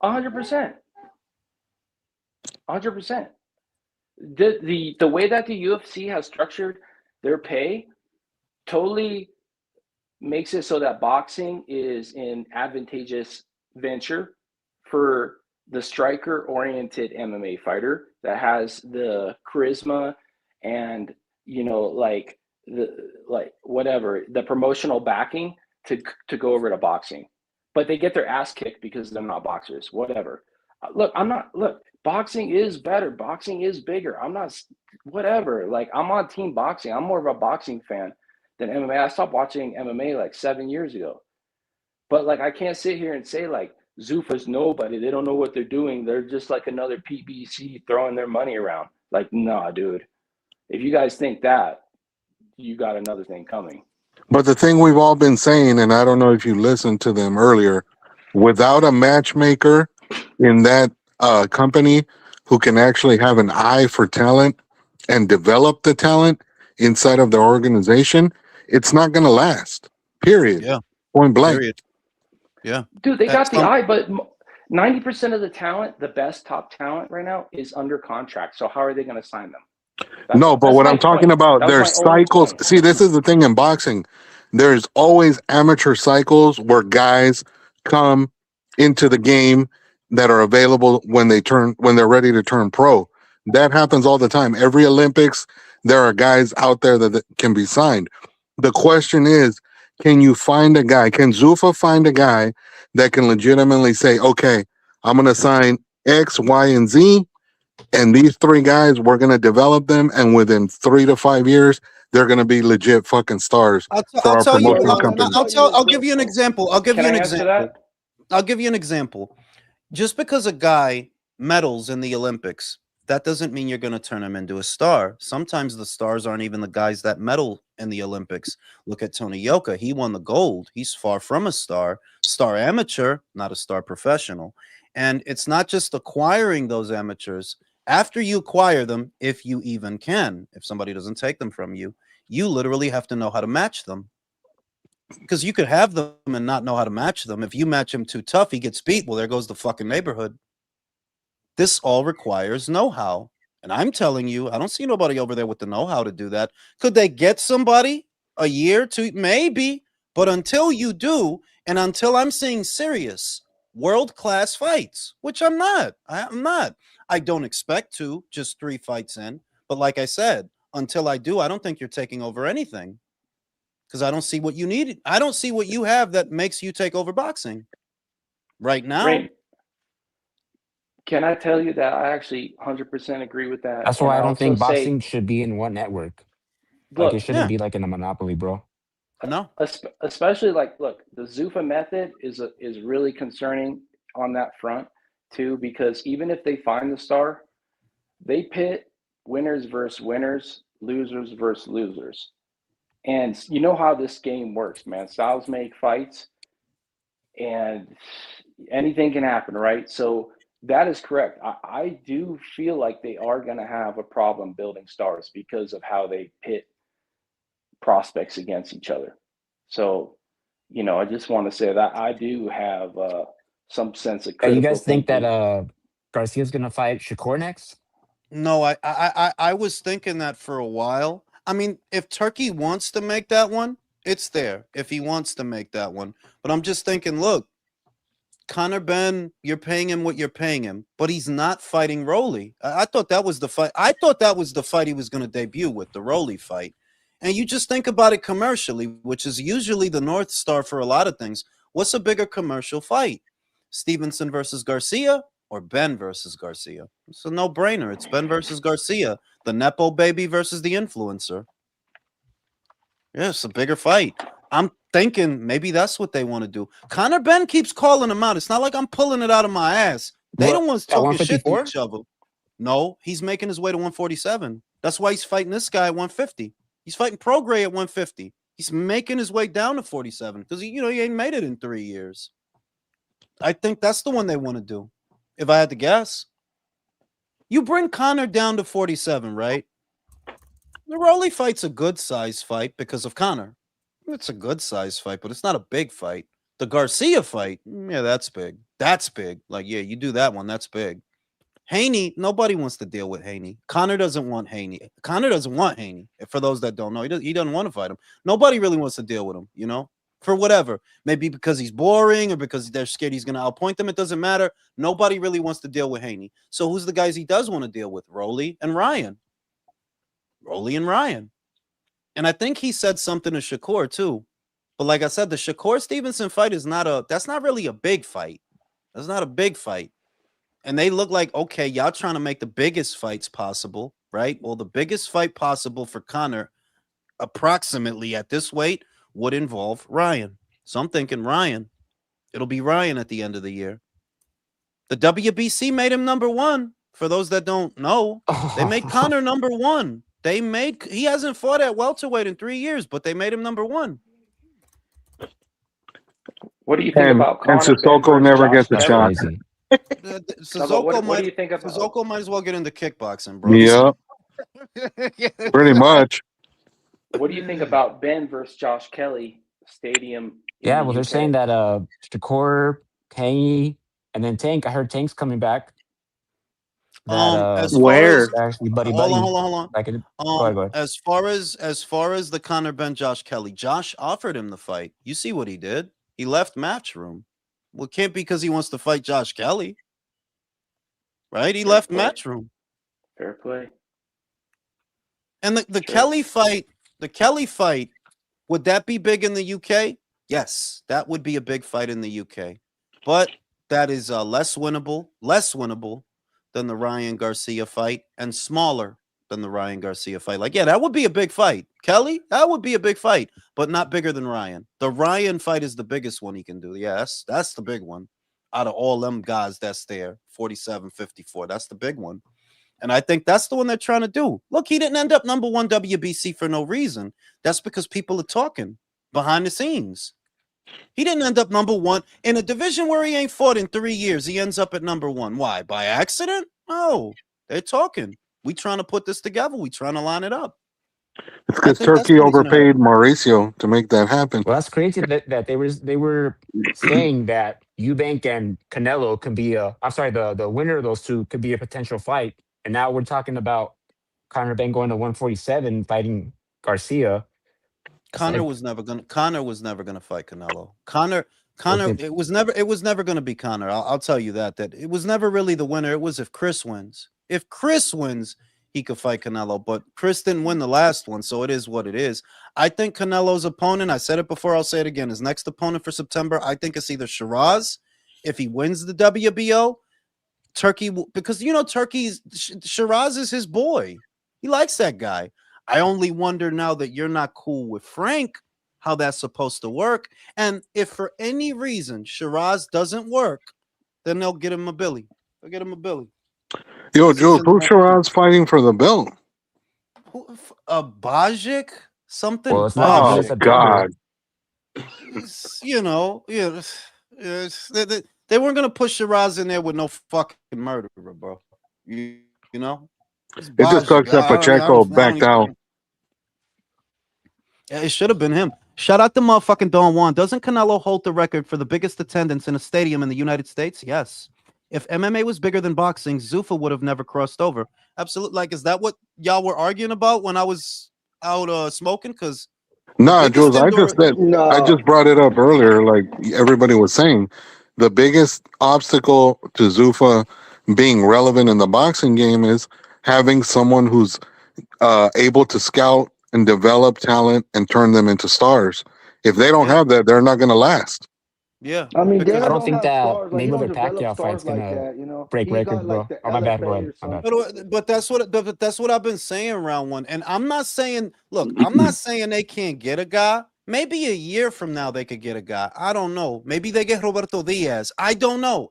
100%. 100%. The way that the UFC has structured their pay totally makes it so that boxing is an advantageous venture for the striker-oriented MMA fighter that has the charisma and like the promotional backing to go over to boxing, but they get their ass kicked because they're not boxers. Whatever. Look, boxing is better. Boxing is bigger. I'm not whatever. Like, I'm on team boxing. I'm more of a boxing fan than MMA. I stopped watching MMA like 7 years ago. But like, I can't sit here and say like Zuffa's nobody. They don't know what they're doing. They're just like another PBC throwing their money around. Like, nah, dude. If you guys think that, you got another thing coming. But the thing we've all been saying, and I don't know if you listened to them earlier, without a matchmaker in that company who can actually have an eye for talent and develop the talent inside of the organization, it's not going to last. Period. Yeah. Point blank. Period. Yeah. Dude, they got That's the eye, but 90% of the talent, the best top talent right now, is under contract. So how are they going to sign them? No, but that's what my I'm talking point. about, That was there's my only cycles. point. See, this is the thing in boxing. There's always amateur cycles where guys come into the game that are available when they're ready to turn pro. That happens all the time. Every Olympics, there are guys out there that can be signed. The question is, can you find a guy? Can Zuffa find a guy that can legitimately say, okay, I'm going to sign X, Y, and Z, and these three guys, we're going to develop them, and within 3 to 5 years, they're going to be legit fucking stars for our I'll promotional company. give you an example. I'll give Can you an I answer example. that? I'll give you an example. Just because a guy medals in the Olympics, that doesn't mean you're going to turn him into a star. Sometimes the stars aren't even the guys that medal in the Olympics. Look at Tony Yoka. He won the gold. He's far from a star. Star amateur, not a star professional. And it's not just acquiring those amateurs. After you acquire them, if you even can, if somebody doesn't take them from you, you literally have to know how to match them. Because you could have them and not know how to match them. If you match him too tough, he gets beat. Well, there goes the fucking neighborhood. This all requires know-how. And I'm telling you, I don't see nobody over there with the know-how to do that. Could they get somebody a year, two? Maybe. But until you do, and until I'm seeing serious world-class fights, which I'm not. I don't expect to, just 3 fights in. But like I said, until I do, I don't think you're taking over anything. Because I don't see what you need. I don't see what you have that makes you take over boxing right now. Can I tell you that I actually 100% agree with that? That's And why I I don't also think say, boxing should be in one network. Like it look, shouldn't Yeah, be like in a monopoly, bro. no. especially like, look, the Zuffa method is really concerning on that front too, because even if they find the star, they pit winners versus winners, losers versus losers. And you know how this game works, man. Styles make fights, and anything can happen, right? So that is correct. I do feel like they are going to have a problem building stars because of how they pit prospects against each other. So, I just want to say that I do have some sense of You critical guys think that thinking. Garcia's gonna fight Shakur next? No, I was thinking that for a while. I mean, if Turkey wants to make that one, it's there. If he wants to make that one. But I'm just thinking, look, Conor Ben, you're paying him what you're paying him, but he's not fighting Rolly. I thought that was the fight. I thought that was the fight he was going to debut with, the Rolly fight. And you just think about it commercially, which is usually the North Star for a lot of things. What's a bigger commercial fight? Stevenson versus Garcia or Ben versus Garcia? It's a no-brainer. It's Ben versus Garcia, the Nepo baby versus the influencer. Yeah, it's a bigger fight. I'm thinking maybe that's what they want to do. Conor Ben keeps calling him out. It's not like I'm pulling it out of my ass. They don't want to At talk shit to 154? each other. No, he's making his way to 147. That's why he's fighting this guy at 150. He's fighting Prograis at 150. He's making his way down to 47 because he ain't made it in 3 years. I think that's the one they want to do. If I had to guess, you bring Conor down to 47, right? The Rolly fight's a good size fight because of Conor. It's a good size fight, but it's not a big fight. The Garcia fight, yeah, that's big. That's big. Like, yeah, you do that one, that's big. Haney, nobody wants to deal with Haney. Conor doesn't want Haney. Conor doesn't want Haney. For those that don't know, he doesn't want to fight him. Nobody really wants to deal with him, for whatever. Maybe because he's boring or because they're scared he's going to outpoint them. It doesn't matter. Nobody really wants to deal with Haney. So who's the guys he does want to deal with? Rolly and Ryan. Rolly and Ryan. And I think he said something to Shakur too. But like I said, the Shakur Stevenson fight that's not really a big fight. That's not a big fight. And they look like, okay, y'all trying to make the biggest fights possible, right? Well, the biggest fight possible for Conor, approximately at this weight, would involve Ryan. So I'm thinking Ryan. It'll be Ryan at the end of the year. The WBC made him number one. For those that don't know, they made Conor number one. He hasn't fought at welterweight in 3 years, but they made him number one. What do you think about And Conor Ben Sissoko versus never Josh gets a That's Kelly? shot. crazy. What do you think about? Sissoko might as well get into kickboxing, bro. Yeah, pretty much. What do you think about Ben versus Josh Kelly Stadium in Yeah, the well, they're UK? saying that Shakur, Tangy, and then Tank. I heard Tank's coming back. That as far as actually buddy. hold on. Back in, go ahead. As far as the Conor Ben Josh Kelly, Josh offered him the fight. You see what he did? He left Matchroom. Well, it can't be because he wants to fight Josh Kelly, right? He left Matchroom. Fair play. And the Kelly fight, would that be big in the UK? Yes, that would be a big fight in the UK. But that is less winnable than the Ryan Garcia fight and smaller than the Ryan Garcia fight. Like, yeah, that would be a big fight. Kelly, that would be a big fight, but not bigger than Ryan. The Ryan fight is the biggest one he can do. Yeah, that's the big one. Out of all them guys that's there, 47, 54, that's the big one. And I think that's the one they're trying to do. Look, he didn't end up number one WBC for no reason. That's because people are talking behind the scenes. He didn't end up number one in a division where he ain't fought in 3 years. He ends up at number one. Why? By accident? No, they're talking. We trying to put this together. We trying to line it up. It's because Turkey overpaid Mauricio to make that happen. Well, that's crazy that they were saying that Eubank and Canelo can be the winner of those two could be a potential fight, and now we're talking about Conor Ben going to 147 fighting Garcia. Conor was never gonna fight Canelo. Conor, it was never gonna be Conor. I'll tell you that it was never really the winner. It was if Chris wins. If Chris wins, he could fight Canelo, but Chris didn't win the last one, so it is what it is. I think Canelo's opponent, I said it before, I'll say it again, his next opponent for September, I think it's either Shiraz, if he wins the WBO, Turkey, because Turkey's Shiraz is his boy. He likes that guy. I only wonder now that you're not cool with Frank, how that's supposed to work. And if for any reason Shiraz doesn't work, then they'll get him a Billy. They'll get him a Billy. Yo, Jules, who's Shiraz fighting for the belt? Bajic? Something Well, it's not Oh, Billy God. They weren't gonna push Shiraz in there with no fucking murderer, bro. You know? It just sucks that Pacheco backed out. It should have been him. Shout out to motherfucking Don Juan. Doesn't Canelo hold the record for the biggest attendance in a stadium in the United States? Yes. If MMA was bigger than boxing, Zuffa would have never crossed over. Absolutely. Like, is that what y'all were arguing about when I was out smoking? Because Nah, Jules, I just brought it up earlier. Like everybody was saying, the biggest obstacle to Zuffa being relevant in the boxing game is having someone who's able to scout and develop talent and turn them into stars. If they don't have that, they're not going to last. Yeah, I mean, Dana I don't don't think have that stars. Like, he don't Mayweather develop Pacquiao stars fight's like gonna that. You know, break he records, got like bro. the Oh, my bad. Go LFA ahead. or My something. bad. But that's what I've been saying, round one. And I'm not saying, look, I'm not saying they can't get a guy. Maybe a year from now they could get a guy. I don't know. Maybe they get Roberto Diaz. I don't know.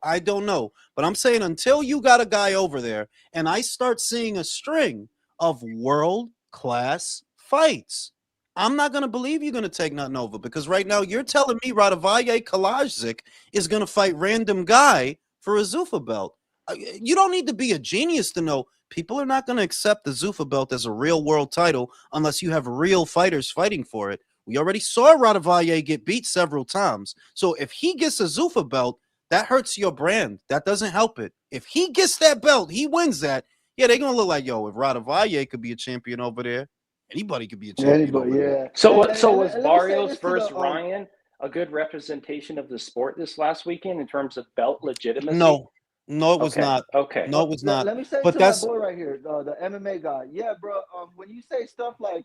But I'm saying until you got a guy over there and I start seeing a string of world-class fights, I'm not going to believe you're going to take nothing over, because right now you're telling me Radavalle Kalajdzic is going to fight random guy for a Zuffa belt. You don't need to be a genius to know people are not going to accept the Zuffa belt as a real world title unless you have real fighters fighting for it. We already saw Radavalle get beat several times. So if he gets a Zuffa belt, that hurts your brand. That doesn't help it. If he gets that belt, he wins that. Yeah, they're going to look like, yo, if Radavalle could be a champion over there, anybody could be a champion over there. So And was let me say Barrios this to versus the Ryan a good representation of the sport this last weekend in terms of belt legitimacy? No, it was Okay, not. okay. No, it was not. Let me say But to my that's boy right here, the MMA guy. Yeah, bro. When you say stuff like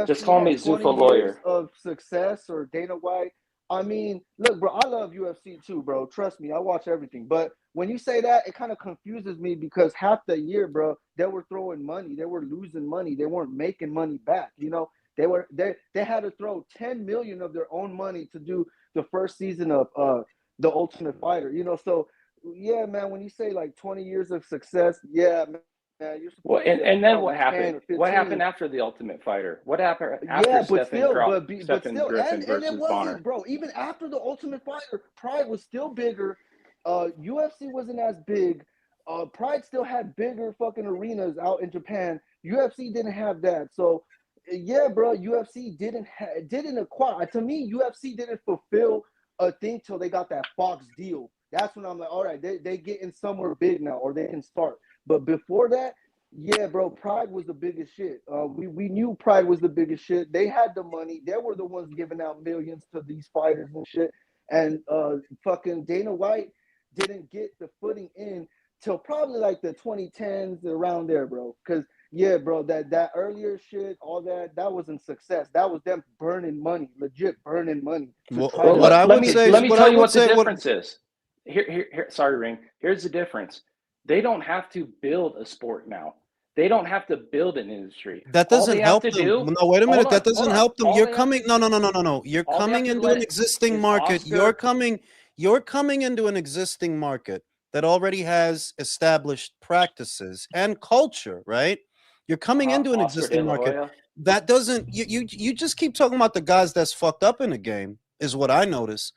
Just UFC call me had 20 Zuffa years lawyer. of success, or Dana White, I mean, look, bro, I love UFC too, bro. Trust me, I watch everything. But when you say that, it kind of confuses me, because half the year, bro, they were throwing money, they were losing money, they weren't making money back. You know, they had to throw 10 million of their own money to do the first season of The Ultimate Fighter. You know, so yeah, man, when you say like 20 years of success, yeah, man. You're Well, supposed to and then have what like 10 happened? or 15. What happened after the Ultimate Fighter? What happened after Yeah, but Stephen still, Griffin and it versus wasn't, Bonner? bro. Even after the Ultimate Fighter, Pride was still bigger. UFC wasn't as big. Pride still had bigger fucking arenas out in Japan. UFC didn't have that. So, yeah, bro, UFC didn't acquire. To me, UFC didn't fulfill a thing till they got that Fox deal. That's when I'm like, all right, they getting somewhere big now, or they can start. But before that, yeah, bro, Pride was the biggest shit. We knew Pride was the biggest shit. They had the money. They were the ones giving out millions to these fighters and shit. And fucking Dana White didn't get the footing in till probably like the 2010s, around there, bro. Because yeah, bro, that earlier shit, all that wasn't success. That was them burning money, legit burning money. Let me tell you what the difference is. Here, sorry, Ring. Here's the difference. They don't have to build a sport now. They don't have to build an industry. That doesn't help them. No, wait a minute. That doesn't help them. You're coming. No. You're coming into an existing market. You're coming into an existing market that already has established practices and culture, right? You're coming into an existing market. That doesn't. You just keep talking about the guys that's fucked up in the game, is what I notice.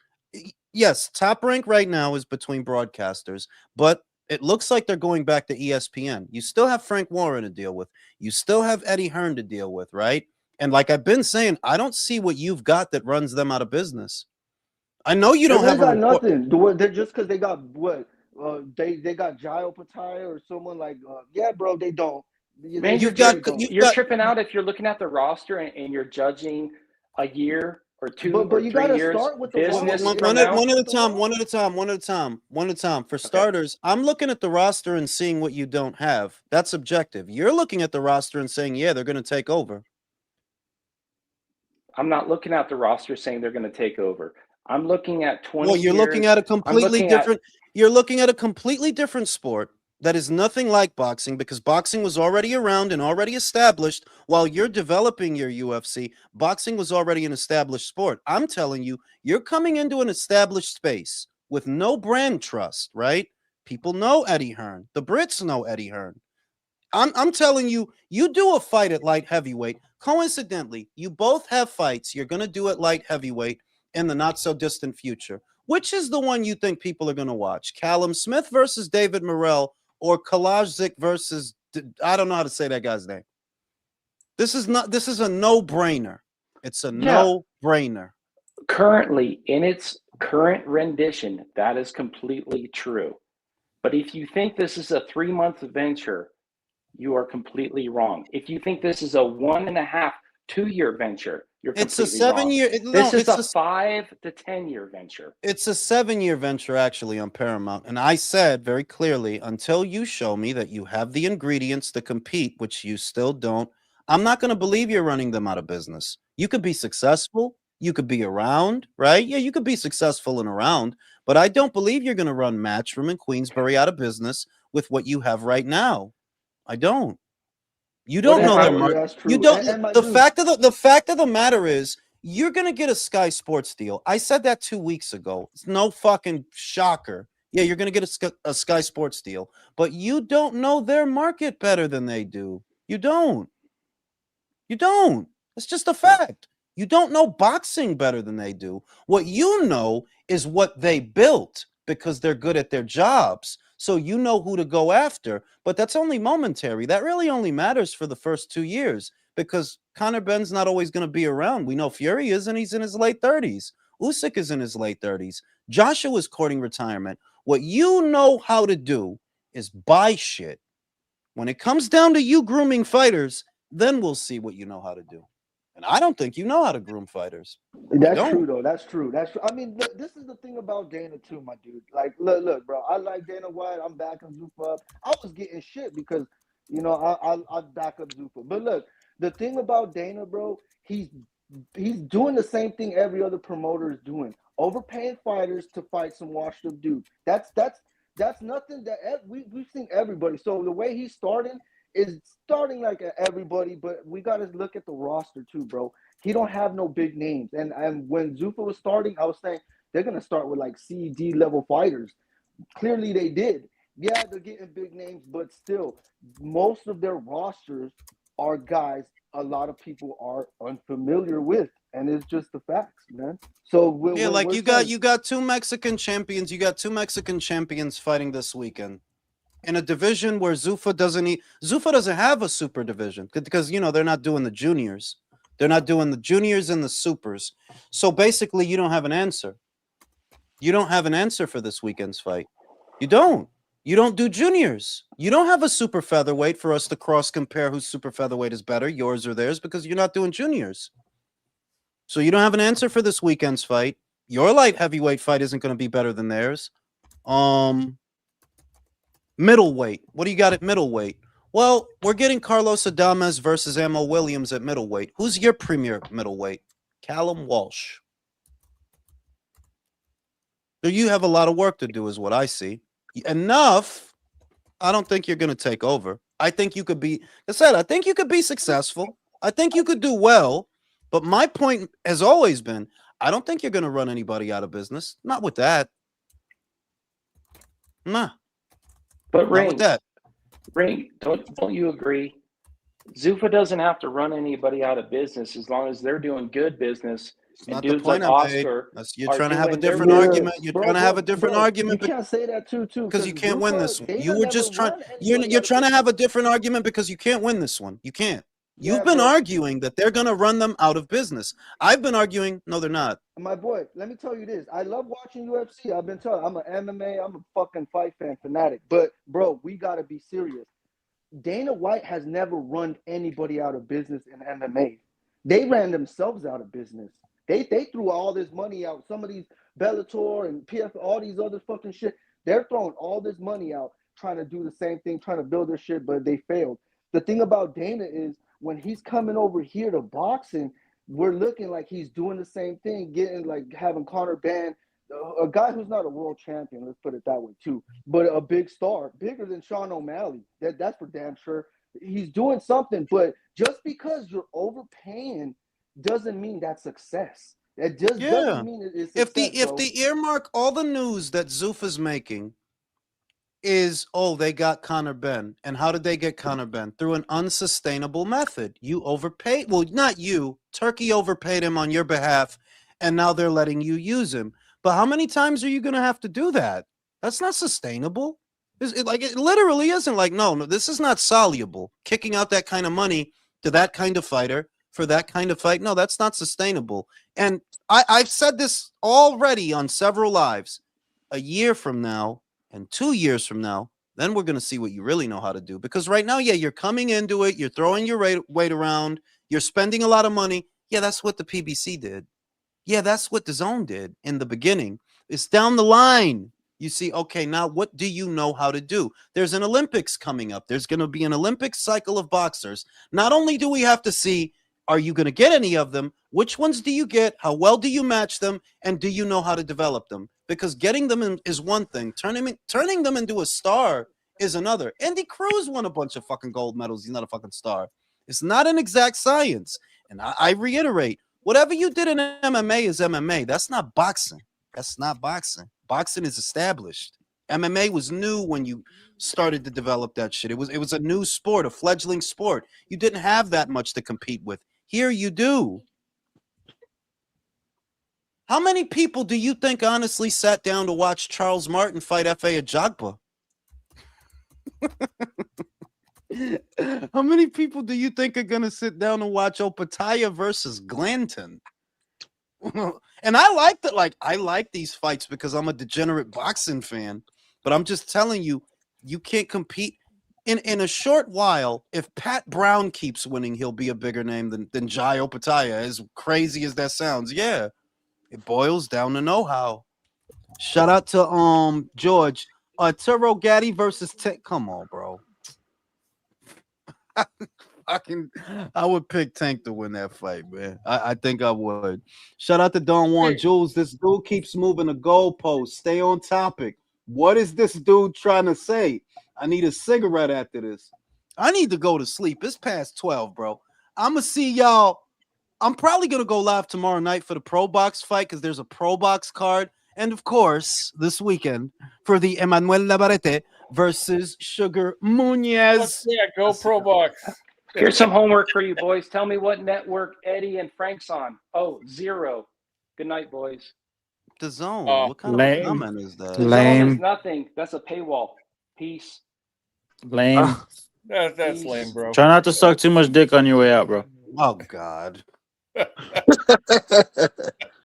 Yes, Top Rank right now is between broadcasters, but it looks like they're going back to ESPN. You still have Frank Warren to deal with. You still have Eddie Hearn to deal with, right? And like I've been saying, I don't see what you've got that runs them out of business. I know you don't have got nothing. They're just because they got what? They got Jail Pattaya or someone like. Yeah, bro, they don't. Man, you're tripping out if you're looking at the roster and you're judging a year or two or 3 years. Start with one at a time. For starters, I'm looking at the roster and seeing what you don't have. That's objective. You're looking at the roster and saying, yeah, they're going to take over. I'm not looking at the roster saying they're going to take over. I'm looking at 20 Well, you're years. looking at a completely different. You're looking at a completely different sport that is nothing like boxing because boxing was already around and already established while you're developing your UFC. Boxing was already an established sport. I'm telling you, you're coming into an established space with no brand trust, right? People know Eddie Hearn. The Brits know Eddie Hearn. I'm telling you, you do a fight at light heavyweight. Coincidentally, you both have fights you're going to do at light heavyweight in the not so distant future. Which is the one you think people are going to watch? Callum Smith versus David Morrell or Kalajdzic versus I don't know how to say that guy's name. This is a no-brainer. It's a no-brainer. Currently, in its current rendition, that is completely true. But if you think this is a 3-month venture, you are completely wrong. If you think this is a 1.5, 2-year venture, you're completely It's a 7-year. This is a 5 to 10-year venture. It's a 7-year venture, actually, on Paramount. And I said very clearly, until you show me that you have the ingredients to compete, which you still don't, I'm not going to believe you're running them out of business. You could be successful. You could be around, right? Yeah, you could be successful and around. But I don't believe you're going to run Matchroom and Queensbury out of business with what you have right now. I don't. You don't know their market. That's true. You don't. And my The dude, fact of the matter is, you're gonna get a Sky Sports deal. I said that 2 weeks ago. It's no fucking shocker. Yeah, you're gonna get a Sky Sports deal, but you don't know their market better than they do. You don't. You don't. It's just a fact. You don't know boxing better than they do. What you know is what they built because they're good at their jobs. So you know who to go after, but that's only momentary. That really only matters for the first 2 years because Conor Benn's not always going to be around. We know Fury is, and he's in his late 30s. Usyk is in his late 30s. Joshua is courting retirement. What you know how to do is buy shit. When it comes down to you grooming fighters, then we'll see what you know how to do. And I don't think you know how to groom fighters. that's true though. That's true. That's true. I mean, look, this is the thing about Dana too, my dude. Like, look, bro. I like Dana White. I'm backing Zuffa up. I was getting shit because, I back up Zuffa. But look, the thing about Dana, bro, he's doing the same thing every other promoter is doing, overpaying fighters to fight some washed up dudes. That's nothing that we've seen everybody. So the way he's starting is starting like everybody, but we got to look at the roster too, bro. He don't have no big names, and when Zuffa was starting, I was saying they're gonna start with like C, D level fighters. Clearly, they did. Yeah, they're getting big names, but still, most of their rosters are guys a lot of people are unfamiliar with, and it's just the facts, man. So you got two Mexican champions. You got two Mexican champions fighting this weekend in a division where Zuffa doesn't have a super division because they're not doing the juniors. They're not doing the juniors and the supers. So basically, you don't have an answer. You don't have an answer for this weekend's fight. You don't. You don't do juniors. You don't have a super featherweight for us to cross compare whose super featherweight is better, yours or theirs, because you're not doing juniors. So you don't have an answer for this weekend's fight. Your light heavyweight fight isn't going to be better than theirs. Middleweight. What do you got at middleweight? Well, we're getting Carlos Adames versus Ammo Williams at middleweight. Who's your premier middleweight? Callum Walsh. So you have a lot of work to do is what I see. Enough. I don't think you're going to take over. I think you could be, I think you could be successful. I think you could do well. But my point has always been, I don't think you're going to run anybody out of business. Not with that. Nah. But Ring, don't you agree? Zuffa doesn't have to run anybody out of business as long as they're doing good business. And dudes like Oscar, you're trying to have a different argument. You're trying to have a different argument. You can't say that too, because you can't win this one. You were just trying. You're trying to have a different argument because you can't win this one. You can't. You've been arguing that they're going to run them out of business. I've been arguing, no, they're not. My boy, let me tell you this. I love watching UFC. I've been telling I'm an MMA, I'm a fucking fight fan fanatic. But, bro, we got to be serious. Dana White has never run anybody out of business in MMA. They ran themselves out of business. They threw all this money out. Some of these Bellator and PF, all these other fucking shit, they're throwing all this money out trying to do the same thing, trying to build their shit, but they failed. The thing about Dana is, when he's coming over here to boxing, we're looking like he's doing the same thing, having Conor Benn a guy who's not a world champion, let's put it that way too, but a big star, bigger than Sean O'Malley. That's for damn sure. He's doing something, but just because you're overpaying doesn't mean that's success. It just doesn't mean it's success, if the earmark all the news that Zuffa's making is, oh, they got Conor Benn. And how did they get Conor Benn? Through an unsustainable method. You overpaid. Well, not you. Turkey overpaid him on your behalf, and now they're letting you use him. But how many times are you going to have to do that? That's not sustainable. It literally isn't. Like, no, this is not soluble. Kicking out that kind of money to that kind of fighter for that kind of fight, no, that's not sustainable. And I've said this already on several lives. A year from now, and 2 years from now, then we're going to see what you really know how to do. Because right now, yeah, you're coming into it. You're throwing your weight around. You're spending a lot of money. Yeah, that's what the PBC did. Yeah, that's what the Zone did in the beginning. It's down the line. You see, okay, now what do you know how to do? There's an Olympics coming up. There's going to be an Olympic cycle of boxers. Not only do we have to see, are you going to get any of them? Which ones do you get? How well do you match them? And do you know how to develop them? Because getting them in is one thing. Turning them into a star is another. Andy Cruz won a bunch of fucking gold medals. He's not a fucking star. It's not an exact science. And I reiterate, whatever you did in MMA is MMA. That's not boxing. That's not boxing. Boxing is established. MMA was new when you started to develop that shit. It was a new sport, a fledgling sport. You didn't have that much to compete with. Here you do. How many people do you think honestly sat down to watch Charles Martin fight F.A. Ajagba? How many people do you think are going to sit down and watch Opataya versus Glanton? And I like that. Like, I like these fights because I'm a degenerate boxing fan. But I'm just telling you, you can't compete. In a short while, if Pat Brown keeps winning, he'll be a bigger name than Jai Opataya, as crazy as that sounds. Yeah. It boils down to know-how. Shout out to George. Turo Gaddy versus Tank. Come on, bro. I would pick Tank to win that fight, man. I think I would. Shout out to Don Juan Jules. This dude keeps moving the goalpost. Stay on topic. What is this dude trying to say? I need a cigarette after this. I need to go to sleep. It's past 12, bro. I'm going to see y'all. I'm probably going to go live tomorrow night for the Pro Box fight because there's a Pro Box card. And, of course, this weekend for the Emmanuel Navarrete versus Sugar Munoz. Yeah, go Pro Box. Here's some homework for you, boys. Tell me what network Eddie and Frank's on. Oh, 0. Good night, boys. The Zone. What kind of a comment is that? The Zone is nothing. That's a paywall. Peace. Lame. That's lame, bro. Try not to suck too much dick on your way out, bro. Oh, God.